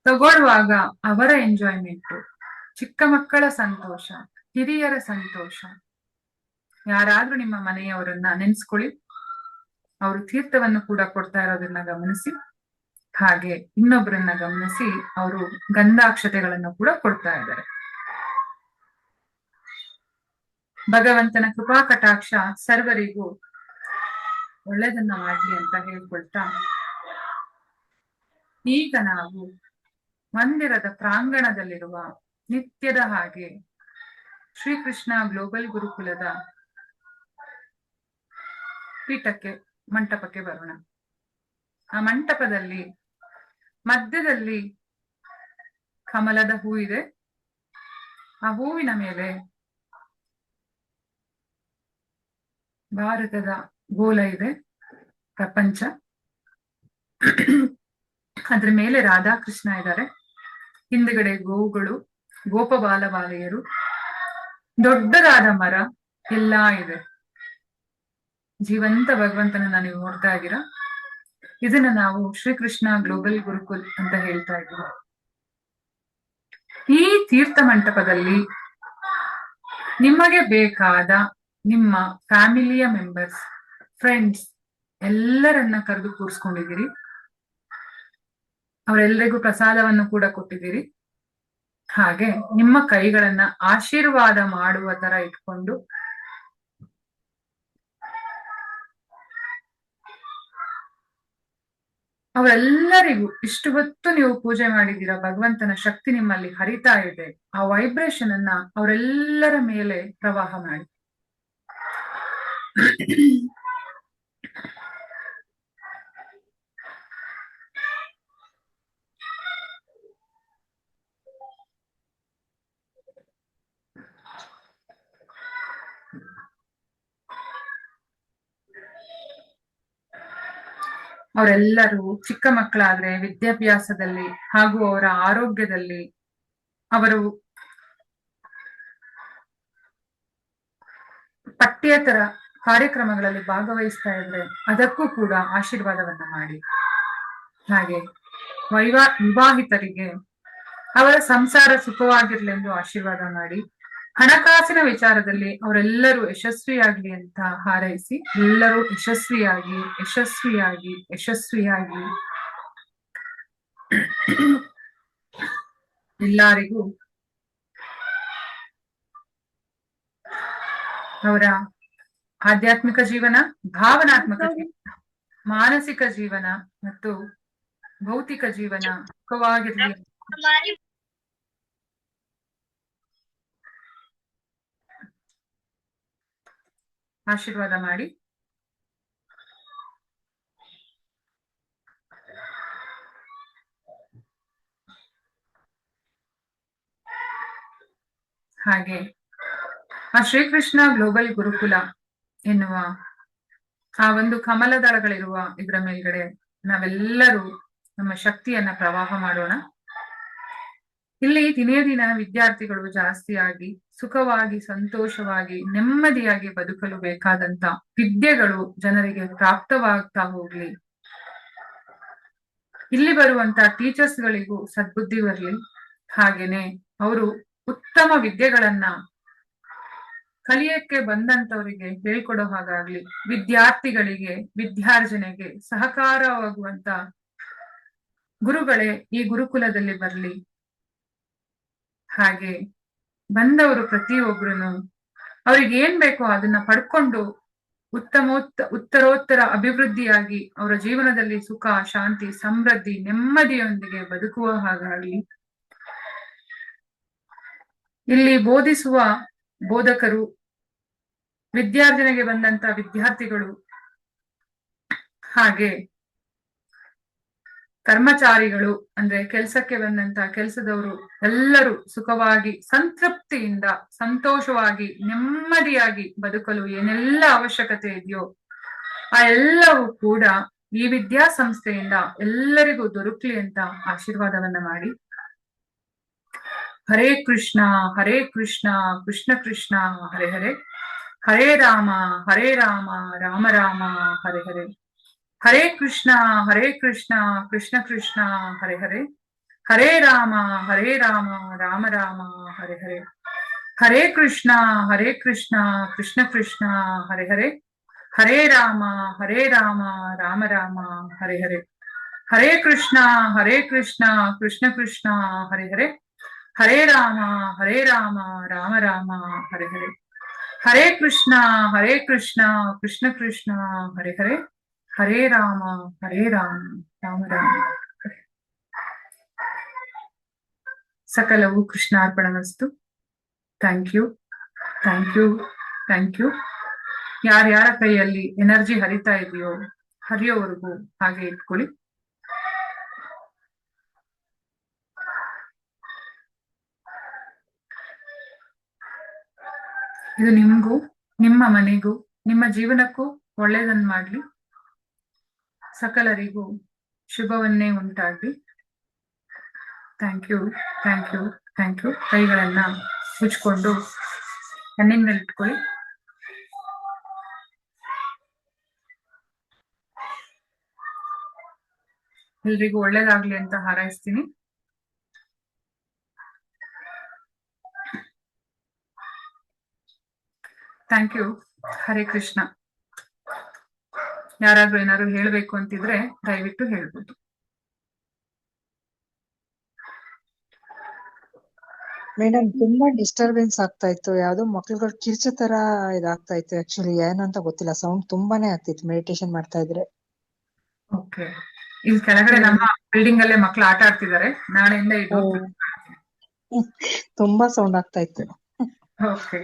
ತಗೊಳ್ಳುವಾಗ ಅವರ ಎಂಜಾಯ್ಮೆಂಟ್, ಚಿಕ್ಕ ಮಕ್ಕಳ ಸಂತೋಷ, ಹಿರಿಯರ ಸಂತೋಷ. ಯಾರಾದ್ರೂ ನಿಮ್ಮ ಮನೆಯವರನ್ನ ನೆನ್ಸ್ಕೊಳ್ಳಿ, ಅವರು ತೀರ್ಥವನ್ನು ಕೂಡ ಕೊಡ್ತಾ ಇರೋದನ್ನ ಗಮನಿಸಿ. ಹಾಗೆ ಇನ್ನೊಬ್ಬರನ್ನ ಗಮನಿಸಿ, ಅವರು ಗಂಧಾಕ್ಷತೆಗಳನ್ನು ಕೂಡ ಕೊಡ್ತಾ ಇದ್ದಾರೆ. ಭಗವಂತನ ಕೃಪಾ ಕಟಾಕ್ಷ ಸರ್ವರಿಗೂ ಒಳ್ಳೆದನ್ನ ಮಾಡ್ಲಿ ಅಂತ ಹೇಳ್ಕೊಳ್ತಾ, ಈಗ ನಾವು ಮಂದಿರದ ಪ್ರಾಂಗಣದಲ್ಲಿರುವ ನಿತ್ಯದ ಹಾಗೆ ಶ್ರೀಕೃಷ್ಣ ಗ್ಲೋಬಲ್ ಗುರುಕುಲದ ಪೀಠಕ್ಕೆ, ಮಂಟಪಕ್ಕೆ ಬರೋಣ. ಆ ಮಂಟಪದಲ್ಲಿ ಮಧ್ಯದಲ್ಲಿ ಕಮಲದ ಹೂ ಇದೆ. ಆ ಹೂವಿನ ಮೇಲೆ ಭಾರತದ ಗೋಲ ಇದೆ, ಪ್ರಪಂಚ. ಅದ್ರ ಮೇಲೆ ರಾಧಾಕೃಷ್ಣ ಇದ್ದಾರೆ, ಹಿಂದ್ಗಡೆ ಗೋವುಗಳು, ಗೋಪಬಾಲಬಾಲೆಯರು, ದೊಡ್ಡದಾದ ಮರ ಎಲ್ಲಾ ಇದೆ. ಜೀವಂತ ಭಗವಂತನನ್ನ ನೀವು ನೋಡ್ತಾ ಇದ್ದೀರಾ. ಇದನ್ನ ನಾವು ಶ್ರೀಕೃಷ್ಣ ಗ್ಲೋಬಲ್ ಗುರುಕುಲ್ ಅಂತ ಹೇಳ್ತಾ ಇದ್ದೀವಿ. ಈ ತೀರ್ಥ ಮಂಟಪದಲ್ಲಿ ನಿಮಗೆ ಬೇಕಾದ ನಿಮ್ಮ ಫ್ಯಾಮಿಲಿಯ ಮೆಂಬರ್ಸ್, ಫ್ರೆಂಡ್ಸ್ ಎಲ್ಲರನ್ನ ಕರೆದು ಕೂರಿಸ್ಕೊಂಡಿದ್ದೀರಿ. ಅವರೆಲ್ಲರಿಗೂ ಪ್ರಸಾದವನ್ನು ಕೂಡ ಕೊಟ್ಟಿದ್ದೀರಿ. ಹಾಗೆ ನಿಮ್ಮ ಕೈಗಳನ್ನ ಆಶೀರ್ವಾದ ಮಾಡುವ ತರ ಇಟ್ಕೊಂಡು ಅವರೆಲ್ಲರಿಗೂ, ಇಷ್ಟು ಹೊತ್ತು ನೀವು ಪೂಜೆ ಮಾಡಿದ್ದೀರಾ, ಭಗವಂತನ ಶಕ್ತಿ ನಿಮ್ಮಲ್ಲಿ ಹರಿತಾ ಇದೆ, ಆ ವೈಬ್ರೇಷನ್ ಅನ್ನ ಅವರೆಲ್ಲರ ಮೇಲೆ ಪ್ರವಾಹ ಮಾಡಿ. ಅವರೆಲ್ಲರೂ ಚಿಕ್ಕ ಮಕ್ಕಳಾದ್ರೆ ವಿದ್ಯಾಭ್ಯಾಸದಲ್ಲಿ ಹಾಗೂ ಅವರ ಆರೋಗ್ಯದಲ್ಲಿ, ಅವರು ಪಠ್ಯೇತರ ಕಾರ್ಯಕ್ರಮಗಳಲ್ಲಿ ಭಾಗವಹಿಸ್ತಾ ಇದ್ರೆ ಅದಕ್ಕೂ ಕೂಡ ಆಶೀರ್ವಾದವನ್ನ ಮಾಡಿ. ಹಾಗೆ ವಿವಾಹಿತರಿಗೆ ಅವರ ಸಂಸಾರ ಸುಖವಾಗಿರ್ಲೆಂದು ಆಶೀರ್ವಾದ ಮಾಡಿ. ಹಣಕಾಸಿನ ವಿಚಾರದಲ್ಲಿ ಅವರೆಲ್ಲರೂ ಯಶಸ್ವಿಯಾಗ್ಲಿ ಅಂತ ಹಾರೈಸಿ, ಎಲ್ಲರೂ ಯಶಸ್ವಿಯಾಗಿ ಯಶಸ್ವಿಯಾಗಿ ಯಶಸ್ವಿಯಾಗಿ ಎಲ್ಲರಿಗೂ ಅವರ ಆಧ್ಯಾತ್ಮಿಕ ಜೀವನ, ಭಾವನಾತ್ಮಕ ಜೀವನ, ಮಾನಸಿಕ ಜೀವನ ಮತ್ತು ಭೌತಿಕ ಜೀವನ ಸುಖವಾಗಿರ್ಲಿ. ಆಶೀರ್ವಾದ ಮಾಡಿ. ಹಾಗೆ ಆ ಶ್ರೀಕೃಷ್ಣ ಗ್ಲೋಬಲ್ ಗುರುಕುಲ ಎನ್ನುವ ಆ ಒಂದು ಕಮಲದಳಗಳಿರುವ ಇದರ ಮೇಲ್ಗಡೆ ನಾವೆಲ್ಲರೂ ನಮ್ಮ ಶಕ್ತಿಯನ್ನ ಪ್ರವಾಹ ಮಾಡೋಣ. ಇಲ್ಲಿ ದಿನೇ ದಿನ ವಿದ್ಯಾರ್ಥಿಗಳು ಜಾಸ್ತಿಯಾಗಿ ಸುಖವಾಗಿ ಸಂತೋಷವಾಗಿ ನೆಮ್ಮದಿಯಾಗಿ ಬದುಕಲು ಬೇಕಾದಂತ ವಿದ್ಯೆಗಳು ಜನರಿಗೆ ಪ್ರಾಪ್ತವಾಗ್ತಾ ಹೋಗ್ಲಿ. ಇಲ್ಲಿ ಬರುವಂತ ಟೀಚರ್ಸ್ ಗಳಿಗೂ ಸದ್ಬುದ್ಧಿ ಬರಲಿ. ಹಾಗೇನೆ ಅವರು ಉತ್ತಮ ವಿದ್ಯೆಗಳನ್ನ ಕಲಿಯಕ್ಕೆ ಬಂದಂತವರಿಗೆ ಹೇಳ್ಕೊಡೋ ಹಾಗಾಗ್ಲಿ. ವಿದ್ಯಾರ್ಥಿಗಳಿಗೆ ವಿದ್ಯಾರ್ಜನೆಗೆ ಸಹಕಾರವಾಗುವಂತ ಗುರುಗಳೇ ಈ ಗುರುಕುಲದಲ್ಲಿ ಬರ್ಲಿ. ಹಾಗೆ ಬಂದವರು ಪ್ರತಿಯೊಬ್ರು ಅವ್ರಿಗೆ ಏನ್ ಬೇಕೋ ಅದನ್ನ ಪಡ್ಕೊಂಡು ಉತ್ತರೋತ್ತರ ಅಭಿವೃದ್ಧಿಯಾಗಿ ಅವರ ಜೀವನದಲ್ಲಿ ಸುಖ ಶಾಂತಿ ಸಮೃದ್ಧಿ ನೆಮ್ಮದಿಯೊಂದಿಗೆ ಬದುಕುವ ಹಾಗಾಗ್ಲಿ. ಇಲ್ಲಿ ಬೋಧಿಸುವ ಬೋಧಕರು, ವಿದ್ಯಾರ್ಜನೆಗೆ ಬಂದಂತ ವಿದ್ಯಾರ್ಥಿಗಳು, ಹಾಗೆ ಕರ್ಮಚಾರಿಗಳು ಅಂದ್ರೆ ಕೆಲ್ಸಕ್ಕೆ ಬಂದಂತ ಕೆಲಸದವರು ಎಲ್ಲರೂ ಸುಖವಾಗಿ ಸಂತೃಪ್ತಿಯಿಂದ ಸಂತೋಷವಾಗಿ ನೆಮ್ಮದಿಯಾಗಿ ಬದುಕಲು ಏನೆಲ್ಲ ಅವಶ್ಯಕತೆ ಇದೆಯೋ ಆ ಎಲ್ಲವೂ ಕೂಡ ಈ ವಿದ್ಯಾಸಂಸ್ಥೆಯಿಂದ ಎಲ್ಲರಿಗೂ ದೊರಕಲಿ ಅಂತ ಆಶೀರ್ವಾದವನ್ನ ಮಾಡಿ. ಹರೇ ಕೃಷ್ಣ ಕೃಷ್ಣ ಕೃಷ್ಣ ಹರೇ ಹರೇ, ಹರೇ ರಾಮ ರಾಮ ರಾಮ ಹರೇ ಹರೇ, ಹರೇ ಕೃಷ್ಣ ಕೃಷ್ಣ ಕೃಷ್ಣ ಹರೇ ಹರೇ, ಹರೇ ರಾಮ ರಾಮ ರಾಮ ಹರೇ ಹರೇ, ಹರೇ ಕೃಷ್ಣ ಕೃಷ್ಣ ಕೃಷ್ಣ ಹರೇ ಹರೇ, ಹರೇ ರಾಮ ರಾಮ ರಾಮ ಹರೇ ಹರೇ, ಹರೇ ಕೃಷ್ಣ ಕೃಷ್ಣ ಕೃಷ್ಣ ಹರೇ ಹರೇ, ಹರೇ ರಾಮ ರಾಮ ರಾಮ ಹರೇ ಹರೇ, ಹರೇ ಕೃಷ್ಣ ಕೃಷ್ಣ ಕೃಷ್ಣ ಹರೇ ಹರೇ, ಹರೇ ರಾಮ ರಾಮ ರಾಮ. ಸಕಲವು ಕೃಷ್ಣಾರ್ಪಣಮಸ್ತು. Thank you. ಯಾರ್ಯಾರ ಕೈಯಲ್ಲಿ ಎನರ್ಜಿ ಹರಿತಾ ಇದೆಯೋ ಹರಿಯೋವರೆಗೂ ಹಾಗೆ ಇಟ್ಕೊಳ್ಳಿ. ಇದು ನಿಮ್ಗೂ ನಿಮ್ಮ ಮನೆಗೂ ನಿಮ್ಮ ಜೀವನಕ್ಕೂ ಒಳ್ಳೇದನ್ನ ಮಾಡ್ಲಿ. ಸಕಲರಿಗೂ ಶುಭವನ್ನೇ ಉಂಟಾಗ್ಲಿ. Thank you. ಕೈಗಳನ್ನ ಮುಚ್ಕೊಂಡು ಕಣ್ಣಿನ ಮೇಲೆ ಇಟ್ಕೊಳ್ಳಿ. ಎಲ್ರಿಗೂ ಒಳ್ಳೇದಾಗ್ಲಿ ಅಂತ ಹಾರೈಸ್ತೀನಿ. Thank you. ಹರೇ ಕೃಷ್ಣ. ಯಾರಾದ್ರೂ ಏನಾದ್ರು ಹೇಳ್ಬೇಕು ಅಂತಿದ್ರೆ ದಯವಿಟ್ಟು ಹೇಳ್ಬೋದು. ಮೇಡಮ್ ತುಂಬಾ ಡಿಸ್ಟರ್ಬೆನ್ಸ್ ಆಗ್ತಾ ಇತ್ತು. ಯಾವ್ದೋ ಮಕ್ಳುಗಳು ಕಿರ್ಚೋ ತರ ಇದಾಗ್ತಾ ಇತ್ತು. ಆಕ್ಚುಲಿ ಏನಂತ ಗೊತ್ತಿಲ್ಲ, ಸೌಂಡ್ ತುಂಬಾನೇ ಆಗ್ತಿತ್ತು ಮೆಡಿಟೇಷನ್ ಮಾಡ್ತಾ ಇದ್ರೆ. ಓಕೆ, ಇಲ್ಲಿ ಕೆಳಗಡೆ ನಮ್ಮ ಬಿಲ್ಡಿಂಗ್ ಅಲ್ಲೇ ಮಕ್ಳು ಆಟ ಆಡ್ತಿದ್ದಾರೆ. ನಾಳೆಯಿಂದ ಇದು ತುಂಬಾ ಸೌಂಡ್ ಆಗ್ತಾ ಇತ್ತು. ಓಕೆ.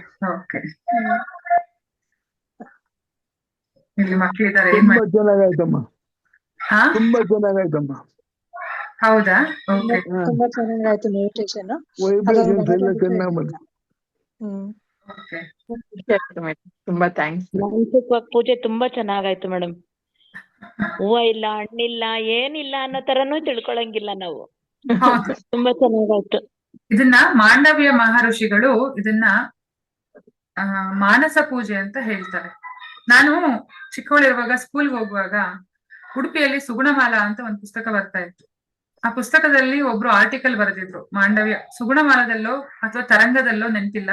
ಇಲ್ಲಿ ಮಕ್ಕಳಿದ್ದಾರೆ. ತುಂಬಾ ಚೆನ್ನಾಗಾಯ್ತಮ್ಮ. ತುಂಬಾ ಚೆನ್ನಾಗಾಯ್ತಮ್ಮ. ಹೌದಾ? ಓಕೆ. ತುಂಬಾ ಚೆನ್ನಾಗಾಯ್ತು ಮೆಡಿಟೇಷನ್. ವೈಬ್ರೇಷನ್ಸ್ ಎಲ್ಲ ಚೆನ್ನಾಗಿ ಬಂತು. ಓಕೆ. ತುಂಬಾ ಥ್ಯಾಂಕ್ಸ್. ಮಾನಸಿಕ ಪೂಜೆ ತುಂಬಾ ಚೆನ್ನಾಗಾಯ್ತು ಮೇಡಮ್. ಹೂವ ಇಲ್ಲ ಹಣ್ಣಿಲ್ಲ ಏನಿಲ್ಲ ಅನ್ನೋ ತರನು ತಿಳ್ಕೊಳಂಗಿಲ್ಲ ನಾವು. ಹೌದು. ತುಂಬಾ ಚೆನ್ನಾಗಾಯ್ತು. ಇದನ್ನ ಮಾಂಡವ್ಯ ಮಹರ್ಷಿಗಳು ಇದನ್ನ ಮಾನಸ ಪೂಜೆ ಅಂತ ಹೇಳ್ತಾರೆ. ನಾನು ಚಿಕ್ಕವಳಿರುವಾಗ ಸ್ಕೂಲ್ಗೆ ಹೋಗುವಾಗ ಉಡುಪಿಯಲ್ಲಿ ಸುಗುಣಮಾಲಾ ಅಂತ ಒಂದು ಪುಸ್ತಕ ಬರ್ತಾ ಇತ್ತು. ಆ ಪುಸ್ತಕದಲ್ಲಿ ಒಬ್ರು ಆರ್ಟಿಕಲ್ ಬರೆದಿದ್ರು. ಮಾಂಡವ್ಯ ಸುಗುಣಮಾಲದಲ್ಲೋ ಅಥವಾ ತರಂಗದಲ್ಲೋ ನೆನಪಿಲ್ಲ,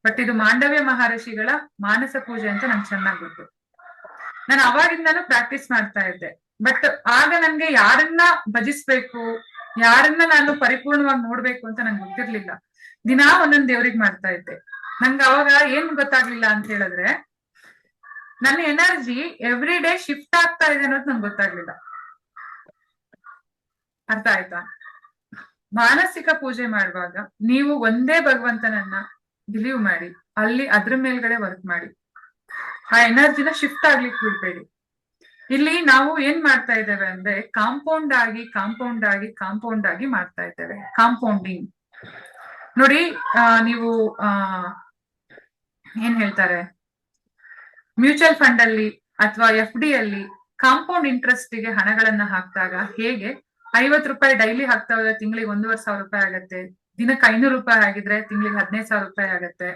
ಬಟ್ ಇದು ಮಾಂಡವ್ಯ ಮಹರ್ಷಿಗಳ ಮಾನಸ ಪೂಜೆ ಅಂತ ನಂಗೆ ಚೆನ್ನಾಗಿ ಗೊತ್ತು. ನಾನು ಅವಾಗಿಂದಾನು ಪ್ರಾಕ್ಟೀಸ್ ಮಾಡ್ತಾ ಇದ್ದೆ. ಬಟ್ ಆಗ ನನ್ಗೆ ಯಾರನ್ನ ಭಜಿಸ್ಬೇಕು, ಯಾರನ್ನ ನಾನು ಪರಿಪೂರ್ಣವಾಗಿ ನೋಡ್ಬೇಕು ಅಂತ ನಂಗೆ ಗೊತ್ತಿರ್ಲಿಲ್ಲ. ದಿನಾ ಒಂದೊಂದ್ ದೇವ್ರಿಗೆ ಮಾಡ್ತಾ ಇದ್ದೆ. ನಂಗೆ ಅವಾಗ ಏನ್ ಗೊತ್ತಾಗ್ಲಿಲ್ಲ ಅಂತ ಹೇಳಿದ್ರೆ, ನನ್ನ ಎನರ್ಜಿ ಎವ್ರಿ ಡೇ ಶಿಫ್ಟ್ ಆಗ್ತಾ ಇದೆ ಅನ್ನೋದು ನಂಗೆ ಗೊತ್ತಾಗ್ಲಿಲ್ಲ. ಅರ್ಥ ಆಯ್ತಾ? ಮಾನಸಿಕ ಪೂಜೆ ಮಾಡುವಾಗ ನೀವು ಒಂದೇ ಭಗವಂತನನ್ನ ಬಿಲೀವ್ ಮಾಡಿ, ಅಲ್ಲಿ ಅದ್ರ ಮೇಲ್ಗಡೆ ವರ್ಕ್ ಮಾಡಿ, ಆ ಎನರ್ಜಿನ ಶಿಫ್ಟ್ ಆಗ್ಲಿಕ್ಕೆ ಬಿಡ್ಬೇಡಿ. ಇಲ್ಲಿ ನಾವು ಏನ್ ಮಾಡ್ತಾ ಇದ್ದೇವೆ ಅಂದ್ರೆ ಕಾಂಪೌಂಡ್ ಆಗಿ ಮಾಡ್ತಾ ಇದ್ದೇವೆ, ಕಾಂಪೌಂಡಿಂಗ್. ನೋಡಿ, ನೀವು ಏನ್ ಹೇಳ್ತಾರೆ, ಮ್ಯೂಚುವಲ್ ಫಂಡ್ ಅಲ್ಲಿ ಅಥವಾ FD ಅಲ್ಲಿ ಕಾಂಪೌಂಡ್ ಇಂಟ್ರೆಸ್ಟ್ ಗೆ ಹಣಗಳನ್ನ ಹಾಕಿದಾಗ ಹೇಗೆ 50 ರೂಪಾಯಿ ಡೈಲಿ ಹಾಕ್ತಾ ಹೋದ್ರೆ ತಿಂಗಳಿಗೆ 1,500 ರೂಪಾಯಿ ಆಗತ್ತೆ, ದಿನಕ್ಕೆ 500 ರೂಪಾಯಿ ಆಗಿದ್ರೆ ತಿಂಗಳಿಗೆ 15,000 ರೂಪಾಯಿ ಆಗತ್ತೆ.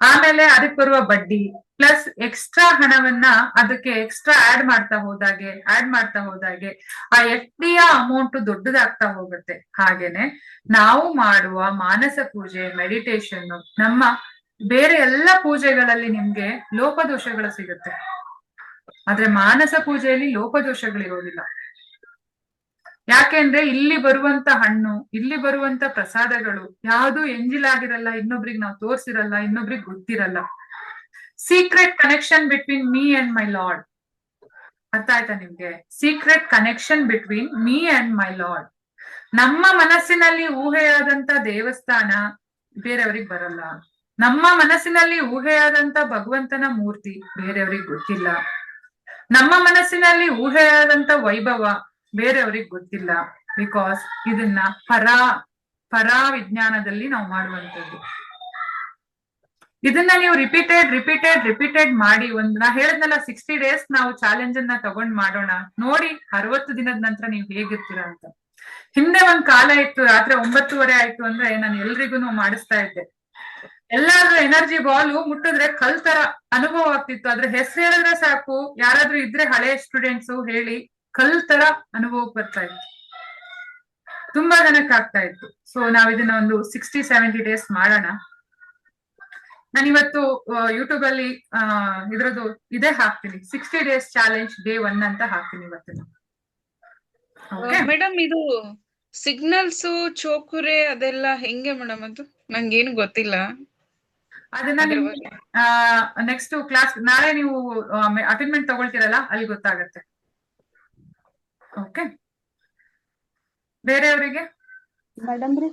ಆಮೇಲೆ ಅದಕ್ಕೆ ಬರುವ ಬಡ್ಡಿ ಪ್ಲಸ್ ಎಕ್ಸ್ಟ್ರಾ ಹಣವನ್ನ ಅದಕ್ಕೆ ಎಕ್ಸ್ಟ್ರಾ ಆಡ್ ಮಾಡ್ತಾ ಹೋದಾಗೆ ಆ FD ಯ ಅಮೌಂಟ್ ದೊಡ್ಡದಾಗ್ತಾ ಹೋಗುತ್ತೆ. ಹಾಗೇನೆ ನಾವು ಮಾಡುವ ಮಾನಸ ಪೂಜೆ, ಮೆಡಿಟೇಷನ್, ನಮ್ಮ ಬೇರೆ ಎಲ್ಲ ಪೂಜೆಗಳಲ್ಲಿ ನಿಮ್ಗೆ ಲೋಪದೋಷಗಳು ಸಿಗುತ್ತೆ, ಆದ್ರೆ ಮಾನಸ ಪೂಜೆಯಲ್ಲಿ ಲೋಪದೋಷಗಳಿರೋದಿಲ್ಲ. ಯಾಕೆಂದ್ರೆ ಇಲ್ಲಿ ಬರುವಂತ ಹಣ್ಣು, ಇಲ್ಲಿ ಬರುವಂತ ಪ್ರಸಾದಗಳು ಯಾವುದು ಎಂಜಿಲಾಗಿರಲ್ಲ, ಇನ್ನೊಬ್ರಿಗೆ ನಾವು ತೋರ್ಸಿರಲ್ಲ, ಇನ್ನೊಬ್ರಿಗೆ ಗೊತ್ತಿರಲ್ಲ. Secret connection between me and my lord. ಅರ್ಥ ಆಯ್ತಾ ನಿಮ್ಗೆ? Secret connection between me and my lord. ನಮ್ಮ ಮನಸ್ಸಿನಲ್ಲಿ ಊಹೆಯಾದಂತ ದೇವಸ್ಥಾನ ಬೇರೆಯವ್ರಿಗೆ ಬರಲ್ಲ, ನಮ್ಮ ಮನಸ್ಸಿನಲ್ಲಿ ಊಹೆಯಾದಂತ ಭಗವಂತನ ಮೂರ್ತಿ ಬೇರೆಯವ್ರಿಗೆ ಗೊತ್ತಿಲ್ಲ, ನಮ್ಮ ಮನಸ್ಸಿನಲ್ಲಿ ಊಹೆಯಾದಂತ ವೈಭವ ಬೇರೆಯವ್ರಿಗೆ ಗೊತ್ತಿಲ್ಲ. ಬಿಕಾಸ್ ಇದನ್ನ ಪರಾ ವಿಜ್ಞಾನದಲ್ಲಿ ನಾವು ಮಾಡುವಂಥದ್ದು. ಇದನ್ನ ನೀವು ರಿಪೀಟೆಡ್ ಮಾಡಿ ನಾ ಹೇಳಿದ್ನಲ್ಲ 60 days ನಾವು ಚಾಲೆಂಜ್ ಅನ್ನ ತಗೊಂಡ್ ಮಾಡೋಣ, ನೋಡಿ 60 ದಿನದ ನಂತರ ನೀವು ಹೇಗಿರ್ತೀರಾ ಅಂತ. ಹಿಂದೆ ಒಂದ್ ಕಾಲ ಇತ್ತು, ರಾತ್ರಿ 9:30 ಆಯ್ತು ಅಂದ್ರೆ ನಾನು ಎಲ್ರಿಗೂ ಮಾಡಿಸ್ತಾ ಇದ್ದೆ. ಎಲ್ಲಾದ್ರೂ ಎನರ್ಜಿ ಬಾಲ್ ಮುಟ್ಟಿದ್ರೆ ಕಲ್ ತರ ಅನುಭವ ಆಗ್ತಿತ್ತು. ಅದ್ರ ಹೆಸರು ಹೇಳಿದ್ರೆ ಸಾಕು, ಯಾರಾದ್ರೂ ಇದ್ರೆ ಹಳೆ ಸ್ಟೂಡೆಂಟ್ಸ್ ಹೇಳಿ, ಕಲ್ ತರ ಅನುಭವಕ್ಕೆ ಬರ್ತಾ ಇತ್ತು, ತುಂಬಾ ಜನಕ್ಕೆ ಆಗ್ತಾ ಇತ್ತು. ಸೊ ನಾವ್ ಇದನ್ನ ಒಂದು 60-70 days ಮಾಡೋಣ. ನಾನು ಇವತ್ತು ಯೂಟ್ಯೂಬ್ ಅಲ್ಲಿ ಇದ್ರದ್ದು ಇದೇ ಹಾಕ್ತೀನಿ, 60 days ಚಾಲೆಂಜ್ ಡೇ 1 ಅಂತ ಹಾಕ್ತೀನಿ ಇವತ್ತು. ಮೇಡಮ್, ಇದು ಸಿಗ್ನಲ್ಸ್ ಚೋಕುರೆ ಅದೆಲ್ಲ ಹೆಂಗೆ ಮೇಡಮ್? ಅದು ನಂಗೇನು ಗೊತ್ತಿಲ್ಲ. ಅದನ್ನ ನಿಮ್ಗೆ ನೆಕ್ಸ್ಟ್ ಕ್ಲಾಸ್ ನಾಳೆ ನೀವು ಅಟೆಂಡ್ಮೆಂಟ್ ತಗೊಳ್ತೀರಲ್ಲ, ಅಲ್ಲಿ ಗೊತ್ತಾಗತ್ತೆ. ಓಕೆ, ಬೇರೆಯವರಿಗೆ ಮೇಡಮ್ ರೀ,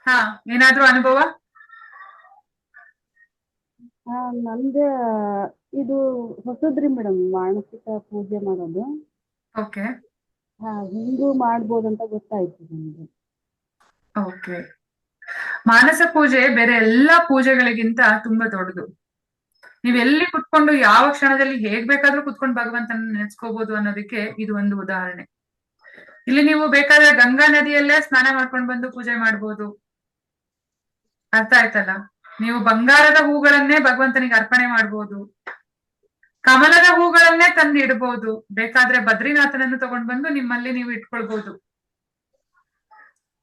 ಹಾ ಏನಾದ್ರೂ ಅನುಭವ? ನಮ್ದು ಇದು ಹೊಸದ್ರಿ ಮೇಡಮ್, ಮಾನಸಿಕ ಪೂಜೆ ಮಾಡೋದು. ಓಕೆ ಹಿಂಗೂ ಮಾಡ್ಬೋದಂತ ಗೊತ್ತಾಯ್ತು ನಮ್ಗೆ. ಓಕೆ, ಮಾನಸ ಪೂಜೆ ಬೇರೆ ಎಲ್ಲಾ ಪೂಜೆಗಳಿಗಿಂತ ತುಂಬಾ ದೊಡ್ಡದು. ನೀವ್ ಎಲ್ಲಿ ಕುತ್ಕೊಂಡು ಯಾವ ಕ್ಷಣದಲ್ಲಿ ಹೇಗ್ ಬೇಕಾದ್ರೂ ಕುತ್ಕೊಂಡು ಭಗವಂತನ ನೆನೆಸ್ಕೋಬಹುದು ಅನ್ನೋದಕ್ಕೆ ಇದು ಒಂದು ಉದಾಹರಣೆ. ಇಲ್ಲಿ ನೀವು ಬೇಕಾದ್ರೆ ಗಂಗಾ ನದಿಯಲ್ಲೇ ಸ್ನಾನ ಮಾಡ್ಕೊಂಡು ಬಂದು ಪೂಜೆ ಮಾಡ್ಬೋದು. ಅರ್ಥ ಆಯ್ತಲ್ಲ? ನೀವು ಬಂಗಾರದ ಹೂಗಳನ್ನೇ ಭಗವಂತನಿಗೆ ಅರ್ಪಣೆ ಮಾಡ್ಬೋದು, ಕಮಲದ ಹೂಗಳನ್ನೇ ತಂದು ಇಡ್ಬೋದು, ಬೇಕಾದ್ರೆ ಬದ್ರಿನಾಥನನ್ನು ತಗೊಂಡ್ ಬಂದು ನಿಮ್ಮಲ್ಲಿ ನೀವು ಇಟ್ಕೊಳ್ಬಹುದು.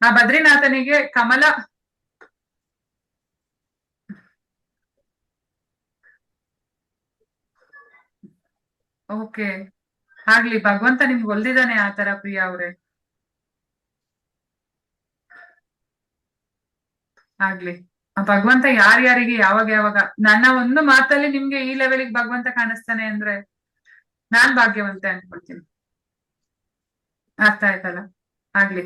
ಆ ಬದ್ರಿನಾಥನಿಗೆ ಕಮಲ ಓಕೆ ಆಗ್ಲಿ, ಭಗವಂತ ನಿಮ್ಗೆ ಒಲ್ದಿದ್ದಾನೆ ಆತರ. ಪ್ರಿಯಾ ಅವ್ರೆ, ಆಗ್ಲಿ. ಆ ಭಗವಂತ ಯಾರ್ಯಾರಿಗೆ ಯಾವಾಗ ನನ್ನ ಒಂದು ಮಾತಲ್ಲಿ ನಿಮ್ಗೆ ಈ ಲೆವೆಲ್ಗೆ ಭಗವಂತ ಕಾಣಿಸ್ತಾನೆ ಅಂದ್ರೆ ನಾನ್ ಭಾಗ್ಯವಂತೆ ಅನ್ಕೊಳ್ತೀನಿ. ಅರ್ಥ ಆಯ್ತಲ್ಲ? ಆಗ್ಲಿ,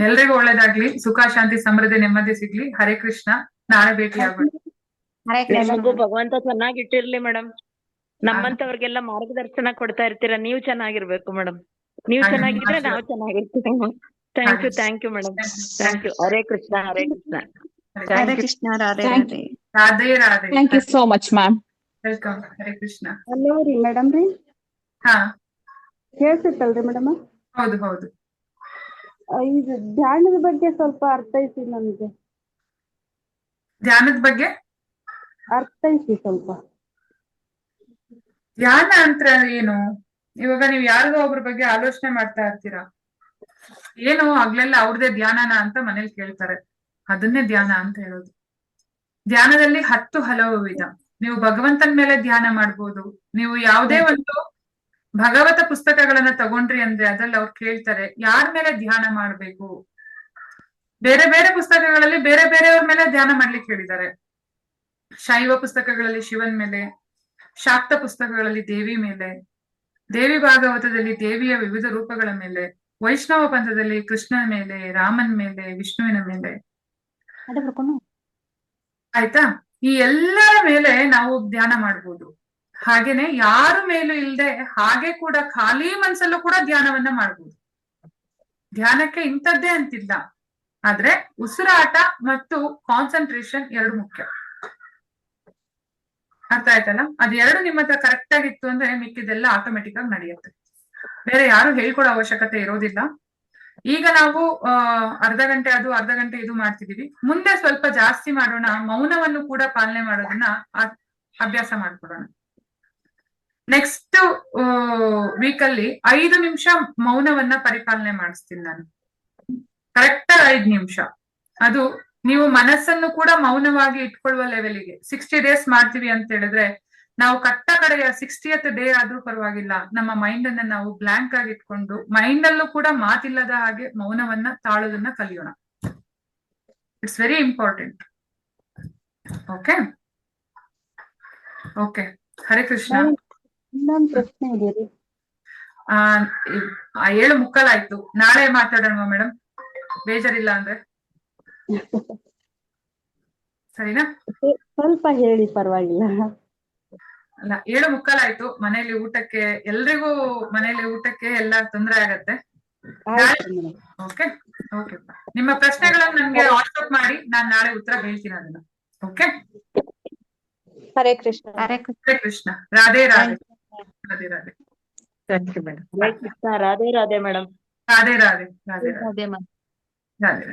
ಎಲ್ರಿಗೂ ಒಳ್ಳೇದಾಗ್ಲಿ, ಸುಖ ಶಾಂತಿ ಸಮೃದ್ಧಿ ನೆಮ್ಮದಿ ಸಿಗ್ಲಿ. ಹರೇ ಕೃಷ್ಣ. ನಾಳೆ ಭೇಟಿ ಆಗೋಣ. ನಿಮಗೂ ಭಗವಂತ ಚೆನ್ನಾಗಿಟ್ಟಿರ್ಲಿ ಮೇಡಮ್. ನಮ್ಮಂತವ್ರಿಗೆಲ್ಲ ಮಾರ್ಗದರ್ಶನ ಕೊಡ್ತಾ ಇರ್ತೀರಾ, ನೀವು ಚೆನ್ನಾಗಿರ್ಬೇಕು ಮೇಡಮ್. ನೀವು ಚೆನ್ನಾಗಿದ್ರೆ ನಾವು ಚೆನ್ನಾಗಿರ್ತೀವಿ. Thank you madam, thank you. Hare Krishna, Hare Krishna. Hare Krishna, Radhe Radhe. Radhe Radhe. Thank you so much ma'am. Welcome. Hare Krishna. Hello ರೀ ಮೇಡಮ್ ರೀ, ಹಾ ಕೇಳ್ಸಿತ್ತಲ್ರಿ ಮೇಡಮ್? ಹೌದು ಹೌದು. ಇದು ಧ್ಯಾನದ ಬಗ್ಗೆ ಸ್ವಲ್ಪ ಅರ್ಥೈಸಿ ನಮ್ಗೆ. ಧ್ಯಾನದ ಬಗ್ಗೆ ಅರ್ಥೈಸಿ ಸ್ವಲ್ಪ. ಧ್ಯಾನ ಅಂತ ಏನು? ಇವಾಗ ನೀವು ಯಾರಿಗೋ ಒಬ್ರ ಬಗ್ಗೆ ಆಲೋಚನೆ ಮಾಡ್ತಾ ಇರ್ತೀರಾ, ಏನು ಆಗ್ಲೆಲ್ಲ ಅವ್ರದೇ ಧ್ಯಾನನ ಅಂತ ಮನೇಲಿ ಕೇಳ್ತಾರೆ, ಅದನ್ನೇ ಧ್ಯಾನ ಅಂತ ಹೇಳೋದು. ಧ್ಯಾನದಲ್ಲಿ 10 ಹಲವು ವಿಧ. ನೀವು ಭಗವಂತನ ಮೇಲೆ ಧ್ಯಾನ ಮಾಡ್ಬೋದು. ನೀವು ಯಾವುದೇ ಒಂದು ಭಗವತ ಪುಸ್ತಕಗಳನ್ನ ತಗೊಂಡ್ರಿ ಅಂದ್ರೆ ಅದ್ರಲ್ಲಿ ಅವ್ರು ಕೇಳ್ತಾರೆ ಯಾರ ಮೇಲೆ ಧ್ಯಾನ ಮಾಡ್ಬೇಕು. ಬೇರೆ ಬೇರೆ ಪುಸ್ತಕಗಳಲ್ಲಿ ಬೇರೆ ಬೇರೆಯವ್ರ ಮೇಲೆ ಧ್ಯಾನ ಮಾಡ್ಲಿಕ್ಕೆ ಹೇಳಿದ್ದಾರೆ. ಶೈವ ಪುಸ್ತಕಗಳಲ್ಲಿ ಶಿವನ್ ಮೇಲೆ, ಶಾಕ್ತ ಪುಸ್ತಕಗಳಲ್ಲಿ ದೇವಿ ಮೇಲೆ, ದೇವಿ ಭಾಗವತದಲ್ಲಿ ದೇವಿಯ ವಿವಿಧ ರೂಪಗಳ ಮೇಲೆ, ವೈಷ್ಣವ ಪಂಥದಲ್ಲಿ ಕೃಷ್ಣನ ಮೇಲೆ, ರಾಮನ ಮೇಲೆ, ವಿಷ್ಣುವಿನ ಮೇಲೆ, ಆಯ್ತಾ, ಈ ಎಲ್ಲರ ಮೇಲೆ ನಾವು ಧ್ಯಾನ ಮಾಡ್ಬೋದು. ಹಾಗೇನೆ ಯಾರ ಮೇಲೂ ಇಲ್ಲದೆ ಹಾಗೆ ಕೂಡ ಖಾಲಿ ಮನ್ಸಲ್ಲೂ ಕೂಡ ಧ್ಯಾನವನ್ನ ಮಾಡ್ಬೋದು. ಧ್ಯಾನಕ್ಕೆ ಇಂಥದ್ದೇ ಅಂತಿಲ್ಲ, ಆದ್ರೆ ಉಸಿರಾಟ ಮತ್ತು ಕಾನ್ಸಂಟ್ರೇಷನ್ ಎರಡು ಮುಖ್ಯ. ಅರ್ಥ ಆಯ್ತಲ್ಲ? ಅದ್ ಎರಡು ನಿಮ್ಮ ಹತ್ರ ಕರೆಕ್ಟ್ ಆಗಿತ್ತು ಅಂದ್ರೆ ಮಿಕ್ಕಿದೆಲ್ಲ ಆಟೋಮೆಟಿಕ್ ಆಗಿ ನಡೆಯುತ್ತೆ. ಬೇರೆ ಯಾರು ಹೇಳ್ಕೊಡೋ ಅವಶ್ಯಕತೆ ಇರೋದಿಲ್ಲ. ಈಗ ನಾವು ಅರ್ಧ ಗಂಟೆ ಇದು ಮಾಡ್ತಿದೀವಿ. ಮುಂದೆ ಸ್ವಲ್ಪ ಜಾಸ್ತಿ ಮಾಡೋಣ, ಮೌನವನ್ನು ಕೂಡ ಪಾಲನೆ ಮಾಡೋದನ್ನ ಅಭ್ಯಾಸ ಮಾಡ್ಕೊಡೋಣ. ನೆಕ್ಸ್ಟ್ ವೀಕ್ ಅಲ್ಲಿ 5 ನಿಮಿಷ ಮೌನವನ್ನ ಪರಿಪಾಲನೆ ಮಾಡಿಸ್ತೀನಿ ನಾನು. ಕರೆಕ್ಟ್ 5 ನಿಮಿಷ. ಅದು ನೀವು ಮನಸ್ಸನ್ನು ಕೂಡ ಮೌನವಾಗಿ ಇಟ್ಕೊಳ್ಳುವ ಲೆವೆಲ್ಗೆ 60 ಡೇಸ್ ಮಾಡ್ತೀವಿ ಅಂತ ಹೇಳಿದ್ರೆ, ನಾವು ಕಟ್ಟ ಕಡೆಯ 60th ಡೇ ಆದ್ರೂ ಪರವಾಗಿಲ್ಲ, ನಮ್ಮ ಮೈಂಡ್ ಅನ್ನ ನಾವು ಬ್ಲಾಂಕ್ ಆಗಿ ಇಟ್ಕೊಂಡು ಮೈಂಡ್ ಅಲ್ಲೂ ಕೂಡ ಮಾತಿಲ್ಲದ ಹಾಗೆ ಮೌನವನ್ನ ತಾಳೋದನ್ನ ಕಲಿಯೋಣ. It's very important. Okay okay. Hare Krishna. ಇನ್ನೊಂದು ಪ್ರಶ್ನೆ ಇದೆ ರೀ. 7:45 ನಾಳೆ ಮಾತಾಡೋಣ ಮೇಡಮ್, ಬೇಜಾರಿಲ್ಲ ಅಂದ್ರೆ. ಸರಿನಾ? ಸ್ವಲ್ಪ ಹೇಳಿ, ಪರವಾಗಿಲ್ಲ. ಅಲ್ಲ, 7:45 ಮನೇಲಿ ಊಟಕ್ಕೆ, ಎಲ್ರಿಗೂ ಮನೇಲಿ ಊಟಕ್ಕೆ ಎಲ್ಲ ತೊಂದರೆ ಆಗತ್ತೆ. Okay okay. ನಿಮ್ಮ ಪ್ರಶ್ನೆಗಳನ್ನ ನನ್ಗೆ ವಾಟ್ಸ್ಆಪ್ ಮಾಡಿ, ನಾನ್ ನಾಳೆ ಉತ್ತರ ಹೇಳ್ತೀನಿ ಅದನ್ನ. Okay. Hare Krishna. Hare Krishna. Radhe Radhe. Radhe Radhe. Thank you madam. Radhe Radhe madam. Radhe Radhe. Radhe Radhe. ಅದೇ ರಾಧೆ.